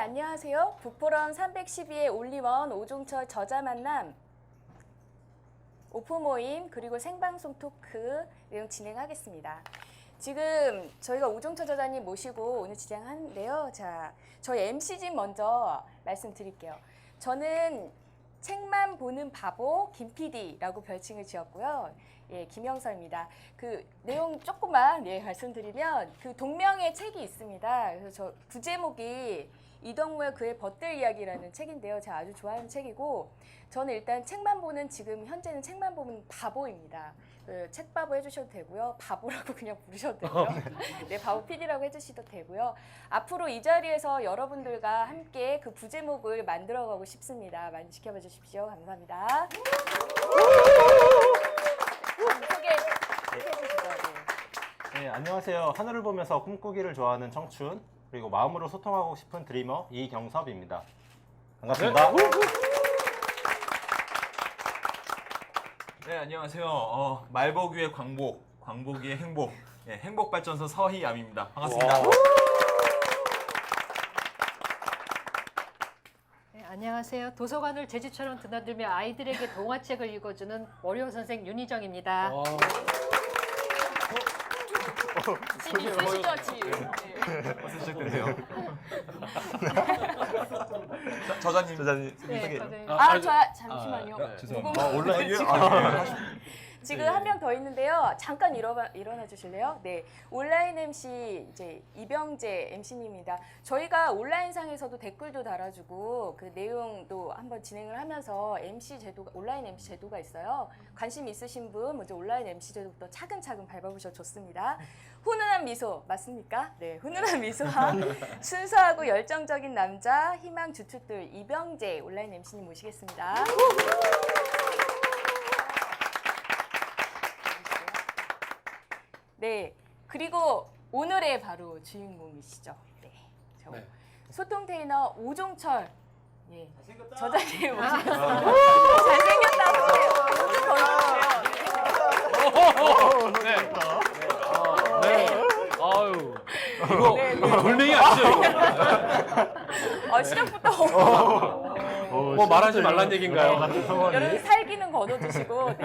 안녕하세요. 북포럼 312의 올리원 오종철 저자 만남 오프 모임 그리고 생방송 토크 내용 진행하겠습니다. 지금 저희가 오종철 저자님 모시고 오늘 진행하는데요. 자, 저희 MC진 먼저 말씀드릴게요. 저는 책만 보는 바보 김 PD라고 별칭을 지었고요. 예, 김영서입니다. 그 내용 조금만 말씀드리면 그 동명의 책이 있습니다. 그래서 저 부제목이 이덕무의 그의 벗들 이야기라는 책인데요. 제가 아주 좋아하는 책이고 저는 일단 책만 보는 지금 현재는 책만 보는 바보입니다. 그 책바보 해주셔도 되고요. 바보라고 그냥 부르셔도 되고요. 네, 바보 PD라고 해주셔도 되고요. 앞으로 이 자리에서 여러분들과 함께 그 부제목을 만들어가고 싶습니다. 많이 지켜봐 주십시오. 감사합니다. 소개해 주시죠. 네, 안녕하세요. 하늘을 보면서 꿈꾸기를 좋아하는 청춘 그리고 마음으로 소통하고 싶은 드리머 이경섭입니다. 반갑습니다. 네, 안녕하세요. 말보기의 광복, 광복이의 행복, 행복발전소 서희암입니다. 반갑습니다. 네, 안녕하세요. 도서관을 제주처럼 드나들며 아이들에게 동화책을 읽어주는 월요 선생 윤희정입니다. 집 있으시죠, 집. 어서 시작되세요. 저자님. 네, 잠시만요. 죄송합니다. 온라인이요? 지금 한 명 더 있는데요. 잠깐 일어나 주실래요? 네, 온라인 MC 이제 이병재 MC님입니다. 저희가 온라인상에서도 댓글도 달아주고 그 내용도 한번 진행을 하면서 MC 제도가 온라인 MC 제도가 있어요. 관심 있으신 분 먼저 온라인 MC 제도부터 차근차근 밟아보셔도 좋습니다. 훈훈한 미소 맞습니까? 네, 훈훈한 미소와 순수하고 열정적인 남자 희망 주춧돌 이병재 온라인 MC님 모시겠습니다. 네, 그리고 오늘의 바로 주인공이시죠. 네, 소통 트레이너 오종철 저자님 모시겠습니다. 잘생겼다고 아유, 이거 돌멩이 아니죠? 시작부터 뭐 말하지 말란 얘기인가요? 여러분 살기는 걷어주시고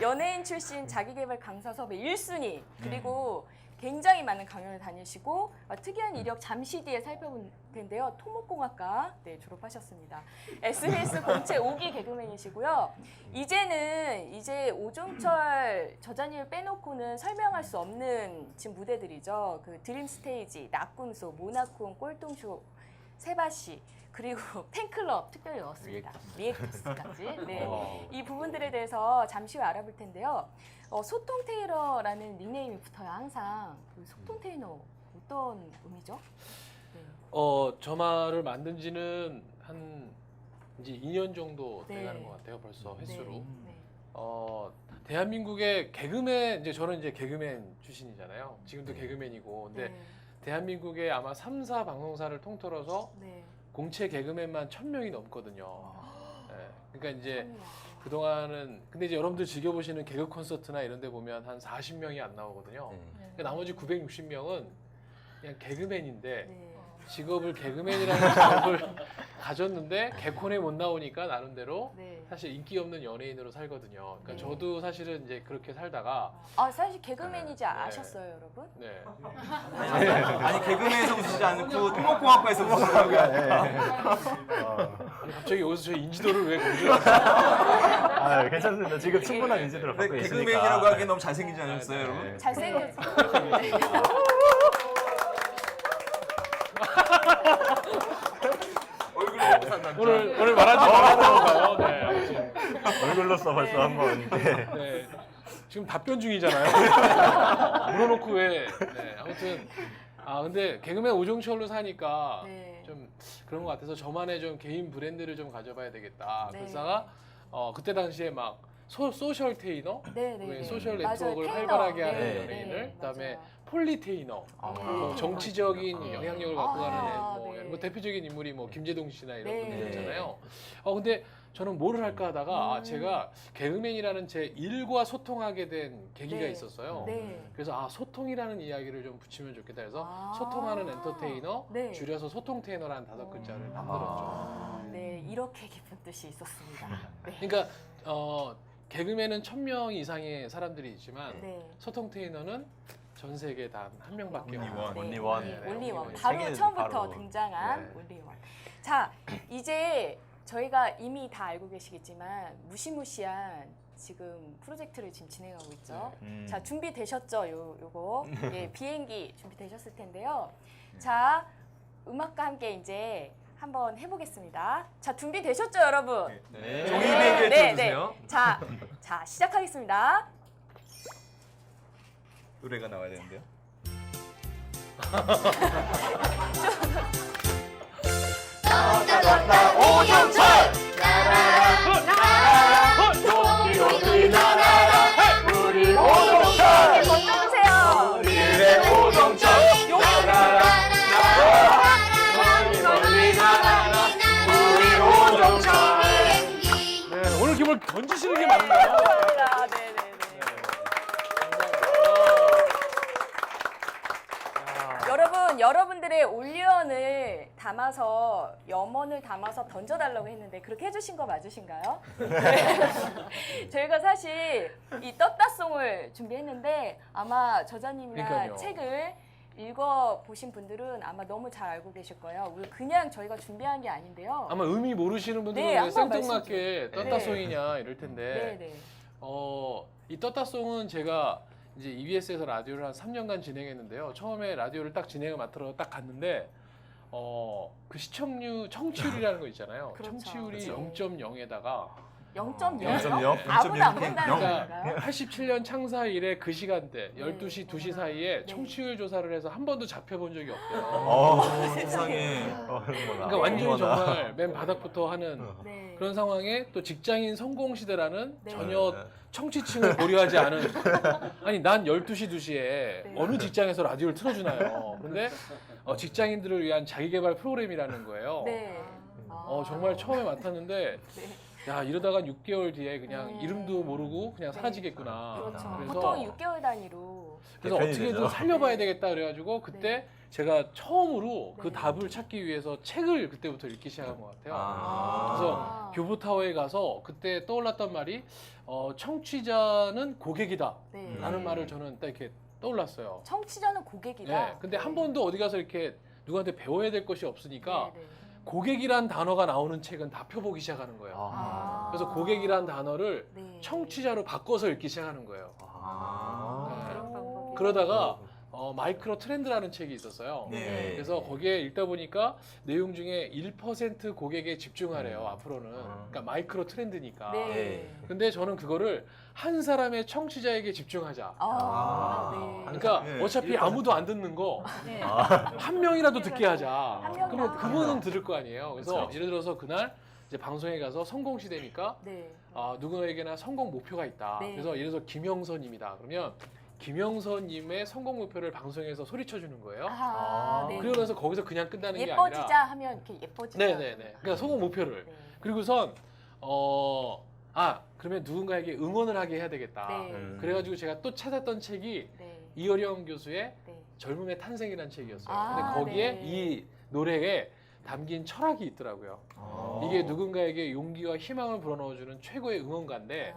연예인 출신 자기계발 강사 섭외 1순위 그리고 굉장히 많은 강연을 다니시고 특이한 이력 잠시 뒤에 살펴볼 텐데요. 토목공학과 졸업하셨습니다. SBS 공채 5기 개그맨이시고요. 이제 오종철 저자님을 빼놓고는 설명할 수 없는 지금 무대들이죠. 그 드림스테이지, 낙군소, 모나콘, 꼴통쇼, 세바시 그리고 팬클럽 특별히 넣었습니다. 리액터스까지. 네, 이 부분들에 대해서 잠시 후에 알아볼 텐데요. 소통 테일러라는 닉네임이 붙어요. 항상 그 소통 테일러 어떤 의미죠? 네. 저 말을 만든 지는 한 이제 2년 정도 돼가는 것 같아요. 벌써 횟수로. 네. 대한민국의 개그맨, 이제 저는 이제 개그맨 출신이잖아요. 지금도 개그맨이고. 근데 대한민국의 아마 3, 4 방송사를 통틀어서 공채 개그맨만 1000명이 넘거든요. 그러니까 이제 그동안은 근데 이제 여러분들 즐겨보시는 개그 콘서트나 이런 데 보면 한 40명이 안 나오거든요. 그러니까 나머지 960명은 그냥 개그맨인데 직업을 개그맨이라는 직업을 가졌는데 개콘에 못 나오니까 나름대로 사실 인기 없는 연예인으로 살거든요. 그러니까 저도 사실은 이제 그렇게 살다가 사실 개그맨이지 아셨어요, 여러분? 네. 아니, 개그맨에서 웃으시지 않고 토목공학과에서 웃으시더라고요. 아니, 갑자기 여기서 저 인지도를 왜 공개하세요? 괜찮습니다. 지금 충분한 인지도를 갖고 근데 있으니까. 개그맨이라고 하기엔 너무 잘생기지 않았어요, 여러분? 잘생겼죠. 오늘 말하지 말았다고 봐요. 네, 아무튼. 얼굴로서 벌써 한번. 네. 지금 답변 중이잖아요. 물어놓고 왜? 네, 아무튼 근데 개그맨 오종철로 사니까 좀 그런 것 같아서 저만의 좀 개인 브랜드를 좀 가져봐야 되겠다. 그러다가 그때 당시에 막 소셜 테이너, 네. 소셜 맞아요. 네트워크를 테이너. 활발하게 하는 네, 연예인을, 네, 그다음에 맞아요. 폴리테이너, 뭐 정치적인 영향력을 갖고 가는 애, 네. 뭐 대표적인 인물이 뭐 김재동 씨나 이런 네. 분들 있잖아요. 근데 저는 뭐를 할까 하다가 제가 개그맨이라는 제 일과 소통하게 된 계기가 네. 있었어요. 네. 그래서 소통이라는 이야기를 좀 붙이면 좋겠다 해서 아. 소통하는 엔터테이너, 네. 줄여서 소통 테이너라는 5글자를 만들었죠. 네, 이렇게 깊은 뜻이 있었습니다. 네. 그러니까 개그맨은 1000명 이상의 사람들이 있지만 네. 소통 테이너는 전 세계 단 한 명밖에 없는. 온리원. 올리원. 네. 바로 세계는 처음부터 바로. 등장한 네. 올리원. 자, 이제 저희가 이미 다 알고 계시겠지만 무시무시한 지금 프로젝트를 지금 진행하고 있죠. 자, 준비되셨죠? 요거. 예, 비행기 준비되셨을 텐데요. 자, 음악과 함께 이제 한번 해보겠습니다. 자, 준비되셨죠, 여러분? 네. 종이 비행기에 틀어주세요. 자, 시작하겠습니다. 노래가 나와야 되는데요. 던져주세요. 네, 오늘 기분 던지시는 게 많은가요? 감사합니다. 네네네. 여러분들의 올리언을 담아서 염원을 담아서 던져달라고 했는데 그렇게 해주신 거 맞으신가요? 네. 저희가 사실 이 떴다송을 준비했는데 아마 저자님이나 그러니까요. 책을 읽어보신 분들은 아마 너무 잘 알고 계실 거예요. 그냥 저희가 준비한 게 아닌데요. 아마 의미 모르시는 분들은 네, 왜 한번 생뚱맞게 말씀 떴다송이냐 이럴 텐데 네네. 이 떴다송은 제가 이제 EBS에서 라디오를 한 3년간 진행했는데요. 처음에 라디오를 딱 진행을 맡으러 딱 갔는데 그 청취율이라는 거 있잖아요. 그렇죠. 청취율이 그렇죠. 0.0에다가 0.0? 0.0? 아무도 안 0.0? 본다는 그러니까 건가요? 87년 창사 이래 그 시간대 네. 12시, 2시 사이에 네. 청취율 조사를 해서 한 번도 잡혀본 적이 없대요. 세상에. 그러니까 완전히 정말 맨 바닥부터 하는 네. 그런 상황에 또 직장인 성공 시대라는 네. 전혀 청취층을 고려하지 않은 아니 난 12시 2시에 어느 직장에서 라디오를 틀어주나요. 근데 직장인들을 위한 자기개발 프로그램이라는 거예요. 네. 정말 처음에 맡았는데 네. 야 이러다가 6개월 뒤에 그냥 네. 이름도 모르고 그냥 네. 사라지겠구나. 그렇죠. 그래서 보통 6개월 단위로. 어떻게든 되죠. 살려봐야 네. 되겠다 그래가지고 그때 네. 제가 처음으로 그 네. 답을 찾기 위해서 책을 그때부터 읽기 시작한 것 같아요. 아. 그래서 교보타워에 가서 그때 떠올랐던 말이 청취자는 고객이다 네. 라는 말을 저는 딱 이렇게 떠올랐어요. 청취자는 고객이다. 네, 근데 한 번도 어디 가서 이렇게 누구한테 배워야 될 것이 없으니까 네, 네. 고객이란 단어가 나오는 책은 다 펴보기 시작하는 거예요. 아. 그래서 고객이란 단어를 네. 청취자로 바꿔서 읽기 시작하는 거예요. 아. 그런 방법이. 그러다가 마이크로 트렌드라는 책이 있었어요. 네. 그래서 거기에 읽다 보니까 내용 중에 1% 고객에 집중하래요. 앞으로는. 그러니까 마이크로 트렌드니까. 네. 근데 저는 그거를 한 사람의 청취자에게 집중하자. 네. 그러니까 네. 어차피 아무도 안 듣는 거 네. 한 명이라도 듣게 하자. 한 명이라도. 그러면 그분은 들을 거 아니에요. 그래서 그렇죠. 예를 들어서 그날 이제 방송에 가서 성공 시대니까 네. 누구에게나 성공 목표가 있다. 네. 그래서 예를 들어서 김영선님이다. 그러면 김영선님의 성공 목표를 방송에서 소리쳐 주는 거예요. 네. 그러고 나서 거기서 그냥 끝나는 게 예뻐지자 아니라 하면 이렇게 예뻐지자. 네네네. 그러니까 성공 목표를 네. 그리고선 그러면 누군가에게 응원을 하게 해야 되겠다. 네. 그래가지고 제가 또 찾았던 책이 네. 이어령 교수의 네. 젊음의 탄생이라는 책이었어요. 아, 근데 거기에 네. 이 노래에 담긴 철학이 있더라고요. 이게 누군가에게 용기와 희망을 불어넣어주는 최고의 응원가인데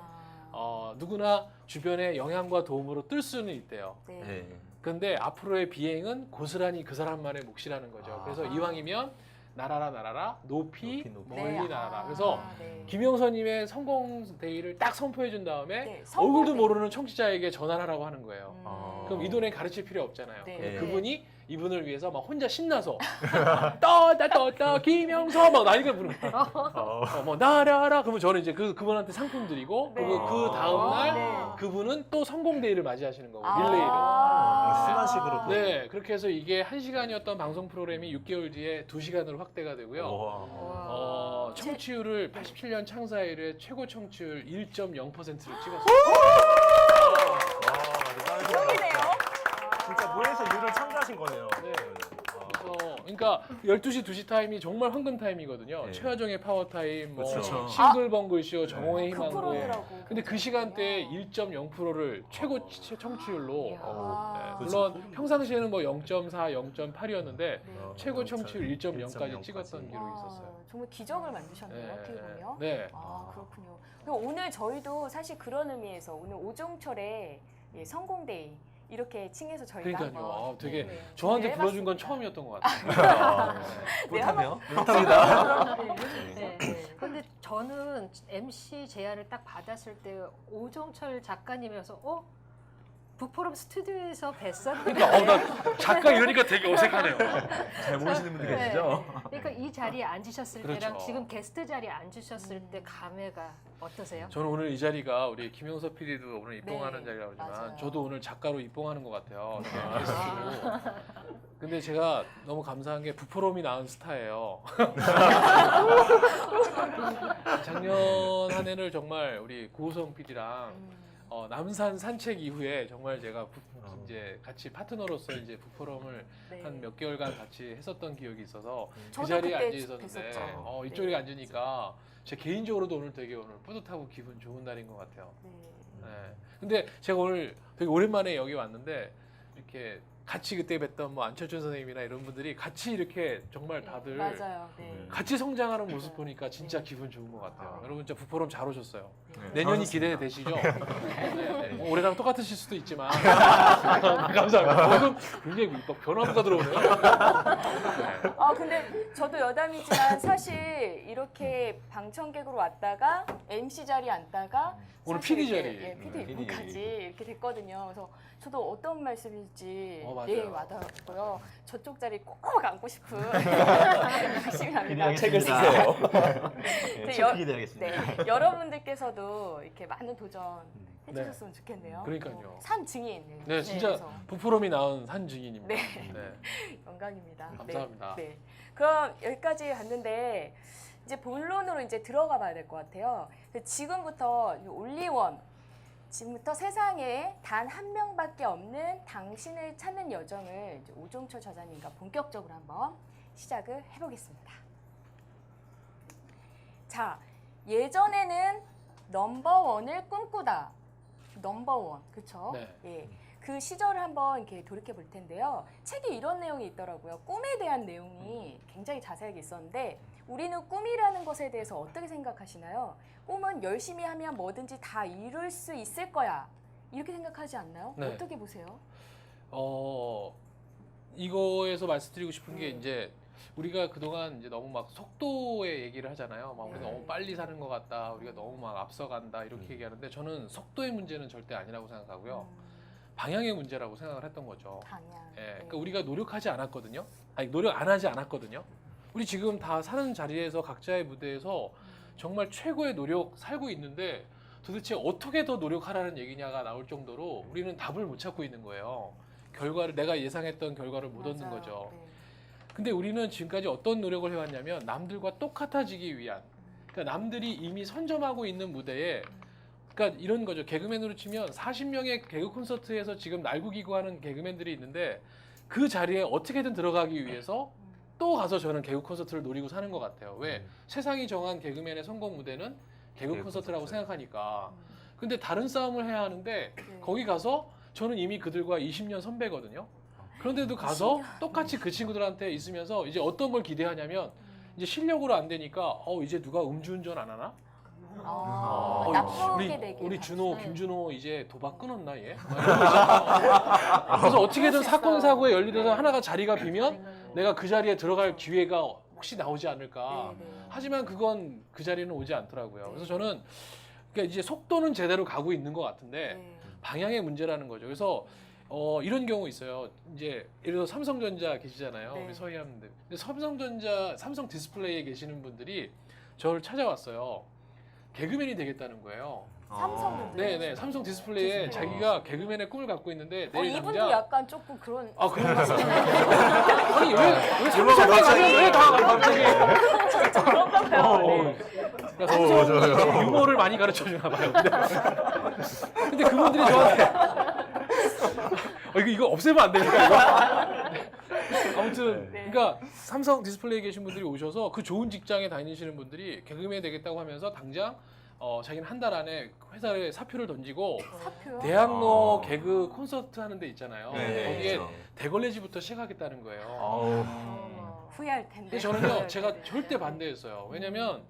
누구나 주변의 영향과 도움으로 뜰 수는 있대요. 네. 근데 앞으로의 비행은 고스란히 그 사람만의 몫이라는 거죠. 그래서 이왕이면 날아라 높이 높이. 멀리 네. 날아라. 그래서 네. 김영선님의 성공 데이를 딱 선포해 준 다음에 네, 성공 얼굴도 데이. 모르는 청취자에게 전화를 하라고 하는 거예요. 그럼 이 노래 가르칠 필요 없잖아요. 네. 근데 네. 그분이 이분을 위해서 막 혼자 신나서 떠 김영서 막 나이가 부르는 거야. 뭐 나라라 그러면 저는 이제 그분한테 상품 드리고 네. 그리고 그 다음 날 네. 그분은 또 성공데이를 맞이하시는 거고 아. 릴레이로. 순환식으로. 네, 그렇게 해서 이게 1시간이었던 방송 프로그램이 6개월 뒤에 2시간으로 확대가 되고요. 청취율을 87년 창사 이래 최고 청취율 1.0%를 찍었어요. 처음이네요. 진짜 무에서 유를 창조하신 거네요. 네. 그러니까 12시 2시 타임이 정말 황금 타임이거든요. 네. 최하정의 파워 타임, 뭐 그렇죠. 싱글벙글쇼, 정호의 그 희망고. 프로더라고. 근데 그 시간대에 1.0%를 최고 청취율로 네, 아. 물론 평상시에는 뭐 0.4, 0.8이었는데 네. 최고 청취율 1.0까지 1.0까지. 찍었던 기록이 있었어요. 정말 기적을 만드셨네요. 어떻게 보면. 네. 아, 그렇군요. 그리고 오늘 저희도 사실 그런 의미에서 오늘 오종철의 성공데이 이렇게 칭해서 저희가 그러니까요. 한번 되게 네, 저한테 준비를 불러준 건 해봤습니다. 처음이었던 것 같아요. 뿌듯하네요. 네. 근데 저는 MC 제안을 딱 받았을 때 오종철 작가님이어서 북포럼 스튜디오에서 뵀었는데 그러니까 나 작가 이러니까 되게 어색하네요. 잘 모르시는 분들 네. 계시죠? 그러니까 이 자리에 앉으셨을 그렇죠. 때랑 지금 게스트 자리에 앉으셨을 때 감회가 어떠세요? 저는 오늘 이 자리가 우리 김영서 PD도 오늘 입봉하는 네, 자리라고 하지만 맞아요. 저도 오늘 작가로 입봉하는 것 같아요. 게스트로. 근데 제가 너무 감사한 게 북포럼이 낳은 스타예요. 작년 한 해를 정말 우리 고우성 PD랑 남산 산책 이후에 정말 제가 이제 같이 파트너로서 이제 북포럼을 네. 한 몇 개월간 같이 했었던 기억이 있어서 그 저도 자리에 그때 앉아 있었는데 뵀었죠. 이쪽에 네. 앉으니까 제 개인적으로도 오늘 되게 오늘 뿌듯하고 기분 좋은 날인 것 같아요. 네. 네. 근데 제가 오늘 되게 오랜만에 여기 왔는데 이렇게 같이 그때 뵀던 뭐 안철준 선생님이나 이런 분들이 같이 이렇게 정말 다들 맞아요. 네. 같이 성장하는 모습 보니까 진짜 기분 좋은 것 같아요. 여러분 진짜 북포럼 잘 오셨어요. 네. 내년이 잘하셨습니다. 기대되시죠? 네. 뭐 올해랑 똑같으실 수도 있지만 감사합니다. 지금 굉장히 막 변화가 들어오네요. 근데 저도 여담이지만 사실 이렇게 방청객으로 왔다가 MC 자리에 앉다가 오늘 사실 PD 이렇게, 자리. 예, PD PD 입구까지 이렇게 됐거든요. 그래서 저도 어떤 말씀일지 맞아요. 와닿았고요. 저쪽 자리 꼭 앉고 싶은 열심히 합니다. 기대하겠습니다. 쓰세요. 네, 네, 여- 책 기대하겠습니다. 네, 여러분들께서도 이렇게 많은 도전 네. 해주셨으면 좋겠네요. 그러니까요. 산 증인. 네, 진짜 그래서 북포럼이 낳은 산 증인입니다. 네. 네. 영광입니다. 감사합니다. 네. 그럼 여기까지 갔는데 이제 본론으로 이제 들어가 봐야 될 것 같아요. 지금부터 올리원, 지금부터 세상에 단 한 명밖에 없는 당신을 찾는 여정을 이제 오종철 저자님과 본격적으로 한번 시작을 해보겠습니다. 자, 예전에는 넘버원을 꿈꾸다. 넘버원, 그쵸? 네. 예. 그 시절을 한번 이렇게 돌이켜 볼 텐데요. 책에 이런 내용이 있더라고요. 꿈에 대한 내용이 굉장히 자세하게 있었는데 우리는 꿈이라는 것에 대해서 어떻게 생각하시나요? 꿈은 열심히 하면 뭐든지 다 이룰 수 있을 거야. 이렇게 생각하지 않나요? 네. 어떻게 보세요? 이거에서 말씀드리고 싶은 게 이제 우리가 그동안 이제 너무 막 속도의 얘기를 하잖아요. 막 우리가 네. 너무 빨리 사는 것 같다. 우리가 너무 막 앞서간다. 이렇게 얘기하는데 저는 속도의 문제는 절대 아니라고 생각하고요. 방향의 문제라고 생각을 했던 거죠. 방향. 예, 네. 그러니까 우리가 노력하지 않았거든요. 아니, 노력 안 하지 않았거든요. 우리 지금 다 사는 자리에서 각자의 무대에서 정말 최고의 노력 살고 있는데 도대체 어떻게 더 노력하라는 얘기냐가 나올 정도로 우리는 답을 못 찾고 있는 거예요. 결과를 내가 예상했던 결과를 못 얻는 맞아요. 거죠. 네. 근데 우리는 지금까지 어떤 노력을 해왔냐면 남들과 똑같아지기 위한, 그러니까 남들이 이미 선점하고 있는 무대에, 그러니까 이런 거죠. 개그맨으로 치면 40명의 개그 콘서트에서 지금 날고기고 하는 개그맨들이 있는데 그 자리에 어떻게든 들어가기 위해서 또 가서 저는 개그 콘서트를 노리고 사는 것 같아요. 왜? 세상이 정한 개그맨의 성공 무대는 개그 개그 콘서트라고 콘서트. 생각하니까. 근데 다른 싸움을 해야 하는데 네. 거기 가서 저는 이미 그들과 20년 선배거든요. 그런데도 가서 똑같이 그 친구들한테 있으면서 이제 어떤 걸 기대하냐면 이제 실력으로 안 되니까 이제 누가 음주운전 안 하나? 나쁘게 되게. 우리 준호, 네. 김준호 이제 도박 끊었나 얘? 막 이런 거 있잖아요. 그래서 어떻게든 사건 사고에 연루돼서 하나가 자리가 비면 내가 그 자리에 들어갈 기회가 혹시 나오지 않을까. 네, 네. 하지만 그건 그 자리는 오지 않더라고요. 네. 그래서 저는 그러니까 이제 속도는 제대로 가고 있는 것 같은데 네. 방향의 문제라는 거죠. 그래서 이런 경우 있어요. 이제 예를 들어 삼성전자 계시잖아요. 네. 우리 서희함들. 근데 삼성전자, 삼성 디스플레이에 계시는 분들이 저를 찾아왔어요. 개그맨이 되겠다는 거예요. 삼성분들. 네네, 삼성 디스플레이에 디스플레이. 자기가 개그맨의 꿈을 갖고 있는데 내일 이분도 당장 약간 조금 그런. 아 그런 거 아니 왜 삼성에 가면 왜다 갑자기 그런가 봐요. 네. 그러니까 삼성이 유머를 많이 가르쳐 주나 봐요. 근데 그분들이 저한테 이거 없애면 안 되니까 이거. 아무튼 네. 그러니까 삼성 디스플레이에 계신 분들이 오셔서 그 좋은 직장에 다니시는 분들이 개그맨이 되겠다고 하면서 당장 자기는 한 달 안에 회사에 사표를 던지고 사표요? 대학로 개그 콘서트 하는 데 있잖아요. 네, 거기에 그렇죠. 대걸레지부터 시작하겠다는 거예요. 후회할 텐데. 근데 저는요, 제가 절대 반대했어요. 왜냐면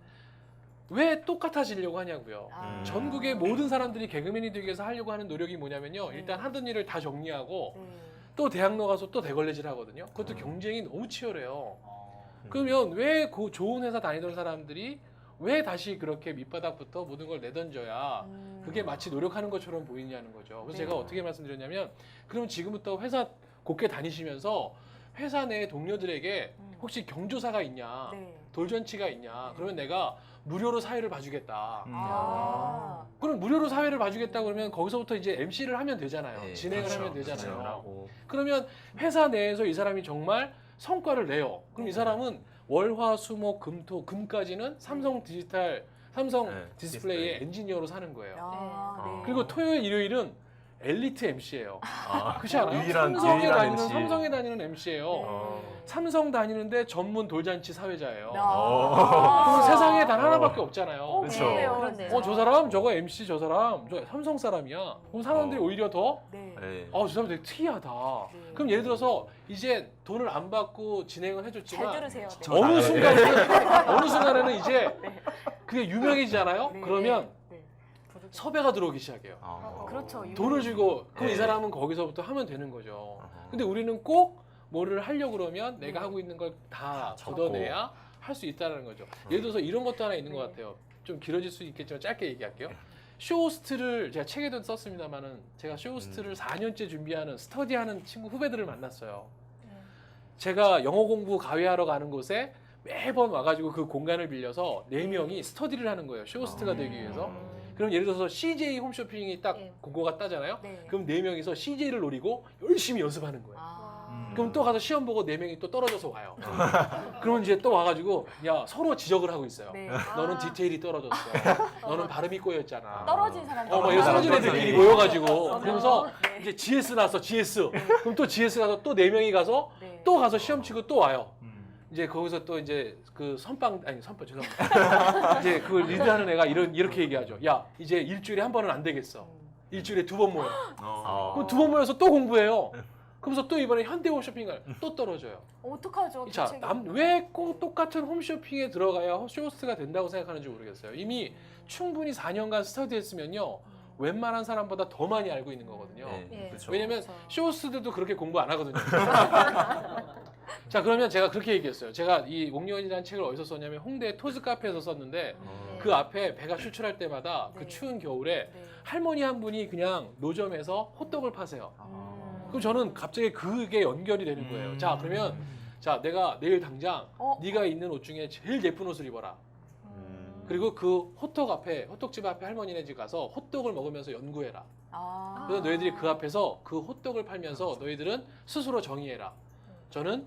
왜 똑같아지려고 하냐고요. 아. 전국의 모든 사람들이 개그맨이 되기 위해서 하려고 하는 노력이 뭐냐면요. 일단 하던 일을 다 정리하고 네. 또 대학로 가서 또 대걸레질 하거든요. 그것도 경쟁이 너무 치열해요. 그러면 왜 그 좋은 회사 다니던 사람들이 왜 다시 그렇게 밑바닥부터 모든 걸 내던져야 그게 마치 노력하는 것처럼 보이냐는 거죠. 그래서 네. 제가 어떻게 말씀드렸냐면 그럼 지금부터 회사 곱게 다니시면서 회사 내 동료들에게 혹시 경조사가 있냐, 네. 돌잔치가 있냐, 그러면 내가 무료로 사회를 봐주겠다. 아. 그럼 무료로 사회를 봐주겠다 그러면 거기서부터 이제 MC를 하면 되잖아요. 네, 진행을 그렇죠. 하면 되잖아요. 그렇죠. 그러면 회사 내에서 이 사람이 정말 성과를 내요. 그럼 이 사람은 월화수목 금토 금까지는 삼성 디지털 삼성 네, 디스플레이의 디스플레이. 엔지니어로 사는 거예요. 아, 네. 그리고 토요일 일요일은 엘리트 MC예요. 아, 그렇지 않아요? 유일한 다니는 MC. 삼성에 다니는 MC예요. 어. 삼성 다니는데 전문 돌잔치 사회자예요. 아. 그럼 세상에 단 하나밖에 없잖아요. 그렇죠. 그렇네요. 저 사람 저거 MC 저 사람 저 삼성 사람이야. 그럼 사람들이 오히려 더 네. 네. 저 사람 되게 특이하다. 네. 그럼 예를 들어서 이제 돈을 안 받고 진행을 잘 해줬지만 들으세요. 네. 저- 어느 네. 순간에는 이제 그게 유명해지잖아요. 네. 그러면 네. 섭외가 들어오기 시작해요. 그렇죠. 돈을 주고 그럼 네. 이 사람은 거기서부터 하면 되는 거죠. 어허. 근데 우리는 꼭 뭐를 하려고 그러면 내가 네. 하고 있는 걸 다 적고. 걷어내야 할 수 있다는 거죠. 예를 들어서 이런 것도 하나 있는 것 같아요. 좀 길어질 수 있겠지만 짧게 얘기할게요. 쇼호스트를 제가 책에도 썼습니다만은 제가 쇼호스트를 4년째 준비하는 스터디하는 친구 후배들을 만났어요. 제가 영어 공부 가회하러 가는 곳에 매번 와가지고 그 공간을 빌려서 4명이 스터디를 하는 거예요. 쇼호스트가 되기 위해서. 그럼 예를 들어서 CJ 홈쇼핑이 딱 예. 공고가 따잖아요. 네. 그럼 4명이서 CJ를 노리고 열심히 연습하는 거예요. 아. 그럼 또 가서 시험 보고 4명이 또 떨어져서 와요. 그러면 이제 또 와가지고 야 서로 지적을 하고 있어요. 네. 너는 디테일이 떨어졌어. 너는 발음이 꼬였잖아. 떨어진 사람들. 막 이런 떨어진 애들끼리 모여가지고 그러면서 이제 GS 나왔어 GS. 그럼 또 GS 가서 또 4명이 가서 네. 또 가서 시험 치고 또 와요. 이제 거기서 또 이제 그 선빵 죄송합니다. 이제 그걸 리드하는 애가 이렇게 얘기하죠. 야 이제 일주일에 한 번은 안 되겠어. 일주일에 2번 모여. 그럼 2번 모여서 또 공부해요. 그러면서 또 이번에 현대홈쇼핑 가요. 또 떨어져요. 어떡하죠? 자, 대책이. 왜 꼭 똑같은 홈쇼핑에 들어가야 쇼호스트가 된다고 생각하는지 모르겠어요. 이미 충분히 4년간 스터디했으면요. 웬만한 사람보다 더 많이 알고 있는 거거든요. 예. 그렇죠. 왜냐면 그렇죠. 쇼호스트들도 그렇게 공부 안 하거든요. 자, 그러면 제가 그렇게 얘기했어요. 제가 이 옥년이라는 책을 어디서 썼냐면 홍대 토즈 카페에서 썼는데 그 앞에 배가 출출할 때마다 그 네. 추운 겨울에 네. 할머니 한 분이 그냥 노점에서 호떡을 파세요. 음. 그럼 저는 갑자기 그게 연결이 되는 거예요. 자, 그러면 자, 내가 내일 당장 네가 있는 옷 중에 제일 예쁜 옷을 입어라. 그리고 그 호떡집 앞에 할머니네 집 가서 호떡을 먹으면서 연구해라. 아. 그래서 너희들이 그 앞에서 그 호떡을 팔면서 너희들은 스스로 정의해라. 저는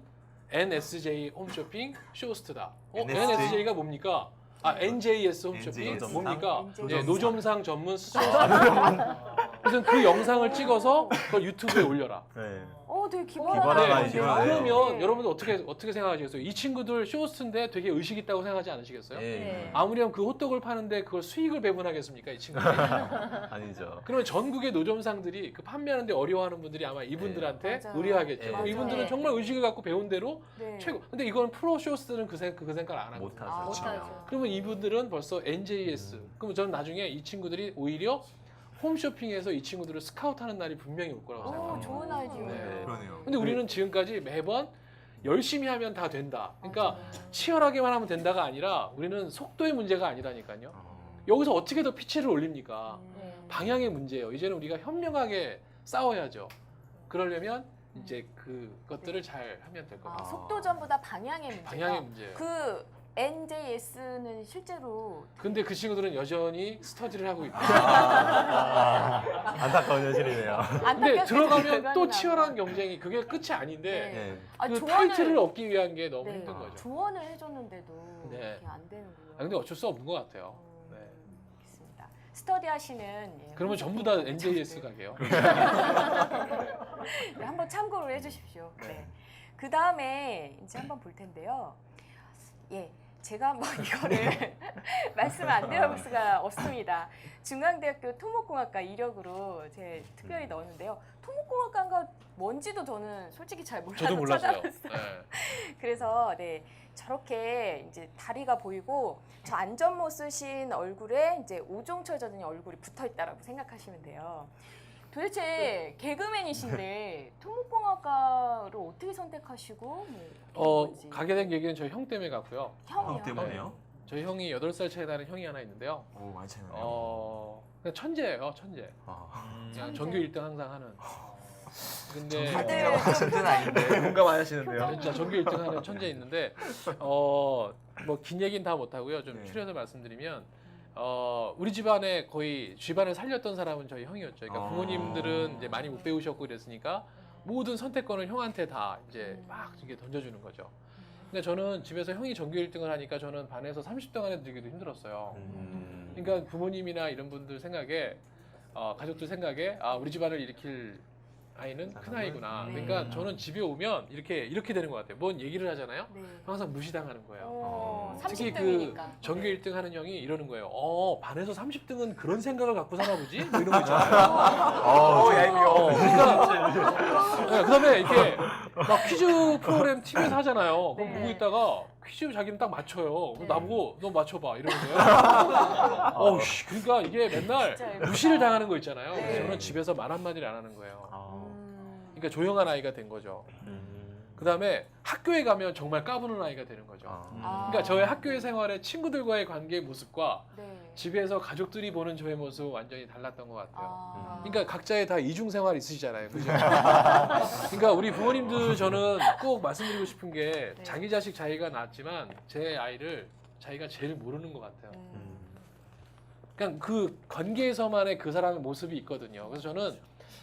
NSJ 홈쇼핑 쇼호스트다. NSJ? NSJ가 뭡니까? NJS 홈쇼핑 NJ 뭡니까? 노점상? 예, 노점상 전문 스스로. 그래서 그 영상을 찍어서 그걸 유튜브에 올려라. 네. 되게 기발하다, 기발하다. 기발하네요. 그러면 네. 여러분들 어떻게 생각하시겠어요? 이 친구들 쇼호스트인데 되게 의식 있다고 생각하지 않으시겠어요? 예. 아무렴 그 호떡을 파는데 그걸 수익을 배분하겠습니까, 이 친구들이? 아니죠. 그러면 전국의 노점상들이 그 판매하는데 어려워하는 분들이 아마 이분들한테 맞아요. 의뢰하겠죠. 네. 그럼 맞아요. 이분들은 정말 의식을 갖고 배운 대로 네. 최고. 근데 이건 프로 쇼호스트는 그 생각을 안 하거든요. 못하죠. 아, 못하죠. 그러면 이분들은 벌써 NJS. 그러면 저는 나중에 이 친구들이 오히려 홈쇼핑에서 이 친구들을 스카우트하는 날이 분명히 올 거라고 생각합니다. 좋은 아이디어. 네. 그러네요. 근데 우리는 지금까지 매번 열심히 하면 다 된다. 그러니까 맞아요. 치열하게만 하면 된다가 아니라 우리는 속도의 문제가 아니라니까요. 여기서 어떻게 더 피치를 올립니까? 방향의 문제예요. 이제는 우리가 현명하게 싸워야죠. 그러려면 이제 그것들을 잘 하면 될 겁니다. 속도 전보다 방향의 문제가. 방향의 문제예요. 그 NJS는 실제로 근데 그 친구들은 여전히 스터디를 하고 있고. 안타까운 현실이네요. 근데 안타깝게도 들어가면 결과는 또 나고. 치열한 경쟁이 그게 끝이 아닌데 네. 아, 그 조언을- 타이틀을 얻기 위한 게 너무 네, 힘든 거죠. 조언을 해줬는데도 네. 이렇게 안 되는군요. 아, 근데 어쩔 수 없는 것 같아요. 네. 알겠습니다. 스터디 하시는 예, 그러면 전부 다 NJS 가게요. 네, 한번 참고를 해주십시오. 네. 그 다음에 이제 한번 볼 텐데요. 예, 제가 한번 이거를 말씀을 안 드려볼 수가 없습니다. 중앙대학교 토목공학과 이력으로 제 특별히 넣었는데요. 토목공학과가 뭔지도 저는 솔직히 잘 몰라서 저도 몰랐어요. 찾아봤어요. 네. 그래서 네 저렇게 이제 다리가 보이고 저 안전모 쓰신 얼굴에 이제 오종철 전 얼굴이 붙어 있다라고 생각하시면 돼요. 도대체 개그맨이신데 토목공학과를 어떻게 선택하시고 뭐 건지. 가게 된 계기는 저희 형 때문에 갔고요. 형이요. 때문에요? 저희 형이 8살 차이 나는 형이 하나 있는데요. 오, 많이 차이나네요. 그냥 천재예요, 천재. 아. 그냥 천재. 전교 1등 항상 하는. 근데 다들 하실 때는 아닌데 공감 안 하시는데요? 진짜 전교 1등 하는 천재 있는데 뭐 긴 얘기는 다 못하고요. 좀 네. 추려서 말씀드리면 우리 집안에 거의 집안을 살렸던 사람은 저희 형이었죠. 그러니까 아. 부모님들은 이제 많이 못 배우셨고 이랬으니까 모든 선택권을 형한테 다 이제 막 이렇게 던져주는 거죠. 근데 저는 집에서 형이 전교 1등을 하니까 저는 반에서 30등 안에 들기도 힘들었어요. 그러니까 부모님이나 이런 분들 생각에 가족들 생각에 우리 집안을 일으킬 아이는 큰 아이구나. 네. 그러니까 저는 집에 오면 이렇게 되는 것 같아요. 뭔 얘기를 하잖아요. 네. 항상 무시당하는 거예요. 특히 30등이니까. 전교 1등 하는 형이 이러는 거예요. 반에서 30등은 그런 생각을 갖고 사나 보지? 뭐 이런 거 있잖아요. 얄미워. 그러니까 그다음에 이렇게 막 퀴즈 프로그램 TV에서 하잖아요. 그럼 네. 보고 있다가 퀴즈 자기는 딱 맞춰요. 그럼 네. 나보고 너 맞춰봐 이러는 거예요. 어우씨, 그러니까 이게 맨날 진짜 예쁘다. 무시를 당하는 거 있잖아요. 네. 그래서 저는 집에서 말 한마디를 안 하는 거예요. 아. 그러니까 조용한 아이가 된 거죠. 그다음에 학교에 가면 정말 까부는 아이가 되는 거죠. 그러니까 저의 학교의 생활의 친구들과의 관계의 모습과 네. 집에서 가족들이 보는 저의 모습 완전히 달랐던 것 같아요. 아. 그러니까 각자의 다 이중 생활 있으시잖아요. 그죠? 그러니까 우리 부모님들 저는 꼭 말씀드리고 싶은 게 네. 자기 자식 자기가 낳았지만 제 아이를 자기가 제일 모르는 것 같아요. 그러니까 그 관계에서만의 그 사람의 모습이 있거든요. 그래서 저는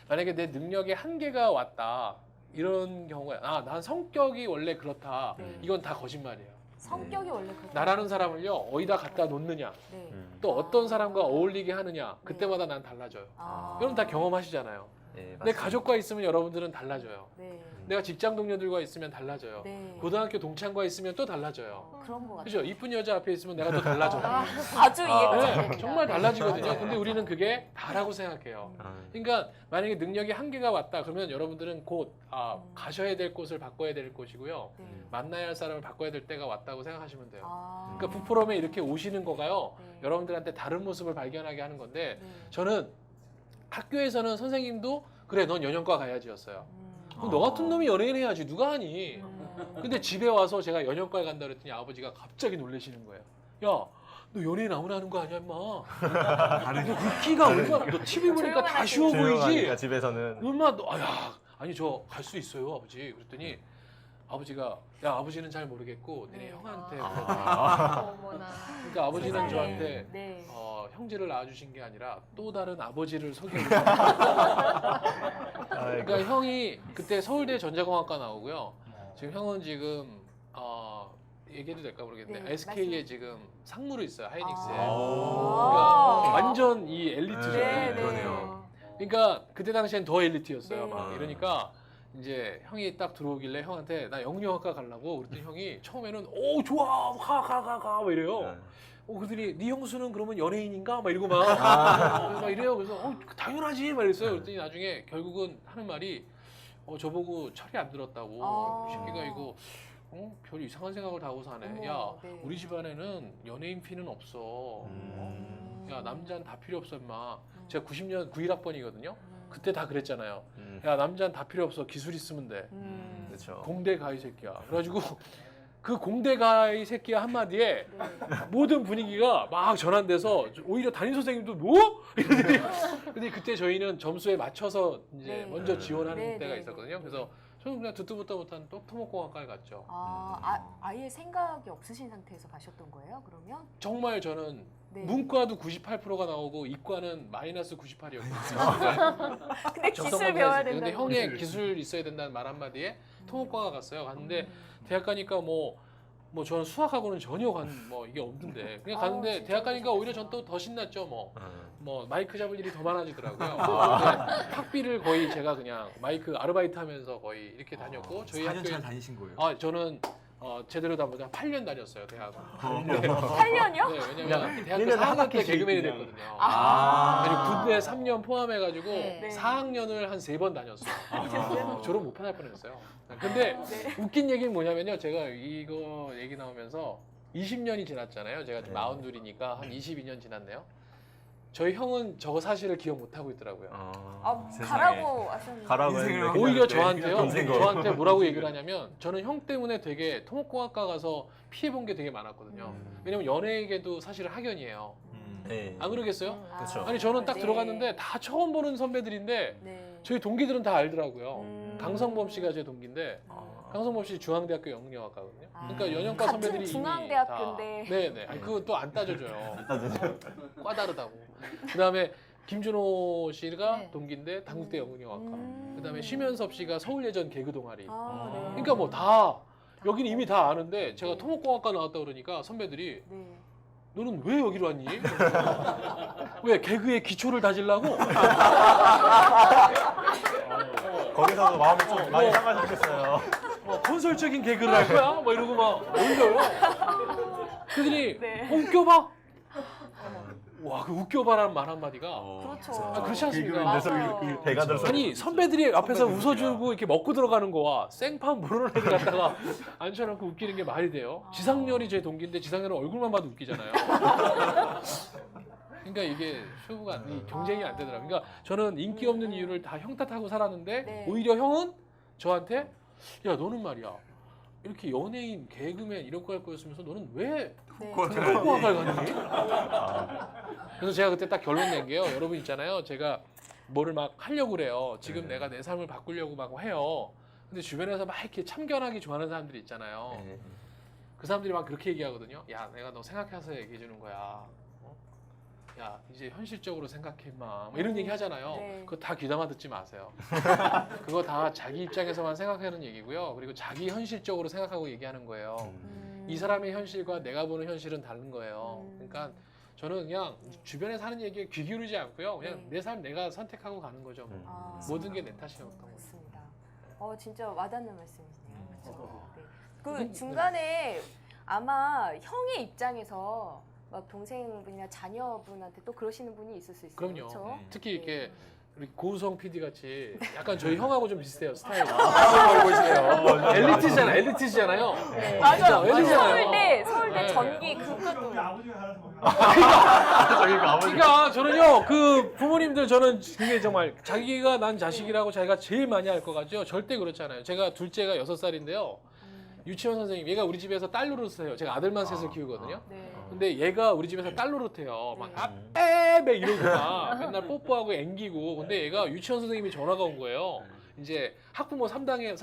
만약에 내 능력의 한계가 왔다 이런 경우에 난 성격이 원래 그렇다. 네. 이건 다 거짓말이에요. 성격이 원래 그렇다. 나라는 사람을요 어디다 갖다 놓느냐 네. 또 어떤 사람과 어울리게 하느냐 그때마다 난 달라져요. 여러분 다 경험하시잖아요. 내 가족과 있으면 여러분들은 달라져요. 네. 내가 직장 동료들과 있으면 달라져요. 네. 고등학교 동창과 있으면 또 달라져요. 그런 것 같아요. 그죠? 이쁜 여자 앞에 있으면 내가 또 달라져요. 아주 이해가 잘 네, 됩니다. 정말 달라지거든요. 네. 근데 우리는 그게 다라고 생각해요. 그러니까 만약에 능력이 한계가 왔다 그러면 여러분들은 곧 가셔야 될 곳을 바꿔야 될 곳이고요. 네. 만나야 할 사람을 바꿔야 될 때가 왔다고 생각하시면 돼요. 아. 그러니까 부포럼에 이렇게 오시는 거가요. 네. 여러분들한테 다른 모습을 발견하게 하는 건데 네. 저는 학교에서는 선생님도 그래 넌 연영과 가야지였어요. 그럼 너 같은 아. 놈이 연예인 해야지 누가 하니? 근데 집에 와서 제가 연영과에 간다 그랬더니 아버지가 갑자기 놀라시는 거예요. 야, 너 연예인 아무나 하는 거 아니야, 임마. 너 키가 얼마나, 너 TV 보니까 다 쉬워 보이지? 조용하니까 집에서는 엄마, 아니 저 갈 수 있어요, 아버지. 그랬더니 아버지가 야, 아버지는 잘 모르겠고 니네 네. 형한테 어머나. 그러니까 아버지는 세상에. 저한테 네. 형제를 낳아주신 게 아니라 또 다른 아버지를 소개해 아이고. 그러니까 형이 그때 서울대 전자공학과 나오고요. 지금 형은 지금 얘기해도 될까 모르겠는데 네, SK에 말씀. 지금 상무로 있어요. 하이닉스에. 아. 그러니까 완전 이 엘리트죠. 네, 네. 그러네요. 그러니까 그때 당시엔 더 엘리트였어요. 네. 막 이러니까 이제 형이 딱 들어오길래 형한테 나 영영학과 가려고 그랬더니 형이 처음에는 오 좋아 가 막 이래요. 그랬더니 네 형수는 그러면 연예인인가? 막 이러고 막 이래요. 그래서 당연하지 막 이랬어요. 그랬더니 나중에 결국은 하는 말이 저보고 철이 안 들었다고 아. 이 새끼가 이거 별 이상한 생각을 다 하고 사네. 어머, 야 네. 우리 집안에는 연예인 피는 없어. 야 남자는 다 필요 없어 임마. 제가 90년 91학번이거든요. 그때 다 그랬잖아요. 야 남자는 다 필요 없어. 기술 있으면 돼. 그렇죠. 공대 가 이 새끼야. 그래가지고 그 공대가의 새끼야 한마디에 모든 분위기가 막 전환돼서 오히려 담임 선생님도 뭐? 이러더니 근데 그때 저희는 점수에 맞춰서 이제 네. 먼저 지원하는 네, 때가 네, 있었거든요. 그래서 저는 그냥 듣도 보도 못한 또 토목공학과에 갔죠. 아예 생각이 없으신 상태에서 가셨던 거예요? 그러면? 정말 저는 네. 문과도 98%가 나오고 이과는 마이너스 98이었거든요. 근데 기술 배워야 된다. 근데 형의 기술 있어야 된다는 말 한마디에 토목과가 갔어요. 갔는데 대학 가니까 뭐 저는 수학하고는 전혀 뭐 이게 없는데 그냥 갔는데 진짜 대학 가니까 오히려 전 또 더 신났죠. 뭐 마이크 잡을 일이 더 많아지더라고요. 근데 학비를 거의 제가 그냥 마이크 아르바이트 하면서 거의 이렇게 다녔고 저희 4년 잘 학교에 다니신 거예요? 저는 제대로 다보다 8년 다녔어요 대학을. 8년이요? 네, 왜냐면 대학교 1년에 4학년 한 때 학기씩 개그맨이 그냥. 됐거든요. 아. 군대 3년 포함해가지고 네. 4학년을 한 3번 다녔어요. 졸업 못 할 뻔했어요. 근데 웃긴 얘기는 뭐냐면요. 제가 이거 얘기 나오면서 20년이 지났잖아요. 제가 지금 42이니까 한 22년 지났네요. 저희 형은 저거 사실을 기억 못 하고 있더라고요. 가라고 하셨는데. 가라고 인생을 했는데 오히려 그냥 저한테요. 동생거. 저한테 뭐라고 얘기를 하냐면 저는 형 때문에 되게 토목공학과 가서 피해 본 게 되게 많았거든요. 왜냐면 연예계도 사실 학연이에요. 네. 안 그러겠어요? 그쵸. 아니 저는 딱 네. 들어갔는데 다 처음 보는 선배들인데 네. 저희 동기들은 다 알더라고요. 음. 강성범 씨가 제 동기인데 강성범 씨 중앙대학교 영영학과거든요. 그러니까 연영과 같은 선배들이 중앙대학교인데. 네네. 아니 그거 또 안 따져줘요. 따져줘요. 과 다르다고. 그다음에 김준호 씨가 네. 동기인데 당국대 영영학과. 그다음에 심연섭 씨가 서울예전 개그 동아리. 네. 그러니까 뭐 다 여기는 이미 다 아는데 제가 토목공학과 나왔다 그러니까 선배들이 네. 너는 왜 여기로 왔니? 왜 개그의 기초를 다지려고? 거기서도 마음이 좀 많이 상하셨겠어요. 건설적인 개그를 할 거야? 막 이러고 막 올려요. 그들이 네. 웃겨봐. 와, 그 웃겨봐라는 말 한마디가 그렇죠. 그렇지 않습니까? 맞아요. 그 대가 들어서 아니 선배들이 앞에서 웃어주고 이렇게 먹고 들어가는 거와 생판 모르는 애들 갖다가 앉혀놓고 웃기는 게 말이 돼요? 지상렬이 제 동기인데 지상렬은 얼굴만 봐도 웃기잖아요. 그러니까 이게 쇼부가 이 경쟁이 안 되더라고요. 그러니까 저는 인기 없는 이유를 다 형 탓하고 살았는데 네. 오히려 형은 저한테 야 너는 말이야 이렇게 연예인, 개그맨 이런 거 할 거였으면서 너는 왜 네. 토목공학과를 갔니? 그래서 제가 그때 딱 결론 낸 게요. 여러분 있잖아요. 제가 뭐를 막 하려고 그래요. 지금 내가 내 삶을 바꾸려고 막 해요. 근데 주변에서 막 이렇게 참견하기 좋아하는 사람들이 있잖아요. 그 사람들이 막 그렇게 얘기하거든요. 야, 내가 너 생각해서 얘기해 주는 거야. 야, 이제 현실적으로 생각해 마. 뭐 이런 얘기 하잖아요. 네. 그거 다 귀담아 듣지 마세요. 그거 다 자기 입장에서만 생각하는 얘기고요. 그리고 자기 현실적으로 생각하고 얘기하는 거예요. 이 사람의 현실과 내가 보는 현실은 다른 거예요. 그러니까 저는 그냥 주변에서 하는 얘기에 귀 기울이지 않고요. 그냥 네. 내 삶 내가 선택하고 가는 거죠. 뭐. 모든 게 내 탓이었던 거예요. 맞습니다. 진짜 와닿는 말씀이시네요. 그렇죠. 네. 그 네. 중간에 아마 형의 입장에서 막 동생분이나 자녀분한테 또 그러시는 분이 있을 수 있어요. 그럼요. 그렇죠? 특히 이렇게 우리 고우성 PD 같이 약간 저희 형하고 좀 비슷해요 스타일이. 알고 계시네요. 엘리트잖아요. 네. 진짜 맞아요. 엘리트잖아요. 서울대 네. 전기 그것도 그러니까 저는요 그 부모님들 저는 그게 정말 자기가 난 자식이라고 자기가 제일 많이 할 것 같죠. 절대 그렇지 않아요. 제가 둘째가 6살인데요. 유치원 선생님 얘가 우리 집에서 딸 노릇해요. 제가 아들만 셋을 키우거든요. 네. 근데 얘가 우리 집에서 딸 노릇해요. 막 아빼빼 이러고 막 맨날 뽀뽀하고 앵기고. 근데 얘가 유치원 선생님이 전화가 온 거예요. 이제 학부모 상담해야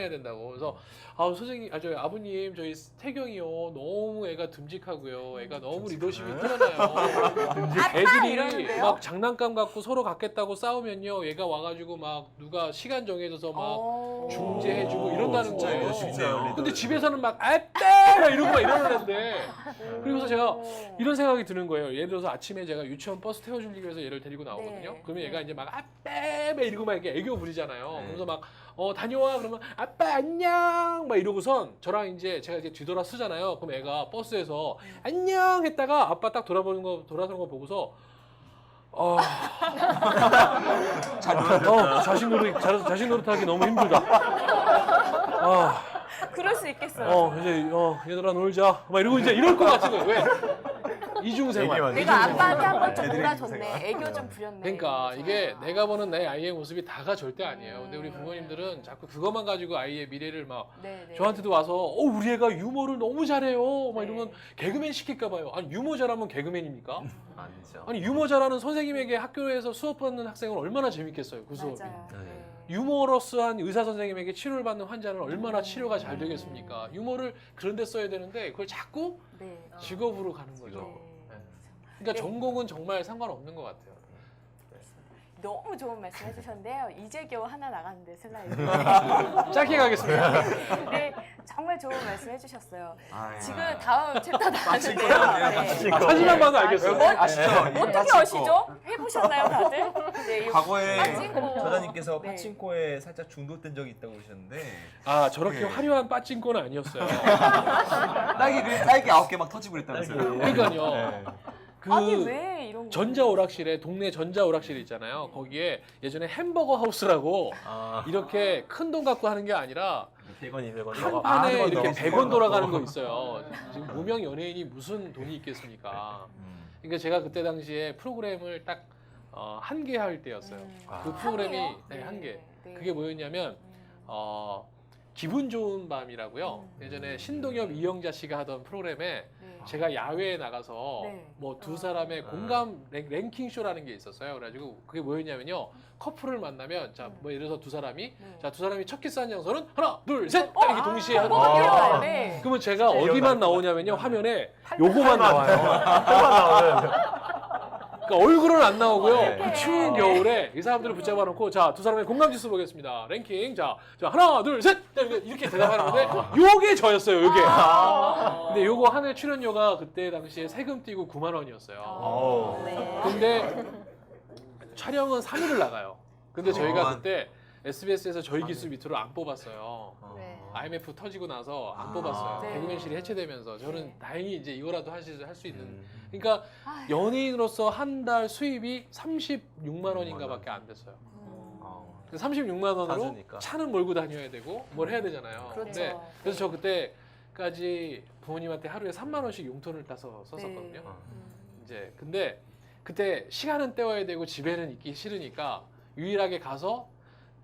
된다고. 그래서 선생님, 저희 아버님, 저희 태경이요 너무 애가 듬직하고요. 애가 너무 리더십이 뛰어나요. 애들이 이러는데요? 막 장난감 갖고 서로 갖겠다고 싸우면요, 얘가 와가지고 막 누가 시간 정해져서 막 중재해주고 이런다는 거예요. 진짜요? 근데 집에서는 막 아떼 막 이러고 막 이러는 애인데 그리고서 제가 이런 생각이 드는 거예요. 예를 들어서 아침에 제가 유치원 버스 태워주기 위해서 얘를 데리고 나오거든요. 네. 그러면 얘가 이제 막 아떼 막 이러고 막 이렇게 애교 부리잖아요. 그러면서 막 다녀와 그러면 아빠 안녕 막 이러고선 저랑 이제 제가 이제 뒤돌아 쓰잖아요. 그럼 애가 버스에서 안녕 했다가 아빠 딱 돌아서는 거 보고서 자식 노릇하기 너무 힘들다. 그럴 수 있겠어요. 이제 얘들아 놀자 막 이러고 이제 이럴 것 같은 거예요. 왜? 이중생활. 내가 아빠한테 한번 좀 애들의 놀아줬네. 애교 좀 부렸네. 그러니까 이러면서. 이게 내가 보는 내 아이의 모습이 다가 절대 아니에요. 근데 우리 음. 부모님들은 자꾸 그것만 가지고 아이의 미래를 막 네, 네. 저한테도 와서 우리 애가 유머를 너무 잘해요. 막 네. 이러면 개그맨 시킬까 봐요. 아니 유머 잘하면 개그맨입니까? 아니죠. 아니 유머 잘하는 선생님에게 학교에서 수업 받는 학생은 얼마나 재밌겠어요. 그 수업이. 맞아요. 네. 유머러스한 의사 선생님에게 치료를 받는 환자는 얼마나 치료가 잘 되겠습니까? 유머를 그런 데 써야 되는데 그걸 자꾸 네. 직업으로 가는 거죠. 네. 그러니까 네. 전공은 정말 상관없는 것 같아요. 너무 좋은 말씀 해주셨는데요. 이제 겨우 하나 나갔는데 슬라이드. 짧게 가겠습니다. 네, 정말 좋은 말씀 해주셨어요. 아, 지금 다음 챕터 나왔는데요. 마칠 사진만 봐도 알겠어요. 아시죠? 어떻게 아시죠? 해보셨나요, 다들? 네, 이거 과거에 빠진코. 저자님께서 네. 파친코에 살짝 중독된 적이 있다고 그러셨는데 아 저렇게 네. 화려한 빠찡코는 아니었어요. 딸기 9개 막 터지고 그랬다면서요. 그러니까요. 네. 그 아니 왜 이런 거? 전자 오락실에 동네 전자 오락실 있잖아요. 거기에 예전에 햄버거 하우스라고 아, 이렇게 큰 돈 갖고 하는 게 아니라 100원, 200원. 한 판에 이렇게 100원 돌아가는 거 있어요. 지금 무명 연예인이 무슨 돈이 있겠습니까? 그러니까 제가 그때 당시에 프로그램을 딱 한 개 할 때였어요. 아. 그 프로그램이 한 개요? 네, 한 개. 네. 그게 뭐였냐면 기분 좋은 밤이라고요. 예전에 신동엽, 이영자 씨가 하던 프로그램에 네. 제가 야외에 나가서 네. 뭐 두 사람의 공감 랭킹 쇼라는 게 있었어요. 그래가지고 그게 뭐였냐면요. 커플을 만나면 자 뭐 예를 들어서 두 사람이 네. 자 두 사람이 첫 키스한 장소는 하나 둘 셋 딱 이렇게 동시에 하는 어, 거예요. 네. 그러면 제가 진짜 어디만 이러다 나오냐면요 화면에 요거만 나와요. 만 나오는. 그러니까 얼굴은 안 나오고요. 네. 그 추운 겨울에 이 사람들을 붙잡아 놓고 자 두 사람의 공감 지수 보겠습니다. 랭킹 자 하나 둘 셋 이렇게 대답하는 건데 요게 저였어요. 요게. 근데 요거 한 해 출연료가 그때 당시에 세금 떼고 9만 원이었어요. 어우. 네. 근데 촬영은 3일을 나가요. 근데 저희가 어. 그때 SBS에서 저희 기수 밑으로 안 뽑았어요. 네. IMF 터지고 나서 안 뽑았어요. 네. 개그맨실이 해체되면서 저는 네. 다행히 이제 이거라도 할 수 있는. 음. 그러니까 아휴. 연예인으로서 한 달 수입이 36만 원인가밖에 안 됐어요. 어. 36만 원으로 사주니까. 차는 몰고 다녀야 되고 뭘 해야 되잖아요. 그렇죠. 근데 그래서 저 그때까지 부모님한테 하루에 3만 원씩 용돈을 따서 썼었거든요. 네. 이제 근데 그때 시간은 때워야 되고 집에는 있기 싫으니까 유일하게 가서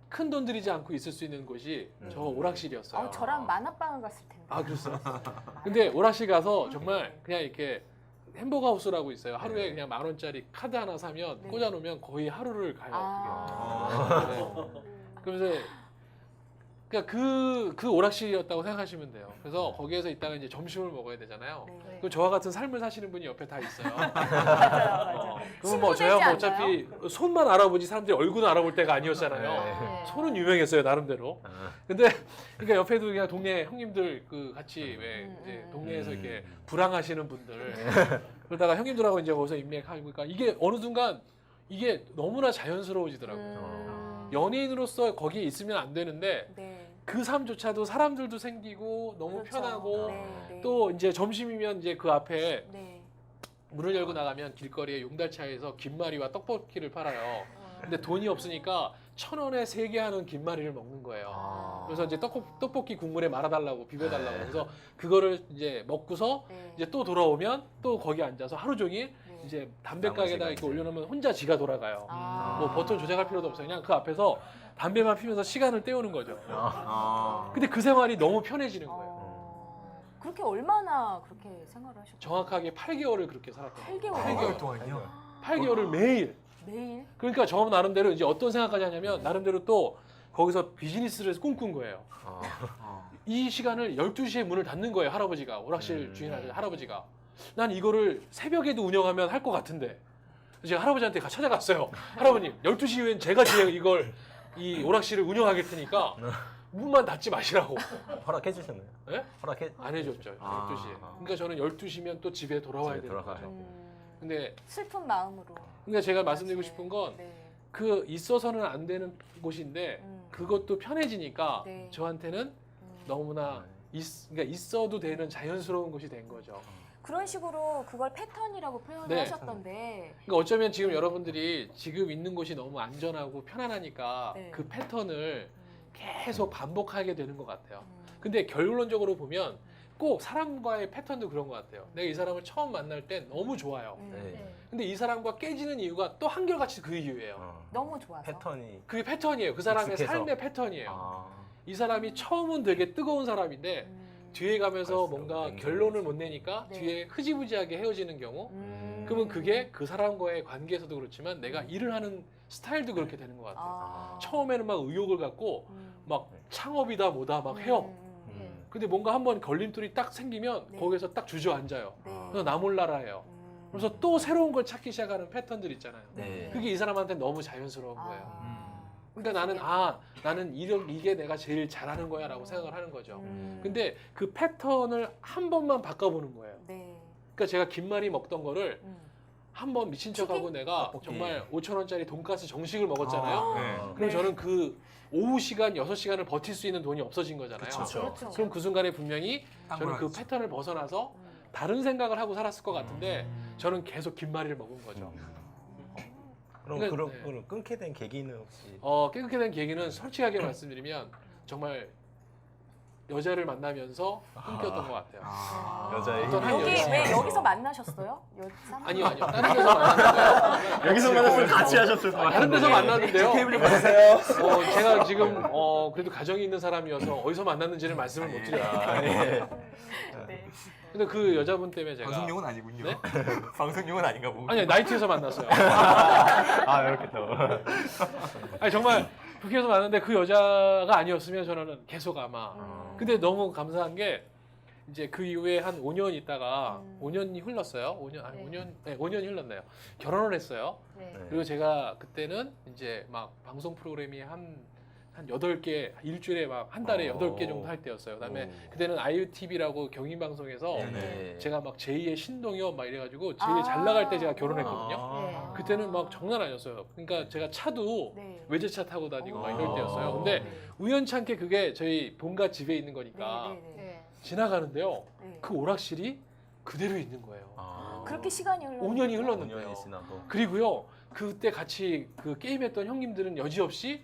큰 돈 들이지 않고 있을 수 있는 곳이 저 오락실이었어요. 저랑 만화방을 갔을 텐데. 아 그랬어요. 근데 오락실 가서 정말 그냥 이렇게 햄버거 하우스라고 있어요. 하루에 그냥 10,000원짜리 카드 하나 사면 네. 꽂아놓으면 거의 하루를 가요. 아. 네. 그러면서 그러니까 그 오락실이었다고 생각하시면 돼요. 그래서 거기에서 있다가 이제 점심을 먹어야 되잖아요. 네. 그럼 저와 같은 삶을 사시는 분이 옆에 다 있어요. 맞아요. 그럼 뭐 친구 저야 뭐 되지 어차피 손만 알아보지 사람들이 얼굴은 알아볼 때가 아니었잖아요. 네. 손은 유명했어요 나름대로. 아. 근데 그러니까 옆에도 그냥 동네 형님들 그 같이 왜 이제 음. 동네에서 이렇게 불황하시는 분들 그러다가 형님들하고 이제 거기서 인맥하고 그러니까 이게 어느 순간 이게 너무나 자연스러워지더라고요. 연예인으로서 거기에 있으면 안 되는데 네. 그 삶조차도 사람들도 생기고 너무 그렇죠. 편하고 네, 네. 또 이제 점심이면 이제 그 앞에 네. 문을 열고 나가면 길거리에 용달차에서 김말이와 떡볶이를 팔아요. 근데 돈이 없으니까 1,000원에 3개 하는 김말이를 먹는 거예요. 아. 그래서 이제 떡볶이 국물에 말아달라고 비벼달라고 그래서 그거를 이제 먹고서 네. 이제 또 돌아오면 또 거기 앉아서 하루 종일 네. 이제 담배 가게에다가 이렇게 이제. 올려놓으면 혼자 지가 돌아가요. 아. 뭐 버튼 조작할 필요도 없어요. 그냥 그 앞에서 담배만 피면서 시간을 때우는 거죠. 아. 근데 그 생활이 너무 편해지는 거예요. 그렇게 얼마나 그렇게 생활을 하셨어요? 정확하게 8개월을 그렇게 살았던 거예요. 8개월. 8개월 동안요? 8개월을 매일. 매일? 그러니까 저 나름대로 이제 어떤 생각까지 하냐면 나름대로 또 거기서 비즈니스를 꿈꾼 거예요. 이 시간을 12시에 문을 닫는 거예요. 할아버지가. 오락실 주인 네. 할아버지가. 난 이거를 새벽에도 운영하면 할 것 같은데. 제가 할아버지한테 찾아갔어요. 할아버님, 12시 이후엔 제가 이걸 이 오락실을 운영하길 테니까 문만 닫지 마시라고. 허락해 주셨나요? 네? 허락해 안 해줬죠. 아. 12시에. 그러니까 저는 12시면 또 집에 돌아와야 집에 되는 돌아가요. 거죠. 근데 슬픈 마음으로. 그러니까 제가 말씀드리고 싶은 건 네. 그 있어서는 안 되는 곳인데 그것도 편해지니까 네. 저한테는 너무나 그러니까 있어도 되는 자연스러운 곳이 된 거죠. 그런 식으로 그걸 패턴이라고 표현을 네. 하셨던데. 그러니까 어쩌면 지금 여러분들이 지금 있는 곳이 너무 안전하고 편안하니까 네. 그 패턴을 계속 반복하게 되는 것 같아요. 음. 근데 결론적으로 보면 꼭 사람과의 패턴도 그런 것 같아요. 내가 이 사람을 처음 만날 때 너무 좋아요. 네. 근데 이 사람과 깨지는 이유가 또 한결같이 그 이유예요. 너무 좋아서. 패턴이. 그게 패턴이에요. 그 사람의 익숙해서. 삶의 패턴이에요. 아. 이 사람이 처음은 되게 뜨거운 사람인데 뒤에 가면서 갈수록 뭔가 냉정해지죠. 결론을 못 내니까 네. 뒤에 흐지부지하게 헤어지는 경우 그러면 그게 그 사람과의 관계에서도 그렇지만 내가 일을 하는 스타일도 그렇게 되는 것 같아요. 처음에는 막 의욕을 갖고 막 창업이다 뭐다 막 해요. 근데 뭔가 한번 걸림돌이 딱 생기면 네. 거기서 딱 주저앉아요. 네. 그래서 나 몰라라 해요. 그래서 또 새로운 걸 찾기 시작하는 패턴들 있잖아요. 네. 그게 이 사람한테 너무 자연스러운 거예요. 아. 그러니까 나는 이게 내가 제일 잘하는 거야라고 생각을 하는 거죠. 근데 그 패턴을 한 번만 바꿔보는 거예요. 네. 그러니까 제가 김말이 먹던 거를 한 번 미친 척하고 내가 떡볶이. 정말 5,000원짜리 돈가스 정식을 먹었잖아요. 네. 그럼 네. 저는 그 오후 시간 6시간을 버틸 수 있는 돈이 없어진 거잖아요. 그쵸. 그렇죠. 그럼 그 순간에 분명히 딴 저는 걸 그 하겠지. 패턴을 벗어나서 다른 생각을 하고 살았을 것 같은데 저는 계속 김말이를 먹은 거죠. 그럼 그러니까, 그럼 네. 그럼 끊게 된 계기는 혹시? 깨끗게 된 계기는 솔직하게 말씀드리면 정말 여자를 만나면서 끊겼던 것 같아요. 여자의 어떤 한 여기 여자. 왜 여기서 만나셨어요? 여자? 아니요. 다른 데서 만났는데요. 여기서 만났으면 같이 하셨을 것 다른 데서 만났는데요. 테이블 좀 보세요. 제가 지금 그래도 가정이 있는 사람이어서 어디서 만났는지를 말씀을 못 드려요. 네. 근데 그 여자분 때문에 제가 방송용은 아니군요. 네? 방송용은 아닌가 보고. 아니 나이트에서 만났어요. 아 이렇게 또. 아니 정말 그렇게 해서 만났는데 그 여자가 아니었으면 저는 계속 아마. 근데 너무 감사한 게 이제 그 이후에 한 5년 있다가 5년이 흘렀어요. 5년이 흘렀네요. 결혼을 했어요. 네. 그리고 제가 그때는 이제 막 방송 프로그램이 한 8개, 일주일에 막 한 달에 8개 정도 할 때였어요. 그다음에 그때는 IUTV라고 경인방송에서 네네. 제가 막 제2의 신동엽 막 이래가지고 제일 잘 나갈 때 제가 결혼했거든요. 아. 그때는 막 장난 아니었어요. 그러니까 제가 차도 네. 외제차 타고 다니고 막 아. 이럴 때였어요. 근데 우연찮게 그게 저희 본가 집에 있는 거니까 네, 네, 네. 네. 지나가는데요. 네. 그 오락실이 그대로 있는 거예요. 아. 그렇게 시간이 흘렀 5년이 흘렀는데요. 5년이 지나도. 그리고요. 그때 같이 그 게임했던 형님들은 여지없이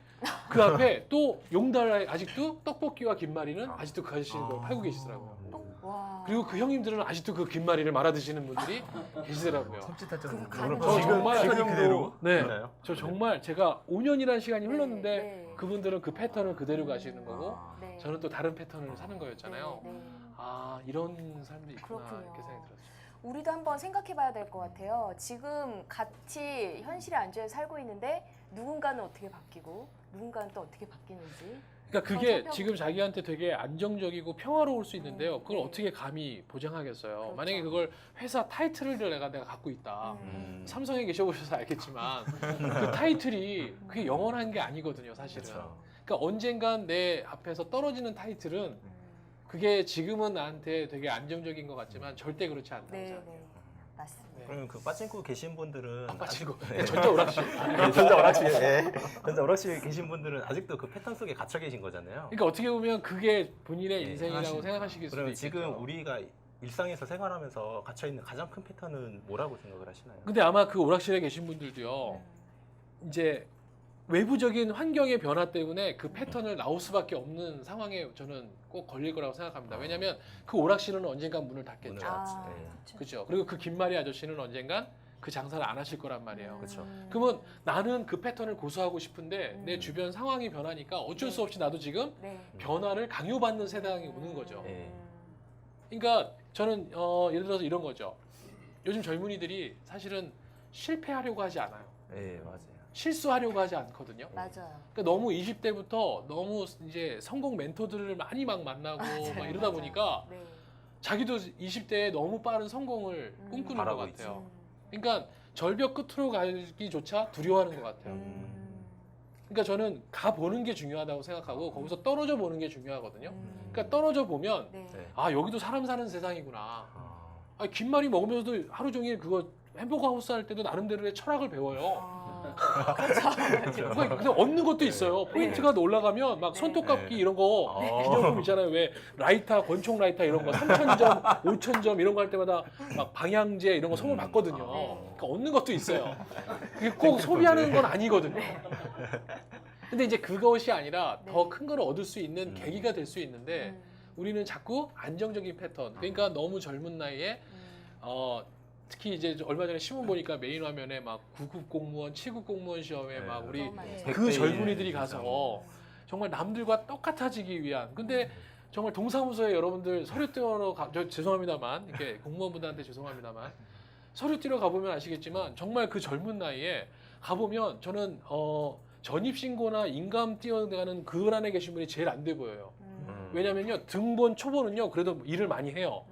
그 앞에 또 용달에 아직도 떡볶이와 김말이는 아직도 그 아저씨는 그걸 팔고 계시더라고요. 와. 그리고 그 형님들은 아직도 그 김말이를 말아 드시는 분들이 계시더라고요. 섬찟할 그 정도로. 가는 저 정말 지금 그대로. 네, 있나요? 저 정말 제가 5년이라는 시간이 흘렀는데 네. 그분들은 그 패턴을 그대로 가시는 거고 네. 저는 또 다른 패턴을 사는 거였잖아요. 네, 네. 아 이런 삶도 있구나 그렇군요. 이렇게 생각이 들었죠. 우리도 한번 생각해봐야 될 것 같아요. 지금 같이 현실에 앉아 살고 있는데 누군가는 어떻게 바뀌고 누군가는 또 어떻게 바뀌는지. 그러니까 그게 살펴보고 지금 자기한테 되게 안정적이고 평화로울 수 있는데요. 그걸 네. 어떻게 감히 보장하겠어요. 그렇죠. 만약에 그걸 회사 타이틀을 내가 갖고 있다. 삼성에 계셔보셔서 알겠지만 그 타이틀이 그게 영원한 게 아니거든요, 사실은. 그렇죠. 그러니까 언젠간 내 앞에서 떨어지는 타이틀은 그게 지금은 나한테 되게 안정적인 것 같지만 절대 그렇지 않다고 네, 생각해요. 네. 맞습니다. 네. 그러면 그 빠진코 계신 분들은 빠지고 네. 전자 오락실. 전자 오락실, 예. 전자 오락실 계신 분들은 아직도 그 패턴 속에 갇혀 계신 거잖아요. 그러니까 어떻게 보면 그게 본인의 네, 인생이라고 사실. 생각하시길 수도 그러면 있겠죠. 지금 우리가 일상에서 생활하면서 갇혀 있는 가장 큰 패턴은 뭐라고 생각을 하시나요? 근데 아마 그 오락실에 계신 분들도요. 이제 외부적인 환경의 변화 때문에 그 패턴을 나올 수밖에 없는 상황에 저는 꼭 걸릴 거라고 생각합니다. 왜냐하면 그 오락실은 언젠간 문을 닫겠죠. 문을 아, 닫지. 네. 그렇죠. 그렇죠. 그리고 그 김말이 아저씨는 언젠간 그 장사를 안 하실 거란 말이에요. 그렇죠. 그러면 나는 그 패턴을 고수하고 싶은데 내 주변 상황이 변하니까 어쩔 수 없이 나도 지금 네. 변화를 강요받는 세상이 오는 거죠. 네. 그러니까 저는 예를 들어서 이런 거죠. 요즘 젊은이들이 사실은 실패하려고 하지 않아요. 네, 맞아요. 실수하려고 하지 않거든요. 맞아요. 그러니까 너무 20대부터 너무 이제 성공 멘토들을 많이 막 만나고 맞아요, 막 이러다 맞아요. 보니까 네. 자기도 20대에 너무 빠른 성공을 꿈꾸는 것 바라고 같아요. 그러니까 절벽 끝으로 가기조차 두려워하는 것 같아요. 그러니까 저는 가보는 게 중요하다고 생각하고 거기서 떨어져 보는 게 중요하거든요. 그러니까 떨어져 보면 네. 네. 아 여기도 사람 사는 세상이구나. 아, 아, 김말이 먹으면서도 하루 종일 그거 햄버거 하우스 할 때도 나름대로의 철학을 배워요. 아, 그렇죠. 근데 얻는 것도 있어요. 포인트가 올라가면 막 네. 손톱깎이 네. 이런 거 기념품 있잖아요. 왜 라이터, 권총 라이터 이런 거 3,000점, 5,000점 이런 거 할 때마다 막 방향제 이런 거 선물 받거든요. 그러니까 얻는 것도 있어요. 그게 꼭 소비하는 건 아니거든요. 근데 이제 그것이 아니라 더 큰 걸 얻을 수 있는 계기가 될 수 있는데 우리는 자꾸 안정적인 패턴. 그러니까 너무 젊은 나이에 특히 이제 얼마 전에 신문 보니까 메인 화면에 막 9급 공무원, 7급 공무원 시험에 네. 막 우리 너무 많죠. 그 100대 젊은이들이 일 가서 정말 남들과 똑같아지기 위한. 근데 정말 동사무소에 여러분들 서류 띄우러 저 죄송합니다만 이렇게 공무원분들한테 죄송합니다만 서류 띄우러 가보면 아시겠지만 정말 그 젊은 나이에 가보면 저는 전입 신고나 인감 띄어가는 그 안에 계신 분이 제일 안 돼 보여요. 왜냐면요 등본 초본은요 그래도 일을 많이 해요.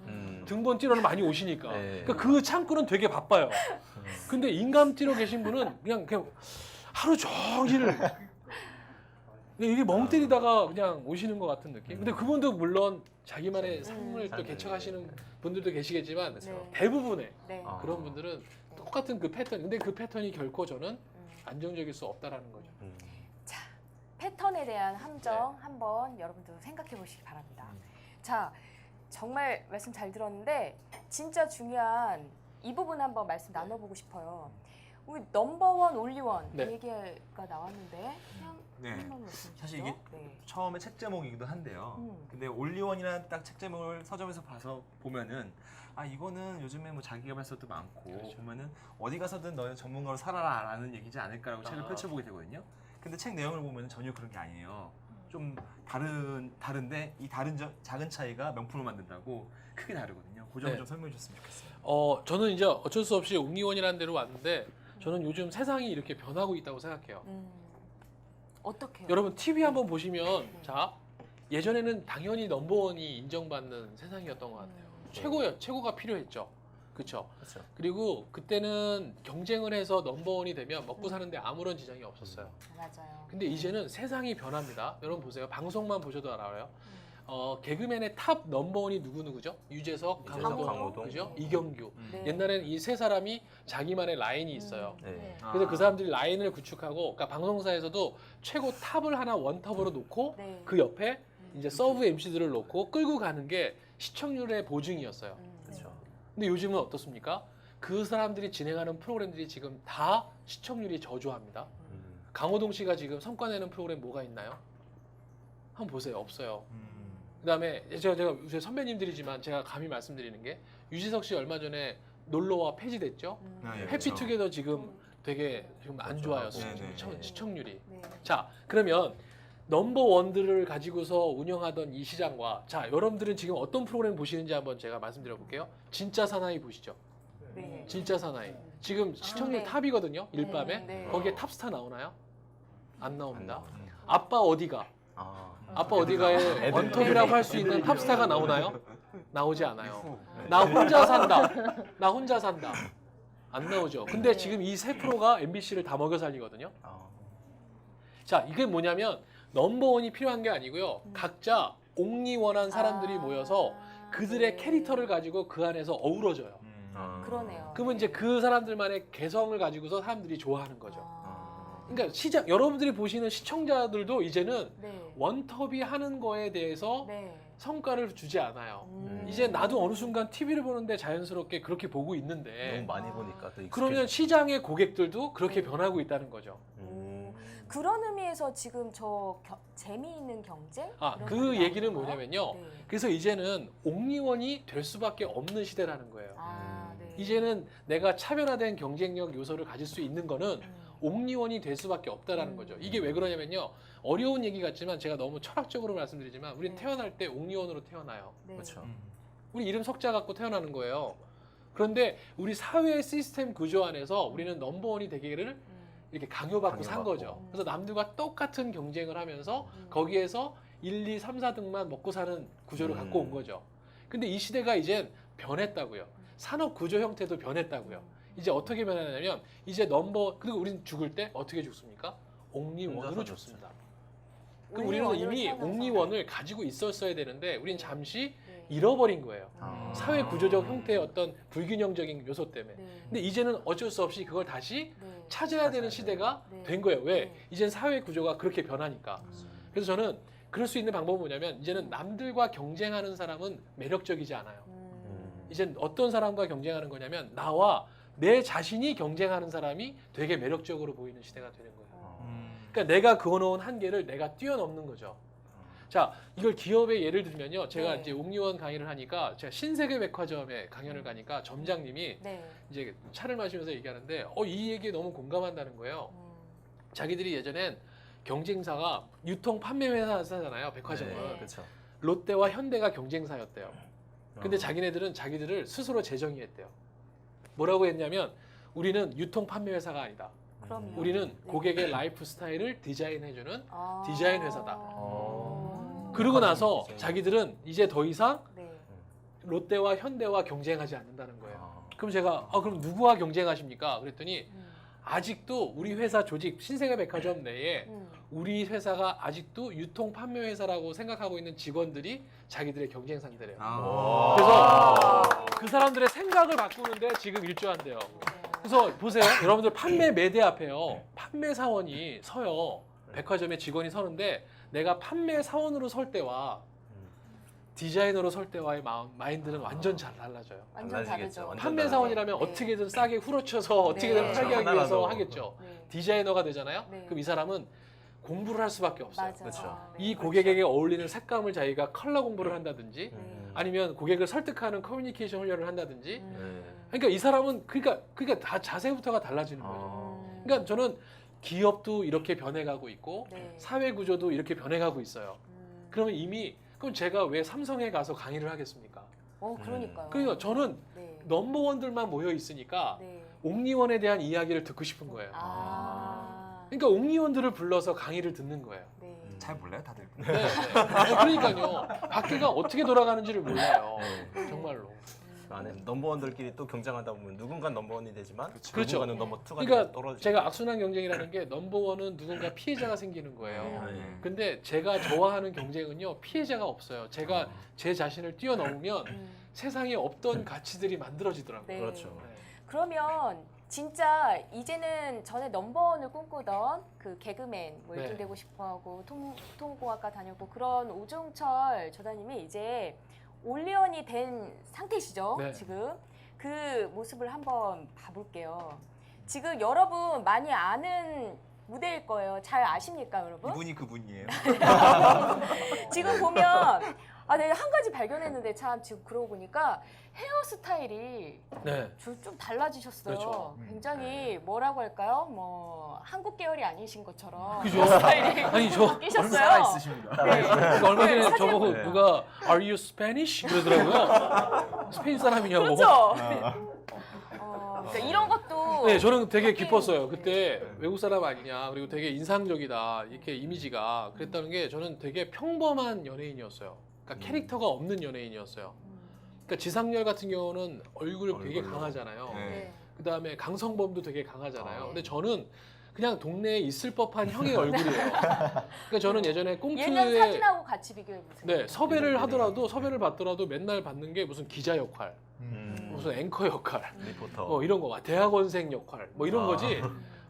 등본 띄러는 많이 오시니까. 네. 그러니까 그 창구는 되게 바빠요. 근데 인감 띄러 계신 분은 그냥 하루 종일 이게 멍 때리다가 그냥 오시는 것 같은 느낌. 근데 그분도 물론 자기만의 삶을 또 개척하시는 분들도 계시겠지만 네. 대부분의 네. 아. 그런 분들은 똑같은 그 패턴. 근데 그 패턴이 결코 저는 안정적일 수 없다라는 거죠. 자, 패턴에 대한 함정 한번 여러분들 생각해 보시기 바랍니다. 자, 정말 말씀 잘 들었는데 진짜 중요한 이 부분 한번 말씀 나눠보고 싶어요. 우리 넘버원 올리원 네. 얘기가 나왔는데 그냥 네. 한번 말씀 주시죠. 사실 이게 네. 처음에 책 제목이기도 한데요. 근데 올리원이라는 딱 책 제목을 서점에서 봐서 보면은 아 이거는 요즘에 뭐 자기개발서도 많고 그렇죠. 보면은 어디 가서든 너는 전문가로 살아라라는 얘기지 않을까라고 책을 펼쳐보게 되거든요. 근데 책 내용을 보면 전혀 그런 게 아니에요. 좀 다른데 이 다른 작은 차이가 명품을 만든다고 크게 다르거든요. 그 점을 네. 좀 설명해 줬으면 좋겠어요. 저는 이제 어쩔 수 없이 옥리원이라는 데로 왔는데 저는 요즘 세상이 이렇게 변하고 있다고 생각해요. 어떻게요? 여러분 TV 한번 보시면 자 예전에는 당연히 넘버원이 인정받는 세상이었던 것 같아요. 최고가 필요했죠. 그렇죠. 그렇죠. 그리고 그때는 경쟁을 해서 넘버원이 되면 먹고 사는데 아무런 지장이 없었어요. 맞아요. 근데 이제는 세상이 변합니다. 여러분 보세요. 방송만 보셔도 알아요. 개그맨의 탑 넘버원이 누구죠? 유재석, 강호동, 강호동. 그죠? 이경규. 네. 옛날에는 이 세 사람이 자기만의 라인이 있어요. 네. 그래서 그 사람들이 라인을 구축하고, 그러니까 방송사에서도 최고 탑을 하나 원탑으로 놓고 네. 그 옆에 이제 서브 MC들을 놓고 끌고 가는 게 시청률의 보증이었어요. 그렇죠. 근데 요즘은 어떻습니까? 그 사람들이 진행하는 프로그램들이 지금 다 시청률이 저조합니다. 강호동 씨가 지금 성과 내는 프로그램 뭐가 있나요? 한번 보세요. 없어요. 그다음에 제가 요새 선배님들이지만 제가 감히 말씀드리는 게 유재석 씨 얼마 전에 놀러와 폐지됐죠. 아, 예, 해피투게더 지금 되게 지금 안 좋아요. 네, 네, 네. 시청률이. 네. 자, 그러면 넘버원들을 가지고서 운영하던 이 시장과 자, 여러분들은 지금 어떤 프로그램 보시는지 한번 제가 말씀드려 볼게요. 진짜 사나이 보시죠. 네. 진짜 사나이. 지금 시청률 네. 탑이거든요. 일밤에. 네. 거기에 탑스타 나오나요? 안 나옵니다. 안 아빠 어디가? 아빠 어디가에 원톱이라고 할 수 있는 탑스타가 나오나요? 나오지 않아요. 나 혼자 산다. 나 혼자 산다. 안 나오죠. 근데 지금 이 세 프로가 MBC를 다 먹여 살리거든요. 자, 이게 뭐냐면 넘버원이 필요한 게 아니고요. 각자 옥리원한 사람들이 모여서 그들의 캐릭터를 가지고 그 안에서 어우러져요. 그러네요. 그러면 이제 그 사람들만의 개성을 가지고서 사람들이 좋아하는 거죠. 아. 그러니까 시장 여러분들이 보시는 시청자들도 이제는 네. 원톱이 하는 거에 대해서 네. 성과를 주지 않아요. 이제 나도 어느 순간 TV를 보는데 자연스럽게 그렇게 보고 있는데 너무 많이 보니까 또 그러면 시장의 고객들도 그렇게 변하고 있다는 거죠. 그런 의미에서 지금 재미있는 경쟁? 아, 이런 그 거기 얘기는 나오는 건가요? 뭐냐면요. 네. 그래서 이제는 옥리원이 될 수밖에 없는 시대라는 거예요. 아, 네. 이제는 내가 차별화된 경쟁력 요소를 가질 수 있는 거는 옥리원이 될 수밖에 없다라는 거죠. 이게 왜 그러냐면요. 어려운 얘기 같지만 제가 너무 철학적으로 말씀드리지만 우린 네. 태어날 때 옥리원으로 태어나요. 네. 그렇죠. 우리 이름 석자 갖고 태어나는 거예요. 그런데 우리 사회의 시스템 구조 안에서 우리는 넘버원이 되기를 이렇게 강요받고 산 강요받고. 거죠. 그래서 남들과 똑같은 경쟁을 하면서 거기에서 1, 2, 3, 4등만 먹고 사는 구조를 갖고 온 거죠. 근데 이 시대가 이젠 변했다고요. 산업 구조 형태도 변했다고요. 이제 어떻게 변하냐면 이제 그리고 우리는 죽을 때 어떻게 죽습니까? 옥리원으로 혼자서 죽습니다. 그럼 우리는 옥리원으로 이미 태어나서. 옥리원을 가지고 있었어야 되는데 우린 잠시 네. 잃어버린 거예요. 아. 사회 구조적 형태의 어떤 불균형적인 요소 때문에. 네. 근데 이제는 어쩔 수 없이 그걸 다시 네. 찾아야 되는 시대가 네. 된 거예요. 왜? 네. 이젠 사회 구조가 그렇게 변하니까. 그래서 저는 그럴 수 있는 방법은 뭐냐면 이제는 남들과 경쟁하는 사람은 매력적이지 않아요. 이젠 어떤 사람과 경쟁하는 거냐면 나와 내 자신이 경쟁하는 사람이 되게 매력적으로 보이는 시대가 되는 거예요. 그러니까 내가 그어놓은 한계를 내가 뛰어넘는 거죠. 자, 이걸 기업의 예를 들면요. 제가 네. 이제 옥리원 강의를 하니까 제가 신세계 백화점에 강연을 가니까 점장님이 네. 이제 차를 마시면서 얘기하는데 이 얘기에 너무 공감한다는 거예요. 자기들이 예전엔 경쟁사가 유통 판매 회사잖아요. 백화점은. 네. 그렇죠. 롯데와 현대가 경쟁사였대요. 근데 어. 자기네들은 자기들을 스스로 재정의했대요. 뭐라고 했냐면 우리는 유통 판매 회사가 아니다. 그럼요. 우리는 네. 고객의 라이프 스타일을 디자인해주는 아. 디자인 회사다. 어. 그러고 나서 디자인. 자기들은 이제 더 이상 네. 롯데와 현대와 경쟁하지 않는다는 거예요. 어. 그럼 제가 그럼 누구와 경쟁하십니까? 그랬더니 음. 아직도 우리 회사 조직 신세계 백화점 내에 음. 우리 회사가 아직도 유통 판매 회사라고 생각하고 있는 직원들이 자기들의 경쟁 상대래요. 아. 그래서 그 사람들의 생각을 바꾸는데 지금 일조한대요. 그래서 보세요. 여러분들 판매 매대 앞에요. 판매 사원이 서요. 백화점에 직원이 서는데 내가 판매 사원으로 설 때와 디자이너로 설 때와의 마인드는 완전 잘 달라져요. 완전 달라지겠죠. 다르죠. 완전 판매 사원이라면 네. 어떻게든 싸게 후려쳐서 어떻게든 네. 팔게 하기 위해서 하나라도. 하겠죠. 네. 디자이너가 되잖아요. 네. 그럼 이 사람은 공부를 할 수밖에 없어요. 맞아. 그렇죠. 이 고객에게 어울리는 색감을 자기가 컬러 공부를 한다든지 네. 아니면 고객을 설득하는 커뮤니케이션 훈련을 한다든지 음. 그러니까 이 사람은 그러니까 다 자세부터가 달라지는 거예요. 어. 그러니까 저는 기업도 이렇게 변해가고 있고 네. 사회 구조도 이렇게 변해가고 있어요. 그러면 이미 그럼 제가 왜 삼성에 가서 강의를 하겠습니까? 그러니까요. 그러니까 저는 네. 넘버원들만 모여 있으니까 네. 옥리원에 대한 이야기를 듣고 싶은 거예요. 아. 그러니까 옥리원들을 불러서 강의를 듣는 거예요. 네. 잘 몰라요, 다들. 네, 네. 그러니까요. 바퀴가 어떻게 돌아가는지를 몰라요. 네. 정말로. 그 안에 넘버원들끼리 또 경쟁하다 보면 누군가는 넘버원이 되지만 그렇죠. 누군가는 넘버2가 그러니까 떨어지죠. 제가 악순환 경쟁이라는 게 넘버원은 누군가 피해자가 생기는 거예요. 네. 근데 제가 좋아하는 경쟁은요 피해자가 없어요. 제가 제 자신을 뛰어넘으면 세상에 없던 가치들이 만들어지더라고요. 네. 그렇죠. 네. 그러면 진짜 이제는 전에 넘버원을 꿈꾸던 그 개그맨 뭐 네. 1등 되고 싶어하고 통공학과 다녔고 그런 오종철 저자님이 이제 올리언이 된 상태시죠. 네. 지금 그 모습을 한번 봐볼게요. 지금 여러분 많이 아는 무대일 거예요. 잘 아십니까, 여러분? 이분이 그분이에요. 지금 보면 내가 한 가지 발견했는데 참 지금 그러고 보니까 헤어스타일이 네. 좀 달라지셨어요. 그렇죠. 굉장히 뭐라고 할까요? 뭐 한국 계열이 아니신 것처럼 그죠? 스타일이 아니 저 바뀌셨어요. 살아 있으십니다. 네. 그러니까 얼마 전에 사진- 저보고 네. 누가 Are you Spanish? 그러더라고요. 스페인 사람이냐고. 그렇죠. 그러니까 이런 것도 네, 저는 되게 바뀌는- 기뻤어요. 그때 외국 사람 아니냐, 그리고 되게 인상적이다, 이렇게 이미지가 그랬다는 게 저는 되게 평범한 연예인이었어요. 그러니까 캐릭터가 없는 연예인이었어요. 그러니까 지상렬 같은 경우는 얼굴 되게 얼굴로. 강하잖아요. 네. 네. 그 다음에 강성범도 되게 강하잖아요. 아. 근데 저는 그냥 동네에 있을 법한 형의 얼굴이에요. 그러니까 저는 예전에 예전 꽁트에 사진하고 같이 비교해 보세요. 네, 섭외를 하더라도 섭외를 받더라도 맨날 받는 게 무슨 기자 역할, 무슨 앵커 역할, 리포터. 뭐 이런 거, 대학원생 역할, 뭐 이런 아. 거지.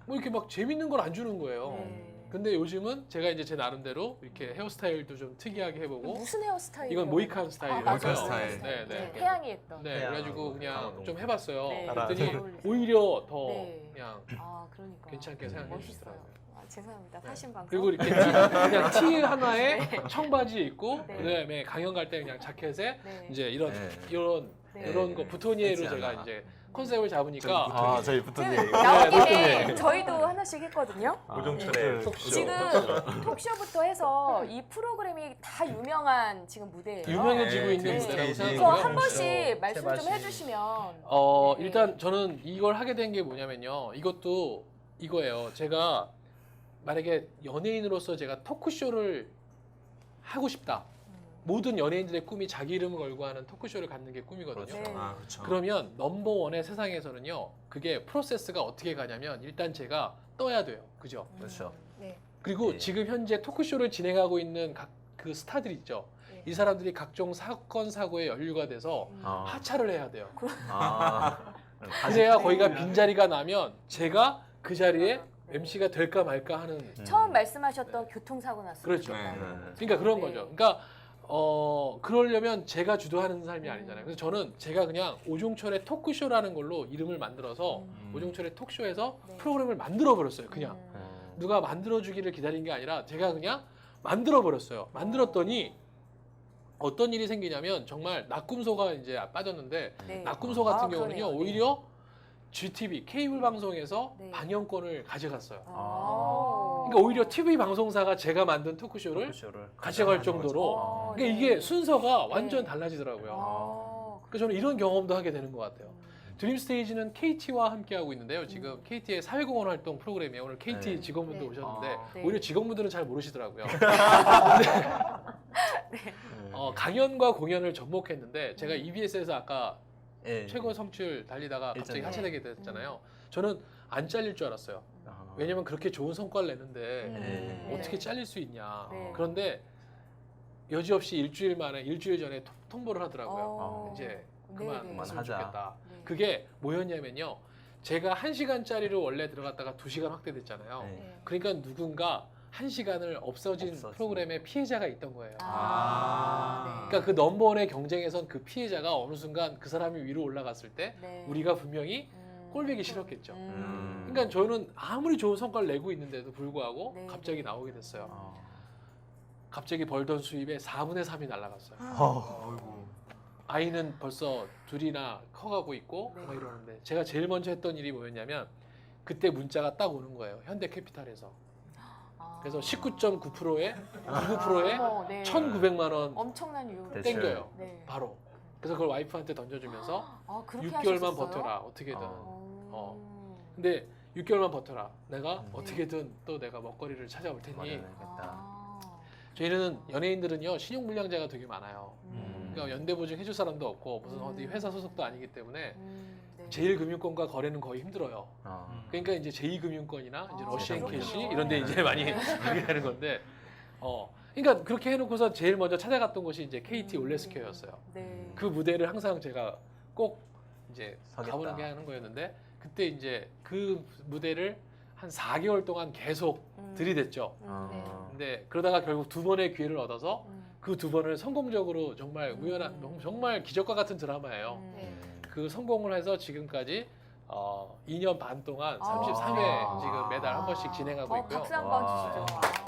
뭐 이렇게 막 재밌는 걸 안 주는 거예요. 네. 근데 요즘은 제가 이제 제 나름대로 이렇게 헤어스타일도 좀 특이하게 해보고 무슨 헤어스타일? 이건 모이칸 스타일이라고요. 모이칸 스타일. 네, 네. 태양이 했던. 네, 그래가지고 그냥 좀 해봤어요. 네. 그랬더니 잘 어울리세요. 오히려 더 네. 그냥 아, 그러니까. 괜찮게 생각해 멋있어요. 주시더라고요. 죄송합니다. 네. 사신 방송. 그리고 이렇게 그냥 티 하나에 청바지 입고 네. 그다음에 강연 갈 때 그냥 자켓에 네. 이제 이런 네. 이런 이런 거 부토니에로 했지 제가 않아. 이제 컨셉을 잡으니까 아, 저희 붙은 지금 얘기. 나온 네, 김에 네. 저희도 하나씩 했거든요. 오종철의 네. 톡쇼. 지금 톡쇼부터 해서 이 프로그램이 다 유명한 지금 무대예요. 유명해지고 네, 있는 네. 무대라고 그래서 생각하고요. 한 번씩 말씀 좀 제맛이. 해주시면. 네. 일단 저는 이걸 하게 된 게 뭐냐면요. 이것도 이거예요. 제가 만약에 연예인으로서 제가 토크쇼를 하고 싶다. 모든 연예인들의 꿈이 자기 이름을 걸고 하는 토크쇼를 갖는 게 꿈이거든요. 그렇죠. 네. 아, 그렇죠. 그러면 넘버원의 세상에서는요. 그게 프로세스가 어떻게 가냐면 일단 제가 떠야 돼요. 그죠? 그렇죠. 네. 그리고 네. 지금 현재 토크쇼를 진행하고 있는 각 그 스타들 있죠. 네. 이 사람들이 각종 사건 사고에 연루가 돼서 아. 하차를 해야 돼요. 아. 그래야 거기가 빈자리가 나면 제가 그 자리에 MC가 될까 말까 하는 처음 말씀하셨던 교통사고 났어요. 그렇죠. 네. 그러니까 그런 네. 거죠. 그러니까 그러려면 제가 주도하는 삶이 아니잖아요. 그래서 저는 제가 그냥 오종철의 토크쇼라는 걸로 이름을 만들어서 오종철의 톡쇼에서 네. 프로그램을 만들어 버렸어요. 그냥 음. 누가 만들어 주기를 기다린 게 아니라 제가 그냥 만들어 버렸어요. 만들었더니 어떤 일이 생기냐면 정말 낙금소가 이제 빠졌는데 네. 낙금소 같은 아, 경우는요 그러네요. 오히려 GTV 케이블 방송에서 네. 방영권을 가져갔어요. 아. 그러니까 오히려 TV 방송사가 제가 만든 토크쇼를 가져갈 정도로 아, 그러니까 네. 이게 순서가 완전 네. 달라지더라고요. 아, 그래서 저는 이런 경험도 하게 되는 것 같아요. 음. 드림 스테이지는 KT와 함께 하고 있는데요. 지금 KT의 사회공헌 활동 프로그램이에요. 오늘 KT 네. 직원분들 네. 오셨는데 네. 오히려 직원분들은 잘 모르시더라고요. 네. 강연과 공연을 접목했는데 제가 EBS에서 아까 예. 최고 성취율 달리다가 갑자기 일전에. 하차되게 됐잖아요. 저는 안 잘릴 줄 알았어요. 아. 왜냐면 그렇게 좋은 성과를 냈는데 네. 어떻게 잘릴 수 있냐. 네. 그런데 여지없이 일주일 전에 통보를 하더라고요. 어. 이제 네, 그만 네. 했으면 그만하자. 좋겠다. 네. 그게 뭐였냐면요. 제가 1시간짜리로 원래 들어갔다가 2시간 확대됐잖아요. 네. 그러니까 누군가 1시간을 없어진 프로그램의 피해자가 있던 거예요. 아, 그러니까 그 넘버원의 경쟁에선 그 피해자가 어느 순간 그 사람이 위로 올라갔을 때 네. 우리가 분명히 음. 꼴보기 싫었겠죠. 음. 그러니까 저는 아무리 좋은 성과를 내고 있는데도 불구하고 네. 갑자기 나오게 됐어요. 아. 갑자기 벌던 수입의 4분의 3이 날아갔어요. 어이구. 아이는 벌써 둘이나 커가고 있고 네. 막 이러는데 제가 제일 먼저 했던 일이 뭐였냐면 그때 문자가 딱 오는 거예요. 현대캐피탈에서. 아. 그래서 19.9%에 99%에 어머, 네. 1,900만 원 엄청난 유. 대출. 땡겨요. 네. 바로. 그래서 그걸 와이프한테 던져주면서 아, 그렇게 6개월만 하셨었어요? 버텨라. 어떻게든. 어. 근데 6개월만 버텨라. 내가 음. 어떻게든 또 내가 먹거리를 찾아올 테니. 마련해야겠다. 아. 저희는 연예인들은요 신용불량자가 되게 많아요. 음. 그러니까 연대보증 해줄 사람도 없고 무슨 음. 어디 회사 소속도 아니기 때문에 네. 제1금융권과 거래는 거의 힘들어요. 아. 그러니까 이제 제2금융권이나 이제 아, 러시앤 캐시 그렇구나. 이런 데 이제 많이 하게 되는 건데 그러니까 그렇게 해놓고서 제일 먼저 찾아갔던 곳이 이제 KT 올레스케어였어요. 네. 그 무대를 항상 제가 꼭 이제 서겠다. 가보는 게 하는 거였는데 그때 이제 그 무대를 한 4개월 동안 계속 들이댔죠. 네. 근데 그러다가 결국 2번의 기회를 얻어서 음. 그 2번을 성공적으로 정말 우연한 정말 기적과 같은 드라마예요. 음. 그 성공을 해서 지금까지 2년 반 동안 아. 33회 지금 매달 한 번씩 진행하고 어, 있고요. 박수 한번 와. 주시죠.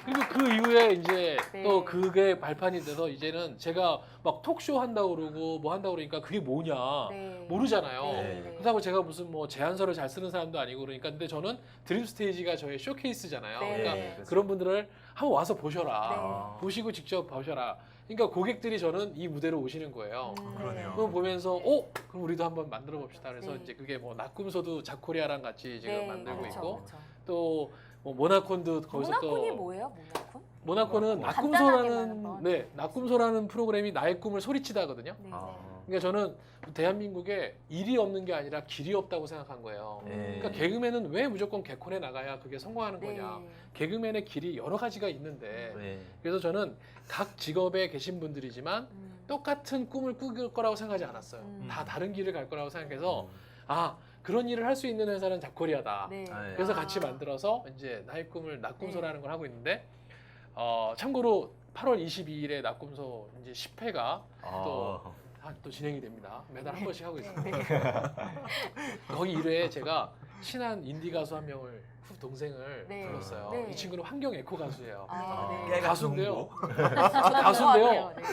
그리고 그 이후에 이제 네. 또 그게 발판이 돼서 이제는 제가 막 톡쇼 한다고 그러고 뭐 한다고 그러니까 그게 뭐냐 네. 모르잖아요. 네. 그렇다고 제가 무슨 뭐 제안서를 잘 쓰는 사람도 아니고 그러니까 근데 저는 드림 스테이지가 저의 쇼케이스잖아요. 네. 그러니까 네. 그런 분들을 한번 와서 보셔라. 네. 보시고 직접 보셔라. 그러니까 고객들이 저는 이 무대로 오시는 거예요. 그러네요. 그걸 보면서 그럼 우리도 한번 만들어 봅시다. 그래서 네. 이제 그게 뭐 낙금소도 자코리아랑 같이 지금 네, 만들고 그렇죠, 있고 그렇죠. 또 뭐 모나콘도 거기서 모나콘이 또 뭐예요? 모나콘? 모나코는 간단하게만 낙금소라는 한번. 낙금소라는 프로그램이 나의 꿈을 소리치다거든요. 네. 아. 그러니까 저는 대한민국에 일이 없는 게 아니라 길이 없다고 생각한 거예요. 네. 그러니까 개그맨은 왜 무조건 개콘에 나가야 그게 성공하는 네. 거냐? 개그맨의 길이 여러 가지가 있는데 네. 그래서 저는 각 직업에 계신 분들이지만 똑같은 꿈을 꾸길 거라고 생각하지 않았어요. 다 다른 길을 갈 거라고 생각해서 그런 일을 할 수 있는 회사는 자코리아다. 네. 네. 그래서 같이 만들어서 이제 나의 꿈을 낙꿈소라는 걸 하고 있는데 참고로 8월 22일에 낙꿈소 이제 10회가 또 진행이 됩니다. 매달 한 번씩 하고 있습니다. 거기 1회에 제가 친한 인디 가수 한 명을 동생을 네. 불렀어요. 네. 이 친구는 환경 에코 가수예요. 아, 깨가 네. 가수인데요. 가수인데요. 가수인데요. 네.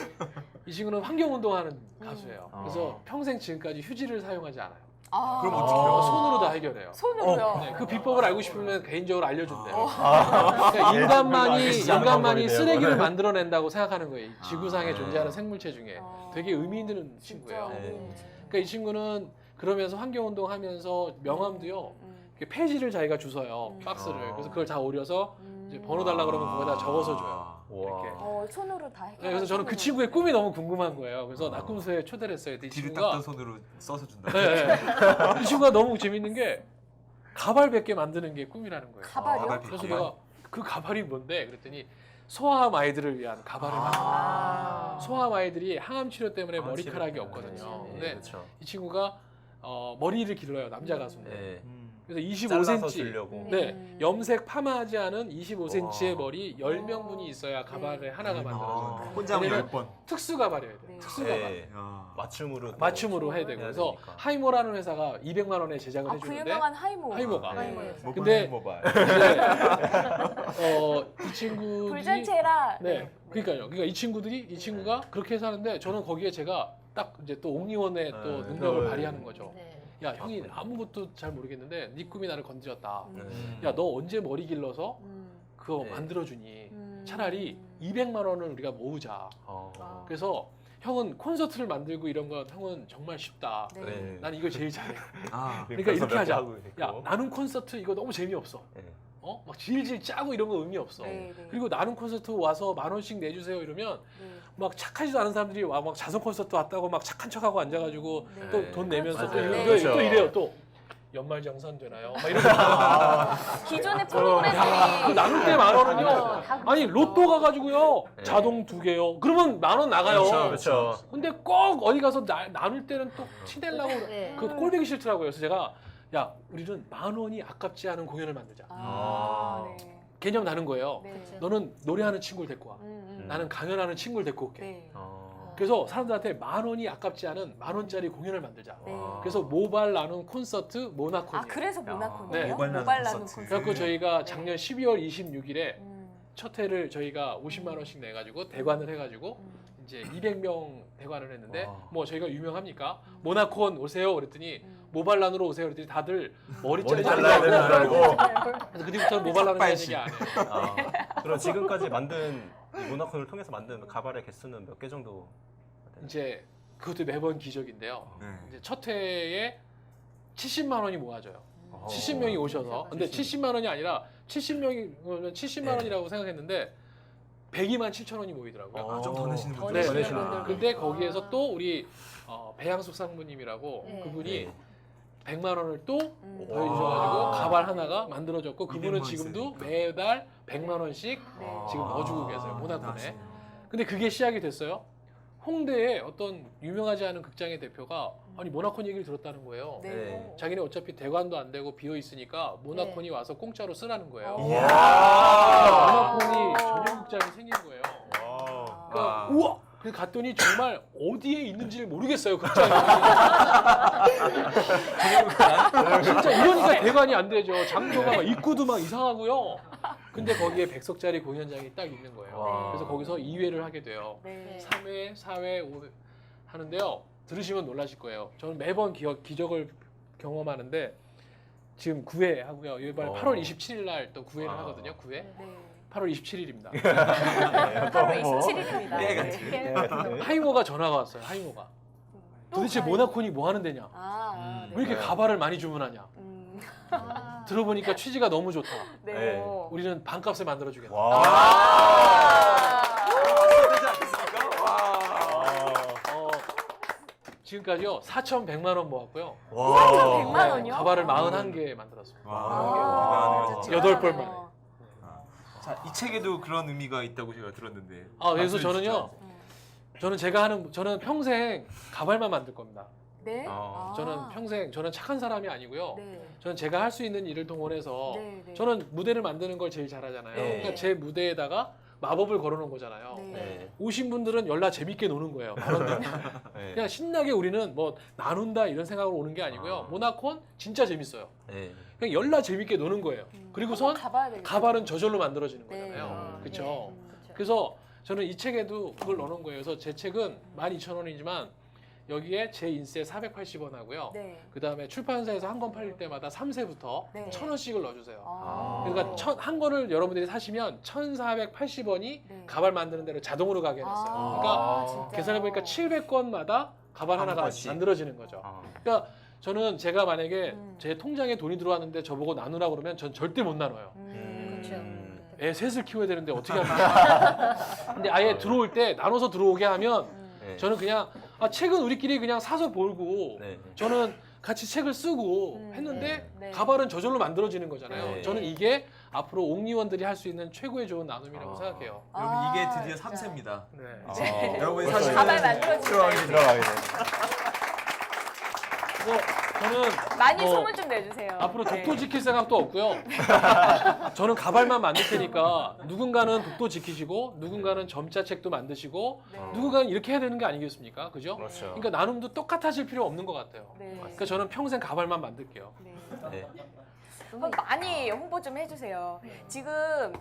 이 친구는 환경 운동하는 가수예요. 아. 그래서 평생 지금까지 휴지를 사용하지 않아요. 아, 그럼 어떡해요? 손으로 다 해결해요. 손으로요. 네, 그 비법을 알고 싶으면 개인적으로 알려준대요. 아. 그러니까 인간만이 알겠지 않은 인간만이 방법이네요. 쓰레기를 만들어낸다고 생각하는 거예요. 이 지구상에 아. 존재하는 생물체 중에 어. 되게 의미 있는 친구예요. 진짜. 네. 그러니까 이 친구는 그러면서 환경 운동하면서 명함도요. 이렇게 폐지를 자기가 주워요. 박스를. 그래서 그걸 다 오려서 이제 번호 달라 그러면 거기다 적어서 줘요. 이렇게. 손으로 다 해결. 네, 그래서 저는 그 친구의 꿈이 너무 궁금한 거예요. 그래서 낙꿈소에 초대를 했어요. 근데 이 뒤를 친구가 닦던 손으로 써서 준다. 네, 네. 이 친구가 너무 재밌는 게 가발 100개 만드는 게 꿈이라는 거예요. 가발이요? 가발 그래서 100개. 내가 그 가발이 뭔데? 그랬더니 소아암 아이들을 위한 가발을 만든다. 소아암 아이들이 항암 치료 때문에 머리카락이 없거든요. 네, 근데 그렇죠. 이 친구가 머리를 길러요. 남자 가수인데. 네. 그래서 잘라서 25cm. 주려고. 네, 염색 파마하지 않은 25cm의 와. 머리 10명분이 있어야 가발에 하나가 만들어져요. 혼자 하면 왜냐면 10번. 특수 가발이어야 돼. 네. 특수 가발. 네. 야. 맞춤으로 또 맞춤으로 해야 되고 해야 그래서 되니까. 하이모라는 회사가 200만 원에 제작을 그 해주는데 유명한 하이모. 하이모가. 네. 근데- 모바일. 이 친구들이 불전체라. 네, 그러니까요. 이 친구가 그렇게 해서 하는데 저는 거기에 제가 딱 이제 또 옥리원의 또 네. 능력을 네. 발휘하는 거죠. 네. 야 형이 아무것도 잘 모르겠는데 네 꿈이 나를 건드렸다. 네. 야 너 언제 머리 길러서 그거 네. 만들어주니? 차라리 200만 원을 우리가 모으자. 어. 그래서 형은 콘서트를 만들고 이런 건 형은 정말 쉽다. 네. 난 이걸 제일 잘해. 아, 그러니까 이렇게 하자. 하고 있고. 야 나는 콘서트 이거 너무 재미없어. 네. 막 질질 짜고 이런 거 의미 없어. 네, 네. 그리고 나는 콘서트 와서 10,000원씩 내주세요 이러면 막 착하지도 않은 사람들이 와 막 자선 콘서트 왔다고 막 착한 척하고 앉아가지고 네. 또 돈 내면서 또, 맞아요. 이거, 그렇죠. 또 이래요 또 연말정산 되나요? 막 이러고 기존의 그 프로그램들이 나눌 때 10,000원은요 다 아니 로또 가가지고요 네. 자동 2개요 그러면 10,000원 나가요. 그렇죠. 근데 꼭 어디 가서 나눌 때는 또 티내려고 네. 그 꼴보기 싫더라고요. 그래서 제가 야 우리는 10,000원이 아깝지 않은 공연을 만들자. 네. 개념 다른 거예요. 네. 그쵸. 너는 노래하는 친구를 데리고 와. 음. 나는 강연하는 친구를 데리고 올게. 네. 그래서 사람들한테 10,000원이 아깝지 않은 10,000원짜리 공연을 만들자. 네. 그래서 모발 나눔 콘서트 모나콘이에요. 그래서 모나코네요. 네. 모발 나눔 모발 나눔 콘서트. 콘서트. 그래갖고 저희가 네. 작년 12월 26일에 음. 첫 회를 저희가 50만 원씩 내가지고 대관을 해가지고 음. 이제 200명 대관을 했는데 와. 뭐 저희가 유명합니까? 모나콘 오세요 그랬더니 모발란으로 오세요 그랬더니 다들 머리 머리 잘라야 잘라야 되는 줄 알고. 그래서 그 뒤부터는 모발란이라는 얘기 안 해요. 아, 그럼 지금까지 만든 이 모나콘을 통해서 만든 가발의 개수는 몇 개 정도? 이제 그것도 매번 기적인데요. 네. 이제 첫 회에 70만 원이 모아져요. 어. 70명이 오셔서. 근데 70만 원이 아니라 70명이면 70만 네. 원이라고 생각했는데 102만 7천 원이 모이더라고요. 아, 좀 더 내시는 더 분들. 네. 내시는 분들. 근데 거기에서 또 우리 배양숙 상무님이라고 네. 그분이 네. 100만 원을 또 음. 더해주셔가지고 와. 가발 하나가 만들어졌고 그분은 200만 지금도 있으니까. 매달 100만 원씩 네. 지금 아. 넣어주고 계세요. 모나콘에. 대단하시네요. 근데 그게 시작이 됐어요. 홍대에 어떤 유명하지 않은 극장의 대표가 아니 모나콘 얘기를 들었다는 거예요. 네. 네. 자기네 어차피 대관도 안 되고 비어 있으니까 모나콘이 와서 공짜로 쓰라는 거예요. 어. 이야. 모나콘이 전용 극장이 생긴 거예요. 와. 그러니까 아. 우와! 그 갔더니 정말 어디에 있는지를 모르겠어요 극장이. 진짜 이러니까 대관이 안 되죠. 장소가 막 입구도 막 이상하고요. 근데 거기에 100석짜리 공연장이 딱 있는 거예요. 와. 그래서 거기서 2회를 하게 돼요. 네. 3회, 4회, 5회 하는데요. 들으시면 놀라실 거예요. 저는 매번 기적을 경험하는데 지금 9회 하고요. 이번 어. 8월 27일 날 또 9회를 아. 하거든요. 9회. 네. 8월 27일입니다. 8월 27일입니다. 네, 같이. 네. 하이모가 전화가 왔어요. 하이모가. 도대체 가요? 모나콘이 뭐 하는 데냐? 아, 네. 왜 이렇게 가발을 많이 주문하냐? 아. 들어보니까 취지가 너무 좋다. 네. 네. 우리는 반값에 만들어 주겠다. 와. 되지 않겠습니까? 와. 지금까지요 4,100만 원 모았고요. 와. 4,100만 원이요? 가발을 41개 만들었습니다. 와. 진짜 여덟 번 대단하네요. 만에. 자, 이 책에도 그런 의미가 있다고 제가 들었는데. 아 그래서 말씀해 저는요. 주시죠. 저는 평생 가발만 만들 겁니다. 네. 아. 저는 착한 사람이 아니고요. 네. 저는 제가 할 수 있는 일을 동원해서 네, 네. 저는 무대를 만드는 걸 제일 잘하잖아요. 네. 그러니까 제 무대에다가 마법을 걸어놓은 거잖아요. 네. 네. 오신 분들은 열나 재밌게 노는 거예요. 네. 그냥 신나게 우리는 뭐 나눈다 이런 생각으로 오는 게 아니고요. 아. 모나콘 진짜 재밌어요. 네. 그냥 열나 재밌게 노는 거예요. 그리고선 한번 가봐야 되겠다. 가발은 저절로 만들어지는 네. 거잖아요. 음. 그렇죠. 그쵸. 그래서 저는 이 책에도 그걸 넣어놓은 거예요. 그래서 제 책은 12,000원이지만 여기에 제 인세 480원 하고요. 네. 그 다음에 출판사에서 한 권 팔릴 때마다 3세부터 네. 1,000원씩을 넣어주세요. 아. 그러니까 한 권을 여러분들이 사시면 1,480원이 네. 가발 만드는 대로 자동으로 가게 해놨어요. 아, 그러니까 진짜요? 계산해보니까 700권마다 가발 한 하나가 권씩. 만들어지는 거죠. 아. 그러니까 저는 제가 만약에 음. 제 통장에 돈이 들어왔는데 저보고 나누라고 그러면 전 절대 못 나눠요. 그렇죠. 애 셋을 키워야 되는데 어떻게 합니까? 근데 아예 들어올 때 나눠서 들어오게 하면 네. 저는 그냥 책은 우리끼리 그냥 사서 볼고 네. 저는 같이 책을 쓰고 음, 했는데 네. 가발은 저절로 만들어지는 거잖아요. 네. 저는 이게 앞으로 옥리원들이 할 수 있는 최고의 좋은 나눔이라고 아. 생각해요. 여러분 이게 아, 드디어 진짜. 3세입니다. 네. 여러분이 벌써 사실 가발 만들어지는 들어가게 되네. 그래서 저는 많이 뭐 소문 좀 내주세요. 앞으로 네. 독도 지킬 생각도 없고요. 저는 가발만 만들 테니까 누군가는 독도 지키시고 누군가는 점자책도 만드시고 네. 누군가는 이렇게 해야 되는 게 아니겠습니까? 그죠? 그렇죠. 그러니까 나눔도 똑같아질 필요 없는 것 같아요. 네. 그러니까 저는 평생 가발만 만들게요. 네. 네. 한번 많이 홍보 좀 해주세요. 지금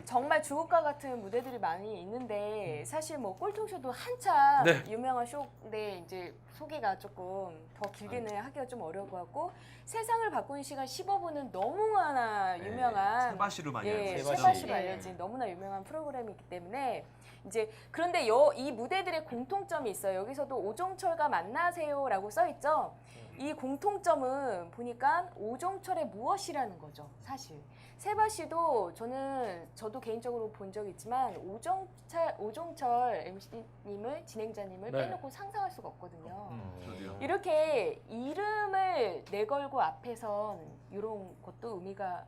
정말 주옥과 같은 무대들이 많이 있는데 사실 뭐 꼴통쇼도 한참 네. 유명한 쇼인데 이제 소개가 조금 더 길게는 하기가 좀 어려워 하고 세상을 바꾸는 시간 15분은 너무나 유명한 세바시로 많이 알고 예, 있어요. 세바시로 네. 알려진 너무나 유명한 프로그램이기 때문에 이제 그런데 이 무대들의 공통점이 있어요. 여기서도 오종철과 만나세요라고 써 있죠. 이 공통점은 보니까 오종철의 무엇이라는 거죠, 사실. 세바시도 저도 개인적으로 본 적이 있지만 오종철 MC님을 진행자님을 네. 빼놓고 상상할 수가 없거든요. 저도요. 이렇게 이름을 내걸고 앞에선 이런 것도 의미가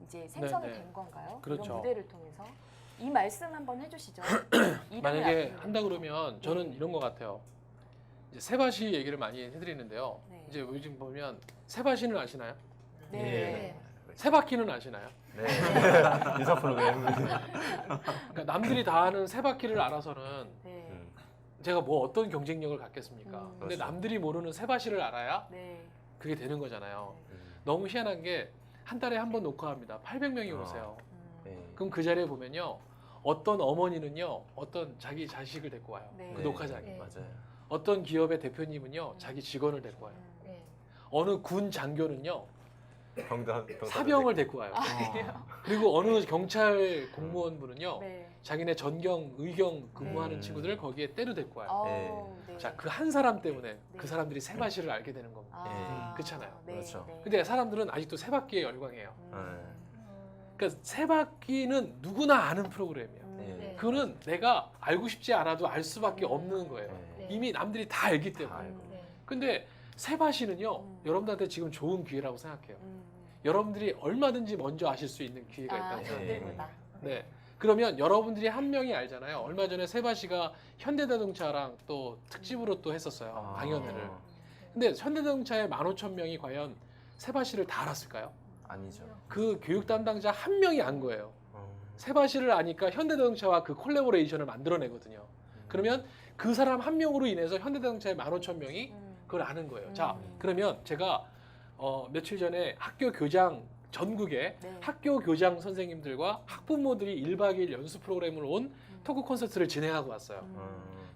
이제 생성이 네, 네. 된 건가요? 그렇죠. 이런 무대를 통해서 이 말씀 한번 해주시죠. 이름을 만약에 앞에 한다 그러면 저는 이런 것 같아요. 이제 세바시 얘기를 많이 해드리는데요. 네. 이제 요즘 보면 세바시는 아시나요? 네. 네. 세바퀴는 아시나요? 네. 인사 프로그램. 그러니까 남들이 다 아는 세바퀴를 알아서는 네. 제가 뭐 어떤 경쟁력을 갖겠습니까? 근데 그렇죠. 남들이 모르는 세바시를 알아야 네. 그게 되는 거잖아요. 너무 희한한 게 한 달에 한 번 녹화합니다. 800명이 오세요. 네. 그럼 그 자리에 보면요. 어떤 어머니는요. 어떤 자기 자식을 데리고 와요. 네. 그 녹화장에. 네. 맞아요. 어떤 기업의 대표님은요. 자기 직원을 데리고 와요. 네. 어느 군 장교는요. 병단 사병을 데리고 와요. 그리고 어느 경찰 공무원분은요. 네. 자기네 전경, 의경 근무하는 네. 친구들을 거기에 때려 데리고 와요. 어, 네. 자, 그 한 사람 때문에 네. 그 사람들이 세바시를 알게 되는 겁니다. 아, 그렇잖아요. 네. 그렇죠. 네. 근데 사람들은 아직도 세바퀴에 열광해요. 음. 그러니까 세바퀴는 누구나 아는 프로그램이에요. 네. 그거는 내가 알고 싶지 않아도 알 수밖에 없는 거예요. 네. 이미 남들이 다 알기 때문에. 알고. 네. 근데 세바시는요, 음. 여러분들한테 지금 좋은 기회라고 생각해요. 음. 여러분들이 얼마든지 먼저 아실 수 있는 기회가 아, 있다고 생각해요. 남들보다. 네. 그러면 여러분들이 한 명이 알잖아요. 얼마 전에 세바시가 현대자동차랑 또 특집으로 또 했었어요. 아. 강연회를. 근데 현대자동차의 15,000명이 과연 세바시를 다 알았을까요? 아니죠. 그 교육 담당자 한 명이 안 거예요. 음. 세바시를 아니까 현대자동차와 그 콜라보레이션을 만들어내거든요. 그러면 그 사람 한 명으로 인해서 현대자동차의 15,000명이 그걸 아는 거예요. 자, 그러면 제가 며칠 전에 학교 교장 전국에 네. 학교 교장 선생님들과 학부모들이 1박 2일 연수 프로그램을 온 토크 콘서트를 진행하고 왔어요.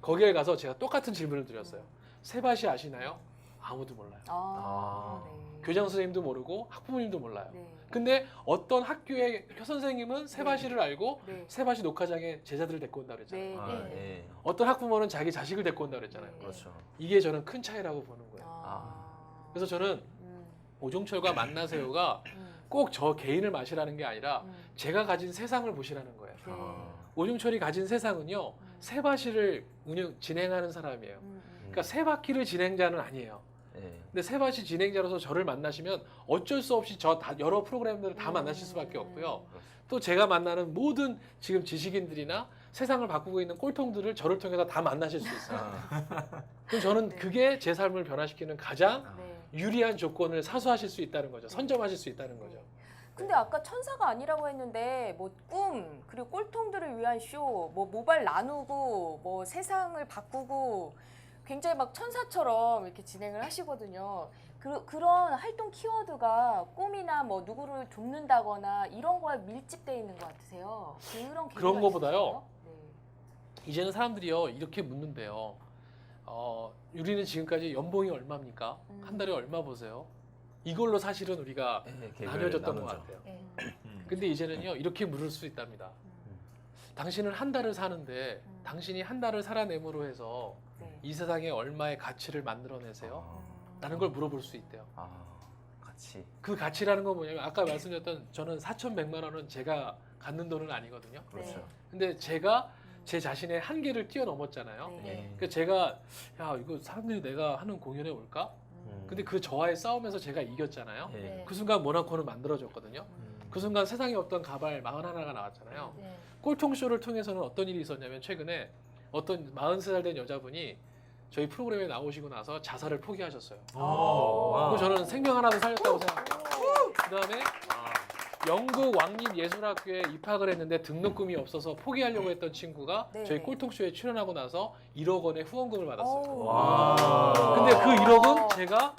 거기에 가서 제가 똑같은 질문을 드렸어요. 세바시 아시나요? 아무도 몰라요. 아, 아. 네. 교장 선생님도 모르고 학부모님도 몰라요. 네. 근데 어떤 학교의 선생님은 세바시를 알고 네. 세바시 녹화장에 제자들을 데리고 온다고 그랬잖아요. 네. 아, 네. 예. 어떤 학부모는 자기 자식을 데리고 온다고 그랬잖아요. 네. 그렇죠. 이게 저는 큰 차이라고 보는 거예요. 아. 그래서 저는 음. 오종철과 만나세요가 꼭 저 개인을 마시라는 게 아니라 제가 가진 세상을 보시라는 거예요. 네. 아. 오종철이 가진 세상은요. 세바시를 진행하는 사람이에요. 그러니까 세바퀴를 진행자는 아니에요. 예. 근데 세바시 진행자로서 저를 만나시면 어쩔 수 없이 여러 프로그램들을 다 만나실 수밖에 없고요. 또 제가 만나는 모든 지금 지식인들이나 세상을 바꾸고 있는 꼴통들을 저를 통해서 다 만나실 수 있어요. 아. 그럼 저는 네. 그게 제 삶을 변화시키는 가장 네. 유리한 조건을 사수하실 수 있다는 거죠. 선점하실 수 있다는 거죠. 근데 아까 천사가 아니라고 했는데 뭐 꿈 그리고 꼴통들을 위한 쇼, 뭐 모발 나누고 뭐 세상을 바꾸고 굉장히 막 천사처럼 이렇게 진행을 하시거든요. 그런 활동 키워드가 꿈이나 뭐 누구를 돕는다거나 이런 거에 밀집되어 있는 것 같으세요. 그런 계기가 그런 거보다요. 있으세요? 이제는 사람들이요 이렇게 묻는데요. 우리는 지금까지 연봉이 얼마입니까? 한 달에 얼마 보세요? 이걸로 사실은 우리가 예, 계획을 나뉘어졌던 것 나누죠. 같아요. 네. 근데 이제는요 이렇게 물을 수 있답니다. 당신은 한 달을 사는데 당신이 한 달을 살아냄으로 해서 네. 이 세상에 얼마의 가치를 만들어내세요? 라는 걸 물어볼 수 있대요. 아, 같이. 그 가치라는 건 뭐냐면 아까 말씀드렸던 저는 4,100만 원은 제가 갖는 돈은 아니거든요. 그렇죠. 근데 제가 제 자신의 한계를 뛰어넘었잖아요. 네. 네. 그러니까 제가 야 이거 사람들이 내가 하는 공연에 올까? 근데 그 저와의 싸움에서 제가 이겼잖아요. 예. 네. 그 순간 모나코는 만들어졌거든요. 그 순간 세상에 없던 가발 41가 나왔잖아요. 네. 꼴통쇼를 통해서는 어떤 일이 있었냐면 최근에 어떤 43살 된 여자분이 저희 프로그램에 나오시고 나서 자살을 포기하셨어요. 와. 그리고 저는 생명 하나도 살렸다고 생각해요. 그다음에 영국 왕립예술학교에 입학을 했는데 등록금이 없어서 포기하려고 했던 친구가 네. 저희 꼴통쇼에 출연하고 나서 1억 원의 후원금을 받았어요. 오. 와. 근데 그 1억은 제가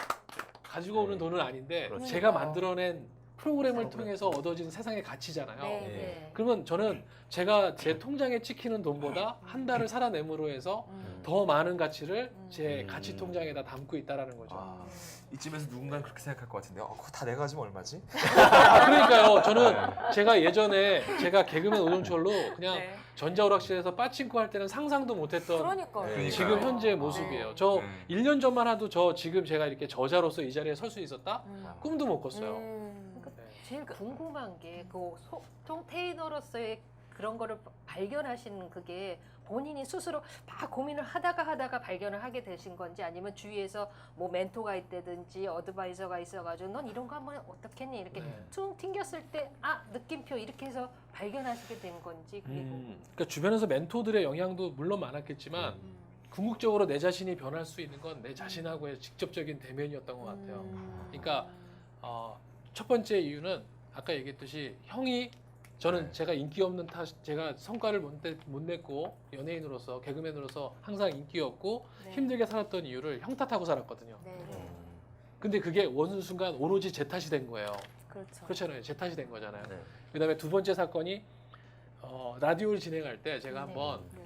가지고 오는 돈은 아닌데 그렇죠. 제가 만들어낸 프로그램을 통해서 얻어진 세상의 가치잖아요. 네. 네. 그러면 저는 제가 제 통장에 찍히는 돈보다 한 달을 살아냄으로 해서 더 많은 가치를 제 가치 통장에다 담고 있다라는 거죠. 아, 이쯤에서 누군가는 그렇게 생각할 것 같은데 그거 다 내가 가지면 얼마지? 그러니까요. 저는 제가 예전에 제가 개그맨 오종철로 그냥 네. 전자오락실에서 빠친코 할 때는 상상도 못했던 그러니까요. 네. 지금 현재의 모습이에요. 저 1년 전만 해도 저 지금 제가 이렇게 저자로서 이 자리에 설 수 있었다? 꿈도 못 꿨어요. 제일 궁금한 게 그 소통 테이너로서의 그런 거를 발견하시는 그게 본인이 스스로 막 고민을 하다가 발견을 하게 되신 건지 아니면 주위에서 뭐 멘토가 있다든지 어드바이저가 있어가지고 넌 이런 거 한번 어떻겠니 이렇게 네. 퉁 튕겼을 때 느낌표 이렇게 해서 발견하시게 된 건지 그리고 그러니까 주변에서 멘토들의 영향도 물론 많았겠지만 궁극적으로 내 자신이 변할 수 있는 건 내 자신하고의 직접적인 대면이었던 것 같아요. 그러니까 첫 번째 이유는 아까 얘기했듯이 형이 저는 제가 인기 없는 제가 성과를 못 냈고 연예인으로서 개그맨으로서 항상 인기 없고 네. 힘들게 살았던 이유를 형 탓하고 살았거든요. 네. 근데 그게 어느 순간 오로지 제 탓이 된 거예요. 그렇죠. 그렇잖아요. 제 탓이 된 거잖아요. 네. 그다음에 두 번째 사건이 라디오를 진행할 때 제가 네. 한번 네.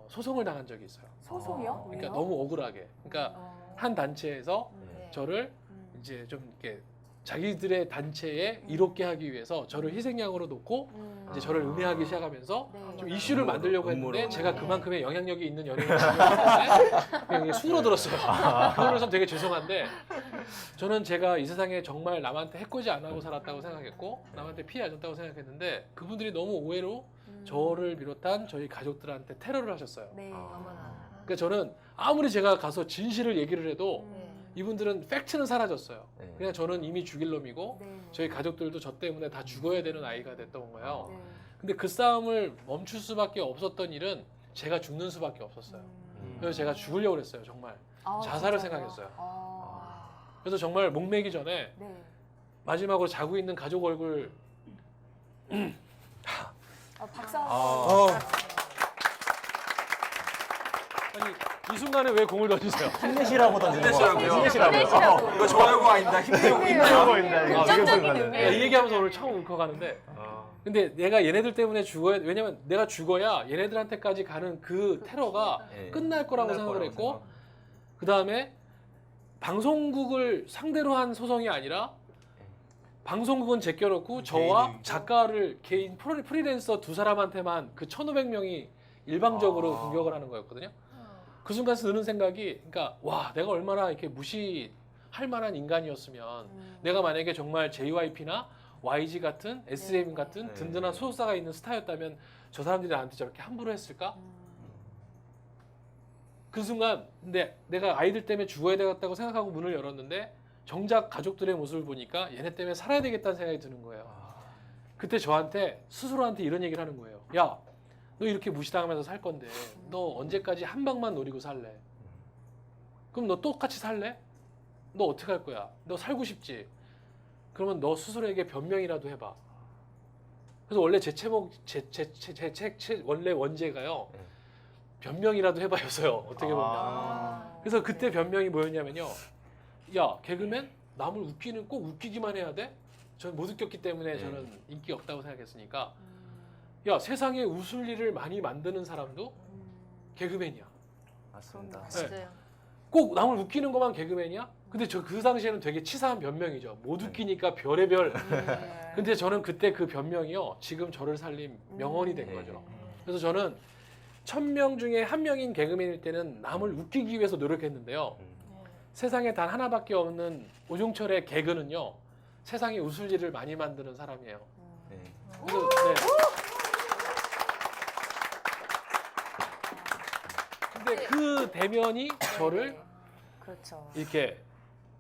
소송을 당한 적이 있어요. 소송이요? 그러니까 왜요? 너무 억울하게. 그러니까 한 단체에서 네. 저를 이제 좀 이렇게 자기들의 단체에 이롭게 하기 위해서 저를 희생양으로 놓고 이제 저를 음해하기 시작하면서 네. 좀 이슈를 만들려고 했는데 음모로. 제가 네. 그만큼의 영향력이 있는 연예인이 때문에 그냥 이게 수그러들었어요. 그걸로 좀 되게 죄송한데 저는 제가 이 세상에 정말 남한테 해코지 안 하고 살았다고 생각했고 남한테 피해 안 줬다고 생각했는데 그분들이 너무 오해로 저를 비롯한 저희 가족들한테 테러를 하셨어요. 네. 어머나. 그러니까 저는 아무리 제가 가서 진실을 얘기를 해도 네. 이분들은 팩트는 사라졌어요. 네. 그냥 저는 이미 죽일 놈이고 네. 저희 가족들도 저 때문에 다 죽어야 되는 아이가 됐던 거예요. 네. 근데 그 싸움을 멈출 수밖에 없었던 일은 제가 죽는 수밖에 없었어요. 그래서 제가 죽으려고 그랬어요, 정말. 아, 자살을 진짜요? 생각했어요. 아. 그래서 정말 목매기 전에 네. 마지막으로 자고 있는 가족 얼굴 박수 아. 한번. 아니 이 순간에 왜 공을 던지세요? 힘내시라고 던지는 거 힘내시라고요? 힘내시라고요. 힘내시라고. 이거 좋아요가 아닙니다. 힘내고 힘내고입니다. 지금 긍정적인 순간은. 의미예요. 이 얘기하면서 오늘 처음 울컥하는데 근데 내가 얘네들 때문에 죽어야 왜냐면 내가 죽어야 얘네들한테까지 가는 그 테러가 네. 끝날 거라고 생각을 했고 그 다음에 방송국을 상대로 한 소송이 아니라 방송국은 제껴놓고 저와 개인이 작가를 개인 프리랜서 두 사람한테만 그 1,500명이 일방적으로 아. 공격을 하는 거였거든요. 그 순간 드는 생각이 그러니까 와 내가 얼마나 이렇게 무시할 만한 인간이었으면 내가 만약에 정말 JYP나 YG 같은 SM 같은 네. 든든한 소속사가 있는 스타였다면 저 사람들이 나한테 저렇게 함부로 했을까? 그 순간 근데 내가 아이들 때문에 죽어야 되겠다고 생각하고 문을 열었는데 정작 가족들의 모습을 보니까 얘네 때문에 살아야 되겠다는 생각이 드는 거예요. 그때 저한테 스스로한테 이런 얘기를 하는 거예요. 야, 너 이렇게 무시당하면서 살 건데 너 언제까지 한 방만 노리고 살래? 그럼 너 똑같이 살래? 너 어떻게 할 거야? 너 살고 싶지? 그러면 너 스스로에게 변명이라도 해봐. 그래서 원래 제 제목 제 책 원래 원제가요. 네. 변명이라도 해봐였어요. 어떻게 보면. 아. 그래서 그때 변명이 뭐였냐면요. 야 개그맨 남을 웃기는 꼭 웃기기만 해야 돼? 저는 못 웃겼기 때문에 네. 저는 인기 없다고 생각했으니까. 야 세상에 웃을 일을 많이 만드는 사람도 개그맨이야. 맞습니다. 네. 맞아요. 꼭 남을 웃기는 것만 개그맨이야? 근데 저 그 당시에는 되게 치사한 변명이죠. 못 웃기니까 별의별. 네. 근데 저는 그때 그 변명이요. 지금 저를 살린 명언이 된 네. 거죠. 그래서 저는 1,000명 중에 한 명인 개그맨일 때는 남을 웃기기 위해서 노력했는데요. 세상에 단 하나밖에 없는 오종철의 개그는요. 세상에 웃을 일을 많이 만드는 사람이에요. 네. 그래서 네. 근데 그 대면이 저를 네. 그렇죠. 이렇게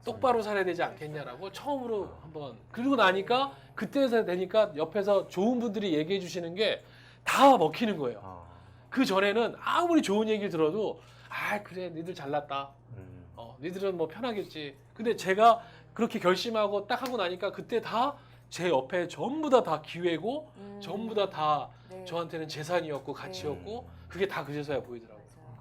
똑바로 살아야 되지 않겠냐라고 처음으로 한번 그러고 나니까 그때서 되니까 옆에서 좋은 분들이 얘기해 주시는 게 다 먹히는 거예요. 그 전에는 아무리 좋은 얘기를 들어도 아 그래 니들 잘났다. 음. 니들은 뭐 편하겠지. 근데 제가 그렇게 결심하고 딱 하고 나니까 그때 다 제 옆에 전부 다 기회고 전부 다 네. 저한테는 재산이었고 가치였고 그게 다 그제서야 보이더라고요. 맞아요.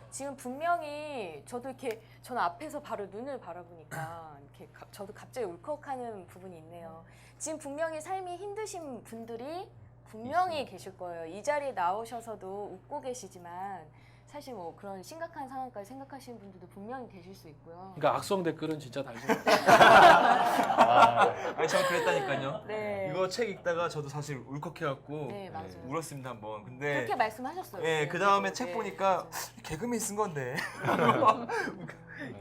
지금 분명히 저도 이렇게 저는 앞에서 바로 눈을 바라보니까 이렇게 저도 갑자기 울컥하는 부분이 있네요. 지금 분명히 삶이 힘드신 분들이 분명히 계실 거예요. 이 자리에 나오셔서도 웃고 계시지만 사실 뭐 그런 심각한 상황까지 생각하시는 분들도 분명히 계실 수 있고요. 그러니까 악성 댓글은 진짜 달지 마. 아니 전 그랬다니까요. 네. 이거 책 읽다가 저도 사실 울컥해갖고 네, 맞아요. 울었습니다 한번. 근데 그렇게 말씀하셨어요. 예, 그 다음에 책 네, 보니까 맞아요. 개그맨이 쓴 건데.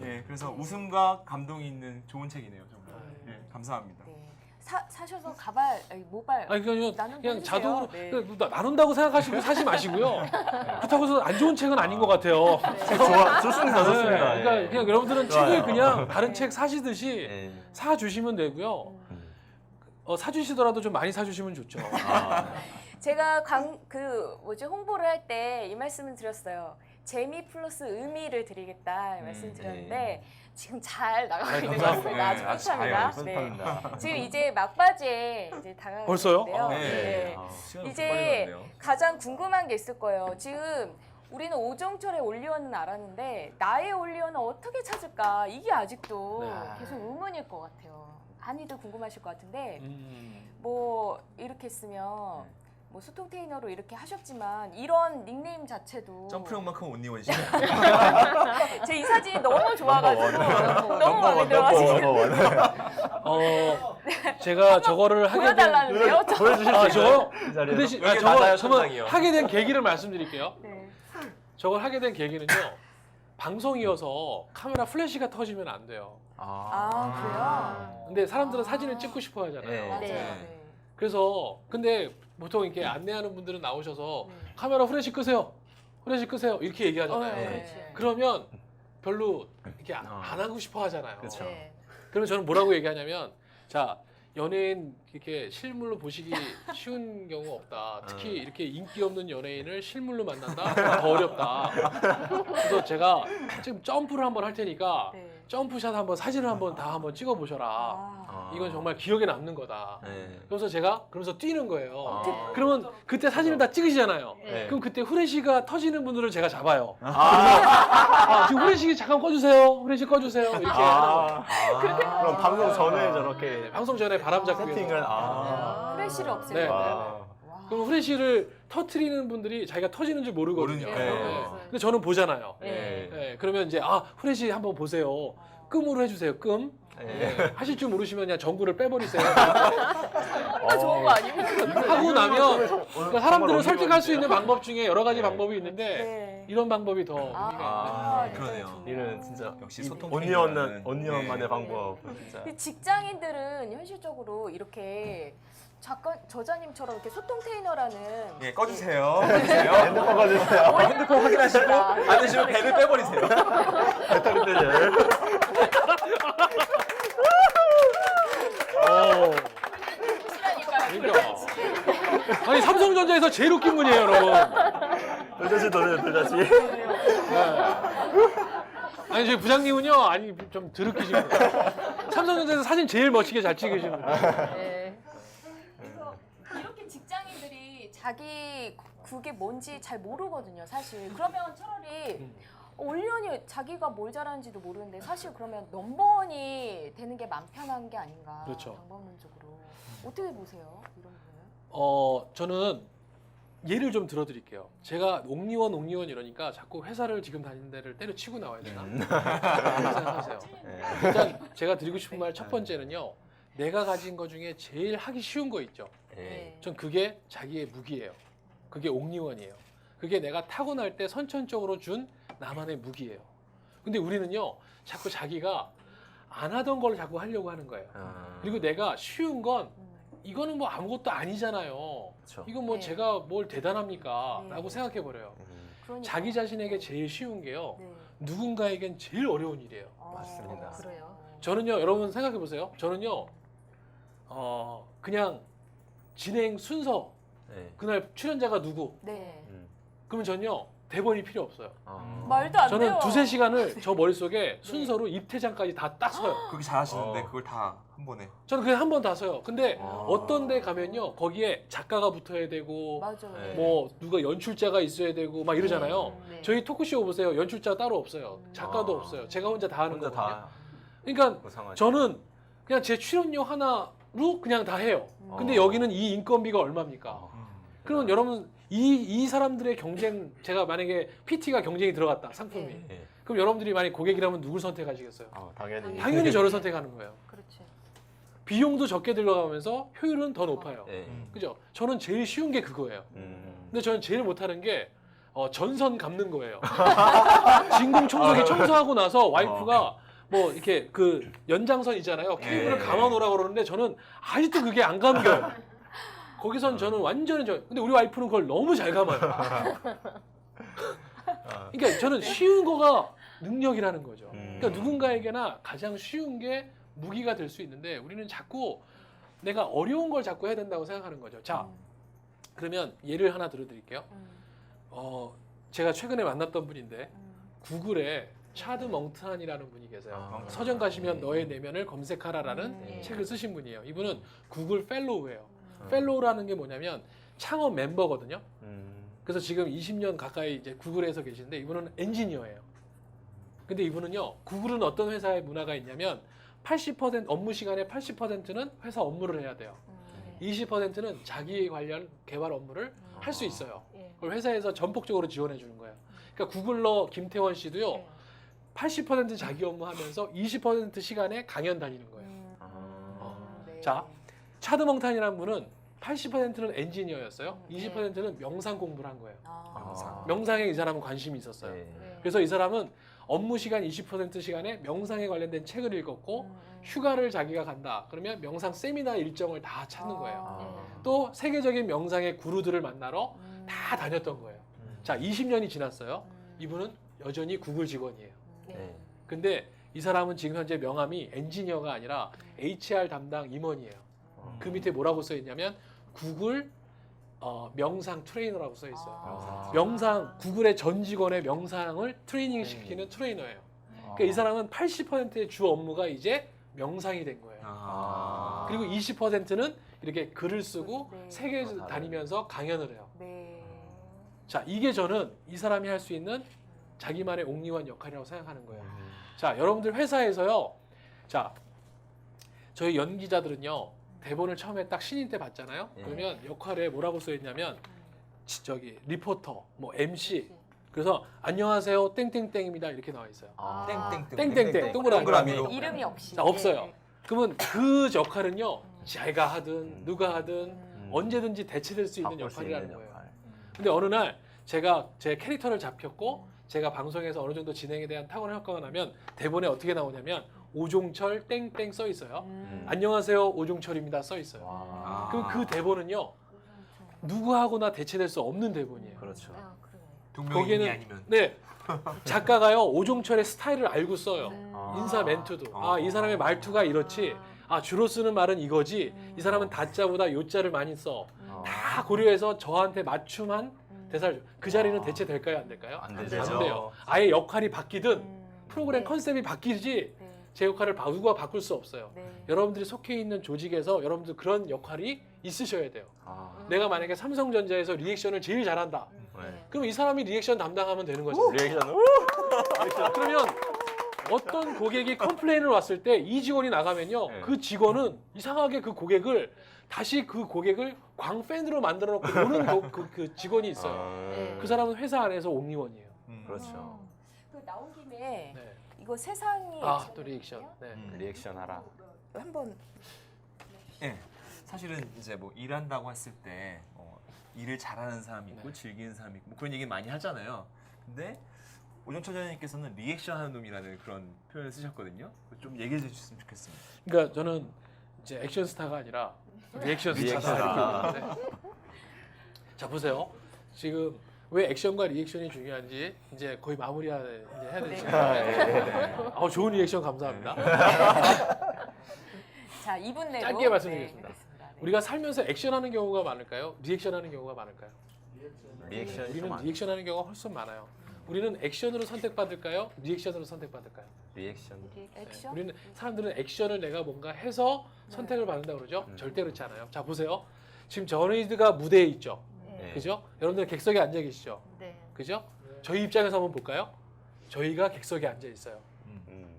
예, 그래서 웃음과 감동이 있는 좋은 책이네요, 정말. 예, 감사합니다. 네. 사셔서 가발, 아니, 모발 아니 그냥 나눔 그냥 해주세요. 자동으로 네. 나눈다고 생각하시고 사지 마시고요. 그렇다고 해서 안 좋은 책은 아닌 것 같아요. 좋습니다, 좋습니다. 네, 그러니까 예. 그냥 여러분들은 좋아요. 책을 그냥 다른 책 사시듯이 예. 사 주시면 되고요. 사 주시더라도 좀 많이 사 주시면 좋죠. 제가 홍보를 할 때 이 말씀을 드렸어요. 재미 플러스 의미를 드리겠다 이 말씀 드렸는데 지금 잘 나가고 네, 있는 것 감사합니다. 같습니다. 아주 뿌듯합니다. 뿌듯합니다. 지금 이제 막바지에 이제 다가가고 벌써요? 있는데요. 네. 네. 시간이 이제 빨리 갔네요. 가장 궁금한 게 있을 거예요. 지금 우리는 오종철의 올리원은 알았는데 나의 올리원은 어떻게 찾을까? 이게 아직도 네. 계속 의문일 것 같아요. 많이들 궁금하실 것 같은데 음. 뭐 이렇게 쓰면 뭐 소통 테이너로 이렇게 하셨지만 이런 닉네임 자체도 점프형만큼 온리원이시죠? 제 이 사진이 너무 좋아가지고 너무 넘버 마음에 원, 들어가지고 제가 저거를 하게 된 보여달라는데요. 보여주실 아, 수 있어요? 저요? 이 자리에서? 그 대신 여기 저거 맞아요, 저거 천장이요. 하게 된 계기를 말씀드릴게요. 네. 저걸 하게 된 계기는요. 방송이어서 카메라 플래시가 터지면 안 돼요. 아 근데 사람들은 사진을 찍고 싶어 하잖아요. 네. 그래요? 네. 네. 그래서 근데 보통 이렇게 안내하는 분들은 나오셔서 네. 카메라 후레쉬 끄세요. 후레쉬 끄세요. 이렇게 얘기하잖아요. 네. 그렇지. 그러면 별로 이렇게 안 하고 싶어 하잖아요. 그쵸. 네. 그러면 저는 뭐라고 얘기하냐면 자 연예인 이렇게 실물로 보시기 쉬운 경우 없다. 특히 이렇게 인기 없는 연예인을 실물로 만난다 더 어렵다. 그래서 제가 지금 점프를 한번 할 테니까 네. 점프샷 한번 사진을 한번 다 한번 찍어 보셔라. 아. 이건 정말 기억에 남는 거다. 네. 그래서 제가 그러면서 뛰는 거예요. 아. 그러면 그때 사진을 다 찍으시잖아요. 네. 그럼 그때 후레쉬가 터지는 분들을 제가 잡아요. 아, 지금 후레쉬 잠깐 꺼주세요. 후레쉬 꺼주세요. 이렇게 하는 거예요. 그럼 방송 전에 저렇게 방송 전에 바람 잡기 세팅을 위해서. 프레쉬를 없애는 네. 거예요. 와. 그럼 후레쉬를 터트리는 분들이 자기가 터지는 줄 모르거든요. 모르니까. 네. 근데 저는 보잖아요. 네. 네. 그러면 이제 후레쉬 한번 보세요. 끔으로 해주세요. 끔. 네. 하실 줄 모르시면 그냥 전구를 빼버리세요. 정말 좋은 거 아닙니까? 하고 나면 그러니까 사람들을 설득할 수 있는 방법 중에 여러 가지 네. 방법이 있는데 네. 이런 방법이 더 의미가 있는 아, 네, 그러네요. 좋네요. 이는 진짜 역시 소통 온리원만의 네. 방법 진짜. 그 직장인들은 현실적으로 이렇게 저자님처럼 이렇게 소통 테이너라는 예, 꺼주세요. 꺼주세요. 핸드폰 꺼주세요. 핸드폰 확인하시고 안 되시면 벨을 빼버리세요. 배터리 떼질. 그러니까. 아니 삼성전자에서 제일 웃긴 분이에요, 여러분. 돌자지. 네. 아니 저희 부장님은요, 아니 좀 드럽히시는 거예요. 삼성전자에서 사진 제일 멋지게 잘 찍으시는 거예요. 네. 그래서 이렇게 직장인들이 자기 그게 뭔지 잘 모르거든요, 사실. 그러면 차라리 올리언이 자기가 뭘 잘하는지도 모르는데 사실 그러면 넘버원이 되는 게 마음 편한 게 아닌가. 그렇죠. 방법론적으로. 어떻게 보세요, 이런 분은? 저는 예를 좀 들어드릴게요. 제가 옥리원 이러니까 자꾸 회사를 지금 다니는 데를 때려치고 나와야 되나? 그렇게 생각하세요. 일단 제가 드리고 싶은 말 첫 번째는요. 내가 가진 것 중에 제일 하기 쉬운 거 있죠. 네. 전 그게 자기의 무기예요. 그게 옥리원이에요. 그게 내가 타고날 때 선천적으로 준 나만의 무기예요. 근데 우리는요. 자꾸 자기가 안 하던 걸 자꾸 하려고 하는 거예요. 그리고 내가 쉬운 건 이거는 뭐 아무것도 아니잖아요. 그렇죠. 이건 뭐 네. 제가 뭘 대단합니까? 네. 라고 생각해 버려요. 그러니까. 자기 자신에게 제일 쉬운 게요. 네. 누군가에겐 제일 어려운 일이에요. 맞습니다. 그래요. 저는요, 여러분 생각해 보세요. 저는요, 그냥 진행 순서, 네. 그날 출연자가 누구, 네. 그러면 전요, 대본이 필요 없어요. 말도 안 돼요. 저는 두세 시간을 저 머릿속에 순서로 입퇴장까지 다 딱 써요. 그렇게 잘하시는데 어. 그걸 다 한 번에. 저는 그냥 한 번 다 써요. 근데 어떤 데 가면요. 거기에 작가가 붙어야 되고 맞아요. 네. 뭐 누가 연출자가 있어야 되고 막 이러잖아요. 네. 저희 토크쇼 보세요. 연출자 따로 없어요. 작가도 아. 없어요. 제가 혼자 다 하는 혼자 거거든요. 다 그러니까 구상하시고. 저는 그냥 제 출연료 하나로 그냥 다 해요. 근데 여기는 이 인건비가 얼마입니까? 그러면 여러분 이 사람들의 경쟁 제가 만약에 PT가 경쟁이 들어갔다 상품이 예. 그럼 여러분들이 만약 고객이라면 누굴 선택하시겠어요? 당연히. 당연히 저를 선택하는 거예요. 그렇지. 비용도 적게 들어가면서 효율은 더 높아요. 예. 그죠? 저는 제일 쉬운 게 그거예요. 음. 근데 저는 제일 못하는 게 전선 감는 거예요. 진공 청소기 청소하고 나서 와이프가 뭐 이렇게 그 연장선 있잖아요. 케이블을 예. 감아 놓으라고 그러는데 저는 아직도 그게 안 감겨요. 거기선 저는 완전히 근데 우리 와이프는 그걸 너무 잘 감아요. 그러니까 저는 쉬운 거가 능력이라는 거죠. 그러니까 누군가에게나 가장 쉬운 게 무기가 될 수 있는데 우리는 자꾸 내가 어려운 걸 자꾸 해야 된다고 생각하는 거죠. 자, 그러면 예를 하나 들어드릴게요. 제가 최근에 만났던 분인데 구글에 차드 멍탄이라는 분이 계세요. 서점 가시면 너의 내면을 검색하라라는 책을 쓰신 분이에요. 이분은 구글 펠로우예요. 펠로우라는 게 뭐냐면 창업 멤버거든요. 그래서 지금 20년 가까이 이제 구글에서 계시는데 이분은 엔지니어예요. 근데 이분은요, 구글은 어떤 회사의 문화가 있냐면 80% 업무 시간의 80%는 회사 업무를 해야 돼요. 20%는 자기 관련 개발 업무를 할 수 있어요. 예. 그걸 회사에서 전폭적으로 지원해 주는 거예요. 그러니까 구글러 김태원 씨도요, 80% 자기 업무 하면서 20% 시간에 강연 다니는 거예요. 네. 자, 차드멍탄이라는 분은 80%는 엔지니어였어요. 20%는 명상 공부를 한 거예요. 명상에 이 사람은 관심이 있었어요. 예. 그래서 이 사람은 업무 시간 20% 시간에 명상에 관련된 책을 읽었고 휴가를 자기가 간다. 그러면 명상 세미나 일정을 다 찾는 거예요. 또 세계적인 명상의 구루들을 만나러 다 다녔던 거예요. 자, 20년이 지났어요. 이분은 여전히 구글 직원이에요. 네. 근데 이 사람은 지금 현재 명함이 엔지니어가 아니라 HR 담당 임원이에요. 그 밑에 뭐라고 써 있냐면 구글 명상 트레이너라고 써 있어요. 명상 구글의 전 직원의 명상을 트레이닝 시키는 트레이너예요. 그러니까 이 사람은 80%의 주 업무가 이제 명상이 된 거예요. 그리고 20%는 이렇게 글을 쓰고 네. 세계 다니면서 강연을 해요. 네. 자, 이게 저는 이 사람이 할 수 있는 자기만의 옥리원 역할이라고 생각하는 거예요. 자, 여러분들 회사에서요. 자, 저희 연기자들은요. 대본을 처음에 딱 신인 때 봤잖아요. 예. 그러면 역할에 뭐라고 써 있냐면 저기 리포터, 뭐 MC. 그래서 안녕하세요. 땡땡땡입니다. 이렇게 나와 있어요. 땡땡땡 동그라미로. 이름이 없이. 자, 없어요. 네. 그러면 그 역할은요. 제가 하든 누가 하든 언제든지 대체될 수 있는 바꿀 수 역할이라는 있는 거예요. 역할. 근데 어느 날 제가 제 캐릭터를 잡혔고 제가 방송에서 어느 정도 진행에 대한 탁월한 효과가 나면 대본에 어떻게 나오냐면 오종철 땡땡 써 있어요. 안녕하세요. 오종철입니다. 써 있어요. 그럼 그 대본은요. 누구하고나 대체될 수 없는 대본이에요. 그렇죠. 아, 그러네. 동명이인이 아니면. 네. 작가가요. 오종철의 스타일을 알고 써요. 인사 멘트도. 아, 이 사람의 말투가 이렇지. 아, 주로 쓰는 말은 이거지. 이 사람은 다자보다 요자를 많이 써. 다 고려해서 저한테 맞춤한 대사를 그 자리는 대체될까요? 안 될까요? 안 되죠. 안 돼요. 아예 역할이 바뀌든 프로그램 네. 컨셉이 바뀌지 네. 제 역할을 누가 바꿀 수 없어요. 네. 여러분들이 속해 있는 조직에서 여러분들 그런 역할이 있으셔야 돼요. 내가 만약에 삼성전자에서 리액션을 제일 잘한다. 네. 그럼 이 사람이 리액션 담당하면 되는 거죠. 리액션. 그러면 어떤 고객이 컴플레인을 왔을 때 이 직원이 나가면요. 네. 그 직원은 이상하게 그 고객을 다시 그 고객을 광팬으로 만들어 놓고 노는 그 직원이 있어요. 그 사람은 회사 안에서 옥리원이에요. 그렇죠. 그 나온 김에 네. 이거 세상이 아, 또 리액션. 네. 리액션 하라. 한번 예. 사실은 이제 뭐 일한다고 했을 때 일을 잘하는 사람이 있고 네. 즐기는 사람이 있고 뭐 그런 얘기 많이 하잖아요. 근데 오정철 전님께서는 리액션하는 놈이라는 그런 표현을 쓰셨거든요. 좀 얘기해 주셨으면 좋겠습니다. 그러니까 저는 이제 액션 스타가 아니라 리액션 리액션 스타다 이렇게 얘기하는데 자 보세요. 지금 왜 액션과 리액션이 중요한지 이제 거의 마무리해야 되죠. 좋은 리액션 감사합니다. 자 2분 내로 짧게 말씀드리겠습니다. 네. 우리가 살면서 액션하는 경우가 많을까요? 리액션하는 경우가 많을까요? 리액션이 우리는 좀 안- 리액션 하는 경우가 훨씬 많아요. 우리는 액션으로 선택받을까요? 리액션으로 선택받을까요? 리액션. 액션? 우리는 사람들은 액션을 내가 뭔가 해서 선택을 받는다고 그러죠. 절대 그렇지 않아요. 자 보세요. 지금 저희가 무대에 있죠. 네. 그죠? 여러분들 객석에 앉아 계시죠. 네. 그죠? 저희 입장에서 한번 볼까요? 저희가 객석에 앉아 있어요.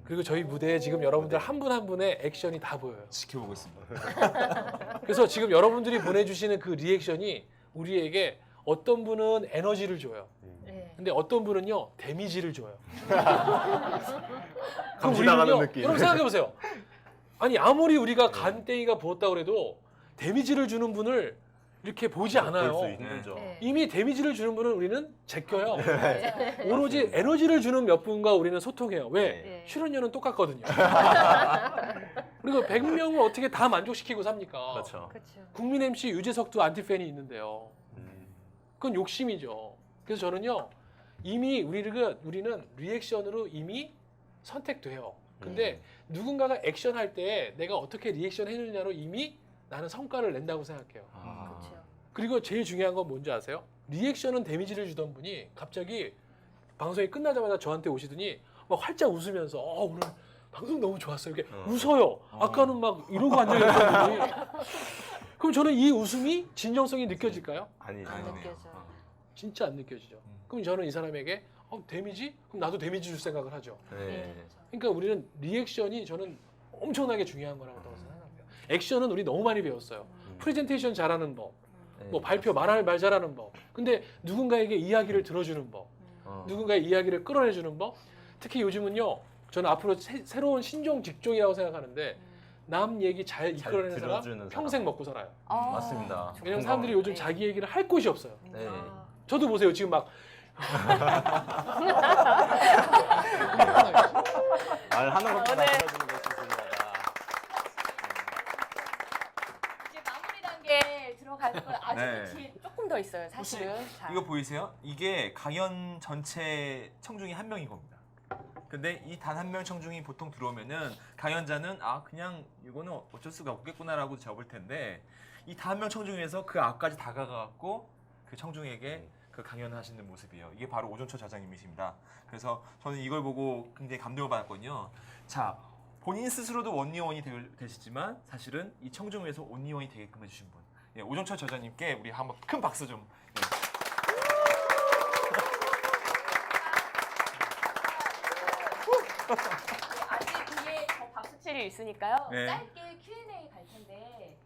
그리고 저희 무대에 지금 여러분들 한 분 한 분의 액션이 다 보여요. 지켜보고 있습니다. 그래서 지금 여러분들이 보내주시는 그 리액션이 우리에게 어떤 분은 에너지를 줘요. 네. 근데 어떤 분은요 데미지를 줘요. 그럼 감시당하는 우리는요, 느낌. 여러분 생각해 보세요. 아니 아무리 우리가 간땡이가 부었다 그래도 데미지를 주는 분을 이렇게 보지 않아요. 볼수 힘들죠. 네. 이미 데미지를 주는 분은 우리는 제껴요. 오로지 에너지를 주는 몇 분과 우리는 소통해요. 왜? 네. 출연료는 똑같거든요. 그리고 100명을 어떻게 다 만족시키고 삽니까? 그렇죠. 그렇죠. 국민 MC 유재석도 안티팬이 있는데요. 음. 그건 욕심이죠. 그래서 저는요, 이미 우리는 리액션으로 이미 선택돼요. 근데 누군가가 액션 할 때 내가 어떻게 리액션 해주느냐로 이미 나는 성과를 낸다고 생각해요. 그렇죠. 그리고 제일 중요한 건 뭔지 아세요? 리액션은 데미지를 주던 분이 갑자기 방송이 끝나자마자 저한테 오시더니 막 활짝 웃으면서 오늘 방송 너무 좋았어요. 이렇게 웃어요. 아까는 막 이러고 앉아있던 분이. 그럼 저는 이 웃음이 진정성이 느껴질까요? 아니죠. 안 아니네요. 느껴져요. 진짜 안 느껴지죠. 그럼 저는 이 사람에게 데미지? 그럼 나도 데미지 줄 생각을 하죠. 네. 그러니까 우리는 리액션이 저는 엄청나게 중요한 거라고 생각합니다. 액션은 우리 너무 많이 배웠어요. 프레젠테이션 잘하는 법, 뭐 발표 말하는 말 잘하는 법. 근데 누군가에게 이야기를 들어주는 법, 누군가의 이야기를 끌어내주는 법. 특히 요즘은요, 저는 앞으로 새로운 신종 직종이라고 생각하는데 남 얘기 잘 이끌어내는 잘 사람 들어주는 평생 사람. 먹고 살아요. 맞습니다. 왜냐면 사람들이 요즘 자기 얘기를 할 곳이 없어요. 네. 아, 저도 보세요. 지금 막 말하는 것보다 네. 들어주는 것이 중요하다. 이제 마무리 단계에 들어갈 거 아직 네. 끝이 조금 더 있어요, 사실은. 자. 이거 보이세요? 이게 강연 전체 청중이 한 명인 겁니다. 근데 이 단 한 명 청중이 보통 들어오면은 강연자는 그냥 이거는 어쩔 수가 없겠구나라고 접을 텐데 이 단 한 명 청중에서 그 앞까지 다가가갖고 그 청중에게 그 강연하시는 모습이에요. 이게 바로 오종철 저자님이십니다. 그래서 저는 이걸 보고 굉장히 감동을 받았거든요. 자, 본인 스스로도 원리원이 되시지만 사실은 이 청중 위해서 온리원이 되게끔 해주신 분. 예, 오종철 저자님께 우리 한번 큰 박수 좀. 예. 아직 뒤에 더 박수칠이 있으니까요. 네. 짧게 Q&A 갈 텐데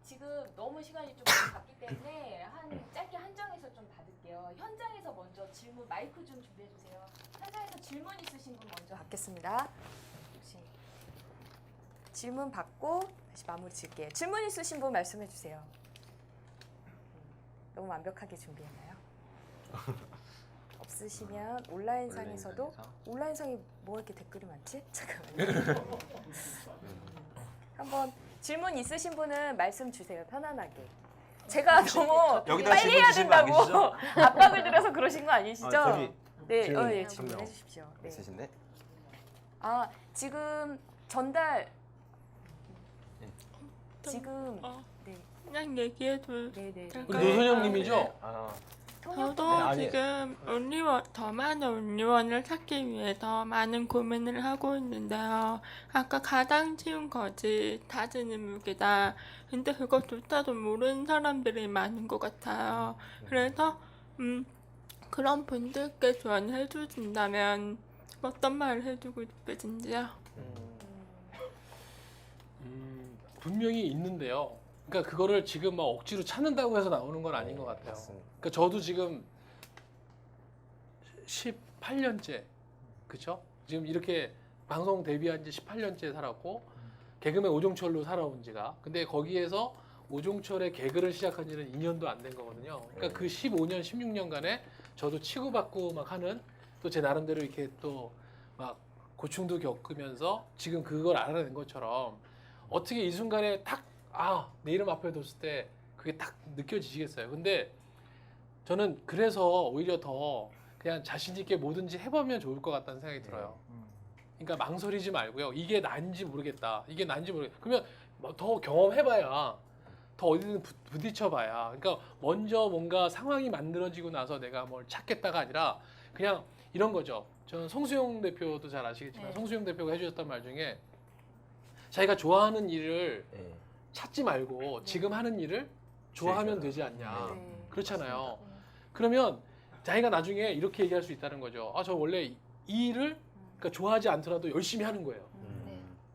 지금 너무 시간이 좀 갔기 때문에 짧게 한정해서 좀 받을게요. 현장에서 먼저 질문 마이크 좀 준비해 주세요. 현장에서 질문 있으신 분 먼저 받겠습니다. 혹시 질문 받고 다시 마무리 질게요. 질문 있으신 분 말씀해 주세요. 너무 완벽하게 준비했나요? 없으시면 온라인상에서도 온라인상이 뭐 이렇게 댓글이 많지? 잠깐만요. 한번 질문 있으신 분은 말씀 주세요. 편안하게. 제가 너무 여기다 빨리 질문 해야 주신 거 된다고 아니시죠? 압박을 들여서 그러신 거 아니시죠? 저기 네, 질문 예, 한 질문해 명 주십시오. 네. 있으신데? 지금 전달 지금 네, 그냥 얘기해도 네. 우리 노선영님이죠? 저도 아니. 지금 더 많은 온리원을 찾기 위해서 많은 고민을 하고 있는데요. 아까 가장 쉬운 거지 다지는 무게다. 근데 그것조차도 모르는 사람들이 많은 것 같아요. 그래서 그런 분들께 조언해 주신다면 어떤 말을 해주고 싶으신지요? 분명히 있는데요. 그러니까 그거를 지금 막 억지로 찾는다고 해서 나오는 건 아닌 것 같아요. 맞습니다. 그러니까 저도 지금 18년째, 그쵸? 지금 이렇게 방송 데뷔한 지 18년째 살았고 개그맨 오종철로 살아온 지가. 근데 거기에서 오종철의 개그를 시작한 지는 2년도 안 된 거거든요. 그러니까 그 15년, 16년간에 저도 치고받고 막 하는 또 제 나름대로 이렇게 또 막 고충도 겪으면서 지금 그걸 알아낸 것처럼 어떻게 이 순간에 딱 내 이름 앞에 뒀을 때 그게 딱 느껴지시겠어요. 근데 저는 그래서 오히려 더 그냥 자신 있게 뭐든지 해보면 좋을 것 같다는 생각이 들어요. 그러니까 망설이지 말고요. 이게 난지 모르겠다. 이게 난지 모르겠다. 그러면 뭐더 경험해봐야 더 어디든 부딪혀봐야. 그러니까 먼저 뭔가 상황이 만들어지고 나서 내가 뭘 찾겠다가 아니라 그냥 이런 거죠. 저는 송수용 대표도 잘 아시겠지만 네. 송수용 대표가 해주셨던 말 중에 자기가 좋아하는 일을 네. 찾지 말고 지금 하는 일을 좋아하면 되지 않냐. 네. 그렇잖아요. 그러면 자기가 나중에 이렇게 얘기할 수 있다는 거죠. 아, 저 원래 이 일을 그러니까 좋아하지 않더라도 열심히 하는 거예요.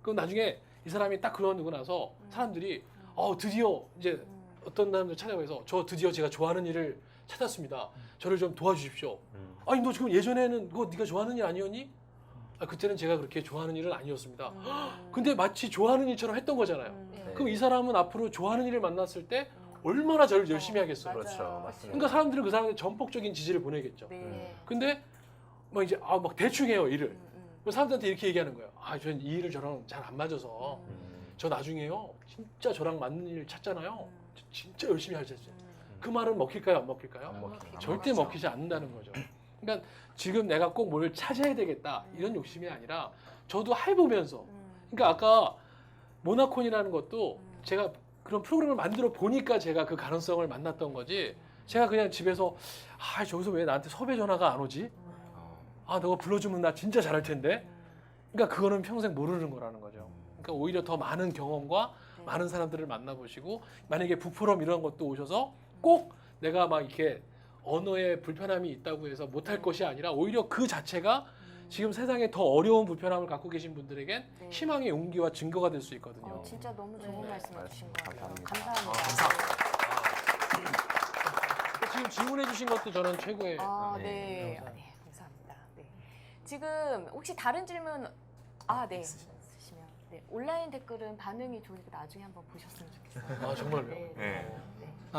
그럼 나중에 이 사람이 딱 그러고 나서 사람들이 드디어 이제 어떤 사람들 찾아와서 저 드디어 제가 좋아하는 일을 찾았습니다. 저를 좀 도와주십시오. 아니 너 지금 예전에는 그거 네가 좋아하는 일 아니었니? 아, 그때는 제가 그렇게 좋아하는 일은 아니었습니다. 근데 마치 좋아하는 일처럼 했던 거잖아요. 네. 그럼 이 사람은 앞으로 좋아하는 일을 만났을 때 얼마나 저를 열심히 하겠어요. 맞아요. 그렇죠. 맞습니다. 그러니까 사람들은 그 사람한테 전폭적인 지지를 보내겠죠. 네. 근데 막 이제 막 대충 해요 일을. 그럼 사람들한테 이렇게 얘기하는 거예요. 아, 전 이 일을 저랑 잘 안 맞아서 저 나중에요 진짜 저랑 맞는 일 찾잖아요. 저 진짜 열심히 할 수 있어요. 그 말은 먹힐까요, 안 먹힐까요? 안 먹힙니다. 절대 먹히지 않는다는 거죠. 그러니까 지금 내가 꼭 뭘 찾아야 되겠다 이런 욕심이 아니라 저도 해보면서. 그러니까 아까 모나콘이라는 것도 제가 그런 프로그램을 만들어 보니까 제가 그 가능성을 만났던 거지. 제가 그냥 집에서 저기서 왜 나한테 섭외 전화가 안 오지? 너가 불러주면 나 진짜 잘할 텐데. 그러니까 그거는 평생 모르는 거라는 거죠. 그러니까 오히려 더 많은 경험과 많은 사람들을 만나보시고 만약에 북포럼 이런 것도 오셔서 꼭 내가 막 이렇게 언어에 불편함이 있다고 해서 못할 것이 아니라 오히려 그 자체가 지금 세상에 더 어려운 불편함을 갖고 계신 분들에겐 희망의 용기와 증거가 될 수 있거든요. 진짜 너무 좋은 네. 말씀 해주신 것 같아요. 감사합니다. 감사합니다. 지금 질문해 주신 것도 저는 최고의 네. 감사합니다. 네, 감사합니다. 네. 지금 혹시 다른 질문 있으시면 온라인 댓글은 반응이 좋으니까 나중에 한번 보셨으면 좋겠어요. 아, 정말요? 네.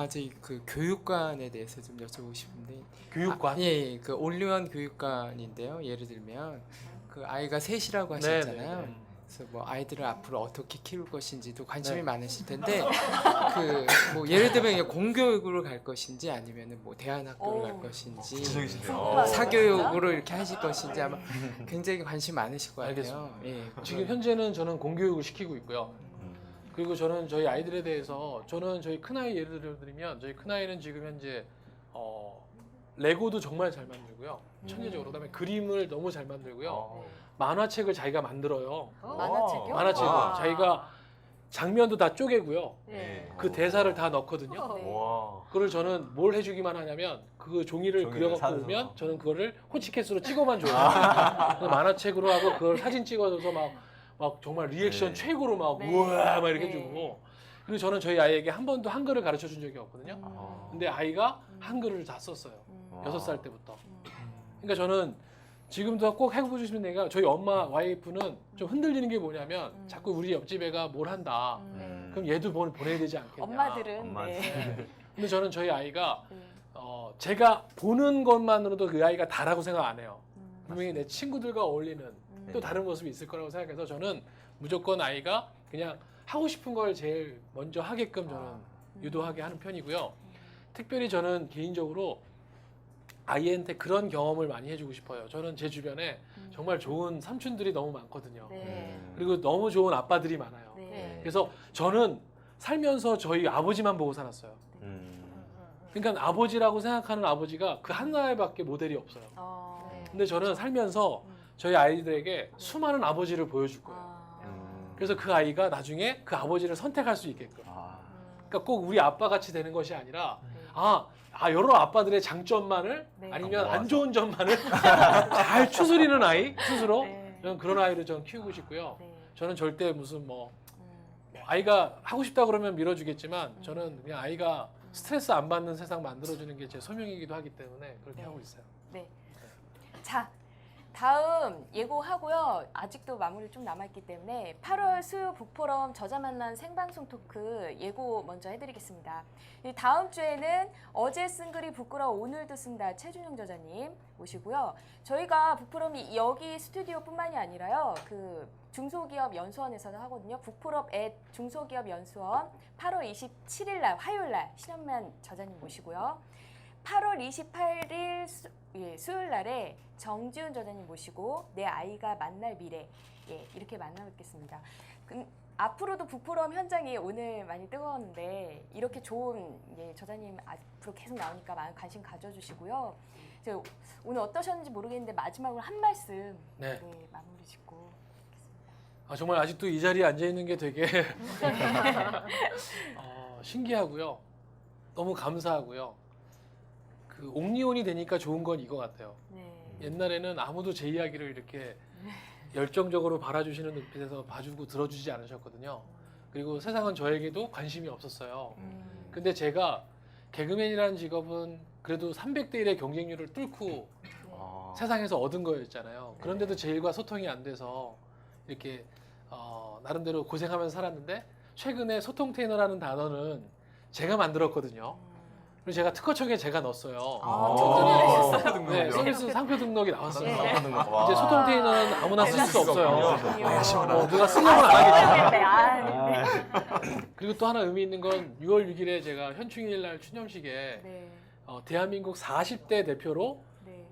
저희 그 교육관에 대해서 좀 여쭤보고 싶은데. 교육관? 예, 그 올리원 교육관인데요. 예를 들면 그 아이가 셋이라고 하셨잖아요. 네. 그래서 뭐 아이들을 앞으로 어떻게 키울 것인지도 관심이 네. 많으실 텐데 그 뭐 예를 들면 그냥 공교육으로 갈 것인지 아니면은 뭐 대안학교로 갈 것인지 구체적이시네요. 사교육으로 이렇게 하실 것인지 아마 굉장히 관심 많으실 것 같아요. 알겠습니다. 예, 지금 현재는 저는 공교육을 시키고 있고요. 그리고 저는 저희 아이들에 대해서 저는 저희 큰아이 예를 들면 저희 큰아이는 지금 현재 레고도 정말 잘 만들고요. 천재적으로. 그다음에 그림을 너무 잘 만들고요. 만화책을 자기가 만들어요. 만화책이요? 만화책을 와. 자기가 장면도 다 쪼개고요. 네. 그 대사를 다 넣거든요. 네. 와. 그걸 저는 뭘 해주기만 하냐면 그 종이를 그려갖고 사서. 오면 저는 그거를 호치케스로 찍어만 줘요. 그래서 만화책으로 하고 그걸 사진 찍어줘서 막 정말 리액션 네. 최고로 막 네. 우와 막 이렇게 네. 주고. 그리고 저는 저희 아이에게 한 번도 한글을 가르쳐 준 적이 없거든요. 근데 아이가 한글을 다 썼어요. 6살 때부터. 그러니까 저는 지금도 꼭 해보시면 되니까 저희 엄마 와이프는 좀 흔들리는 게 뭐냐면 자꾸 우리 옆집 애가 뭘 한다. 그럼 얘도 보내야 되지 않겠냐. 엄마들은 엄마들. 네. 근데 저는 저희 아이가 네. 제가 보는 것만으로도 그 아이가 다라고 생각 안 해요. 분명히 내 친구들과 어울리는 또 다른 모습이 있을 거라고 생각해서 저는 무조건 아이가 그냥 하고 싶은 걸 제일 먼저 하게끔 저는 유도하게 하는 편이고요. 특별히 저는 개인적으로 아이한테 그런 경험을 많이 해주고 싶어요. 저는 제 주변에 정말 좋은 삼촌들이 너무 많거든요. 네. 그리고 너무 좋은 아빠들이 많아요. 네. 그래서 저는 살면서 저희 아버지만 보고 살았어요. 그러니까 아버지라고 생각하는 아버지가 그 하나밖에 모델이 없어요. 근데 저는 살면서 저희 아이들에게 수많은 아버지를 보여줄 거예요. 그래서 그 아이가 나중에 그 아버지를 선택할 수 있게끔. 그러니까 꼭 우리 아빠 같이 되는 것이 아니라 여러 아빠들의 장점만을 네. 아니면 모아서. 안 좋은 점만을 잘 추스리는 아이 스스로 네. 저는 그런 아이를 전 키우고 싶고요. 네. 저는 절대 무슨 아이가 하고 싶다 그러면 밀어주겠지만 저는 그냥 아이가 스트레스 안 받는 세상 만들어주는 게 제 소명이기도 하기 때문에 그렇게 네. 하고 있어요. 네. 자, 다음 예고하고요. 아직도 마무리 좀 남아있기 때문에 8월 수요 북포럼 저자 만난 생방송 토크 예고 먼저 해드리겠습니다. 이 다음 주에는 어제 쓴 글이 부끄러워 오늘도 쓴다 최준용 저자님 모시고요. 저희가 북포럼이 여기 스튜디오뿐만이 아니라요. 그 중소기업 연수원에서도 하거든요. 북포럼 중소기업 연수원 8월 27일 날 화요일 날 신현만 저자님 모시고요. 8월 28일 수요일 날에 정지훈 저자님 모시고 내 아이가 만날 미래 이렇게 만나뵙겠습니다. 앞으로도 북포럼 현장이 오늘 많이 뜨거웠는데 이렇게 좋은 저자님 앞으로 계속 나오니까 많은 관심 가져주시고요. 오늘 어떠셨는지 모르겠는데 마지막으로 한 말씀 네. 마무리 짓고 정말 아직도 이 자리에 앉아 있는 게 되게 신기하고요. 너무 감사하고요. 그 옥리온이 되니까 좋은 건 이거 같아요. 네. 옛날에는 아무도 제 이야기를 이렇게 열정적으로 바라주시는 눈빛에서 봐주고 들어주지 않으셨거든요. 그리고 세상은 저에게도 관심이 없었어요. 근데 제가 개그맨이라는 직업은 그래도 300대 1의 경쟁률을 뚫고 세상에서 얻은 거였잖아요. 그런데도 제 일과 소통이 안 돼서 이렇게 나름대로 고생하면서 살았는데 최근에 소통 테이너라는 단어는 제가 만들었거든요. 그리고 제가 특허청에 제가 넣었어요. 네, 서비스 상표 등록이 나왔어요. 이제 소통 테이너는 아무나 쓸 수 없어요. 누가 쓰려면 안 하겠죠. 그리고 또 하나 의미 있는 건 6월 6일에 제가 현충일 날 추념식에 대한민국 40대 대표로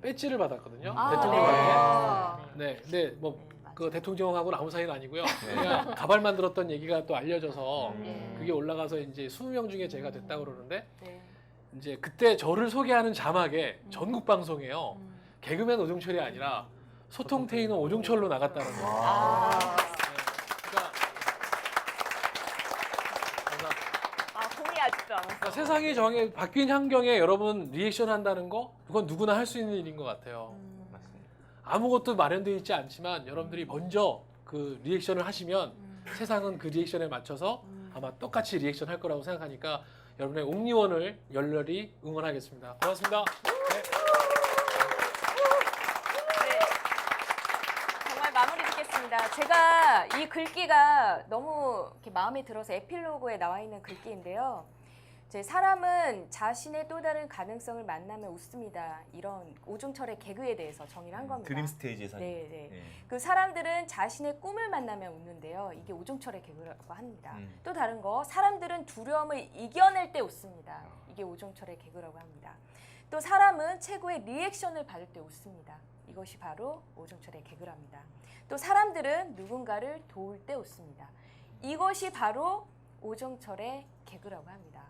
배지를 받았거든요. 대통령한테. 네, 근데 뭐 그 대통령하고는 아무 사이는 아니고요. 그냥 가발 만들었던 얘기가 또 알려져서 그게 올라가서 이제 20명 중에 제가 됐다고 그러는데 이제 그때 저를 소개하는 자막에 전국 방송에요. 개그맨 오종철이 아니라 소통 테이너 오종철로 나갔다는 거예요. 공이 아직도 안 왔어요. 그러니까 세상이 정해 바뀐 환경에 여러분 리액션 한다는 거 그건 누구나 할 수 있는 일인 것 같아요. 아무것도 마련되어 있지 않지만 여러분들이 먼저 그 리액션을 하시면 세상은 그 리액션에 맞춰서 아마 똑같이 리액션 할 거라고 생각하니까 여러분의 옥리원을 열렬히 응원하겠습니다. 고맙습니다. 정말 마무리 짓겠습니다. 제가 이 글귀가 너무 이렇게 마음에 들어서 에필로그에 나와 있는 글귀인데요. 사람은 자신의 또 다른 가능성을 만나면 웃습니다. 이런 오종철의 개그에 대해서 정의를 한 겁니다. 드림 스테이지에서. 네. 그 사람들은 자신의 꿈을 만나면 웃는데요. 이게 오종철의 개그라고 합니다. 또 다른 거, 사람들은 두려움을 이겨낼 때 웃습니다. 이게 오종철의 개그라고 합니다. 또 사람은 최고의 리액션을 받을 때 웃습니다. 이것이 바로 오종철의 개그랍니다. 또 사람들은 누군가를 도울 때 웃습니다. 이것이 바로 오종철의 개그라고 합니다.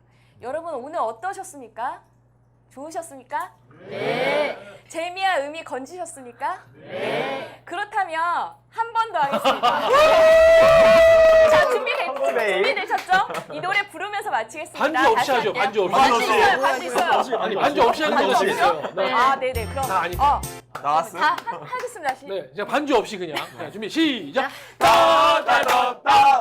여러분 오늘 어떠셨습니까? 좋으셨습니까? 네. 재미와 의미 건지셨습니까? 네. 그렇다면 한 번 더 하겠습니다. 자, 준비되셨죠? 이 노래 부르면서 마치겠습니다. 반주 없이 하죠. 반주 없이. 반주 있어요. 아니 반주 없이 하는 거 있어요. 네. 네네. 그럼 나 아니까. 나왔어요? 하겠습니다. 네, 그냥 반주 없이 그냥. 준비 시작. 따다다다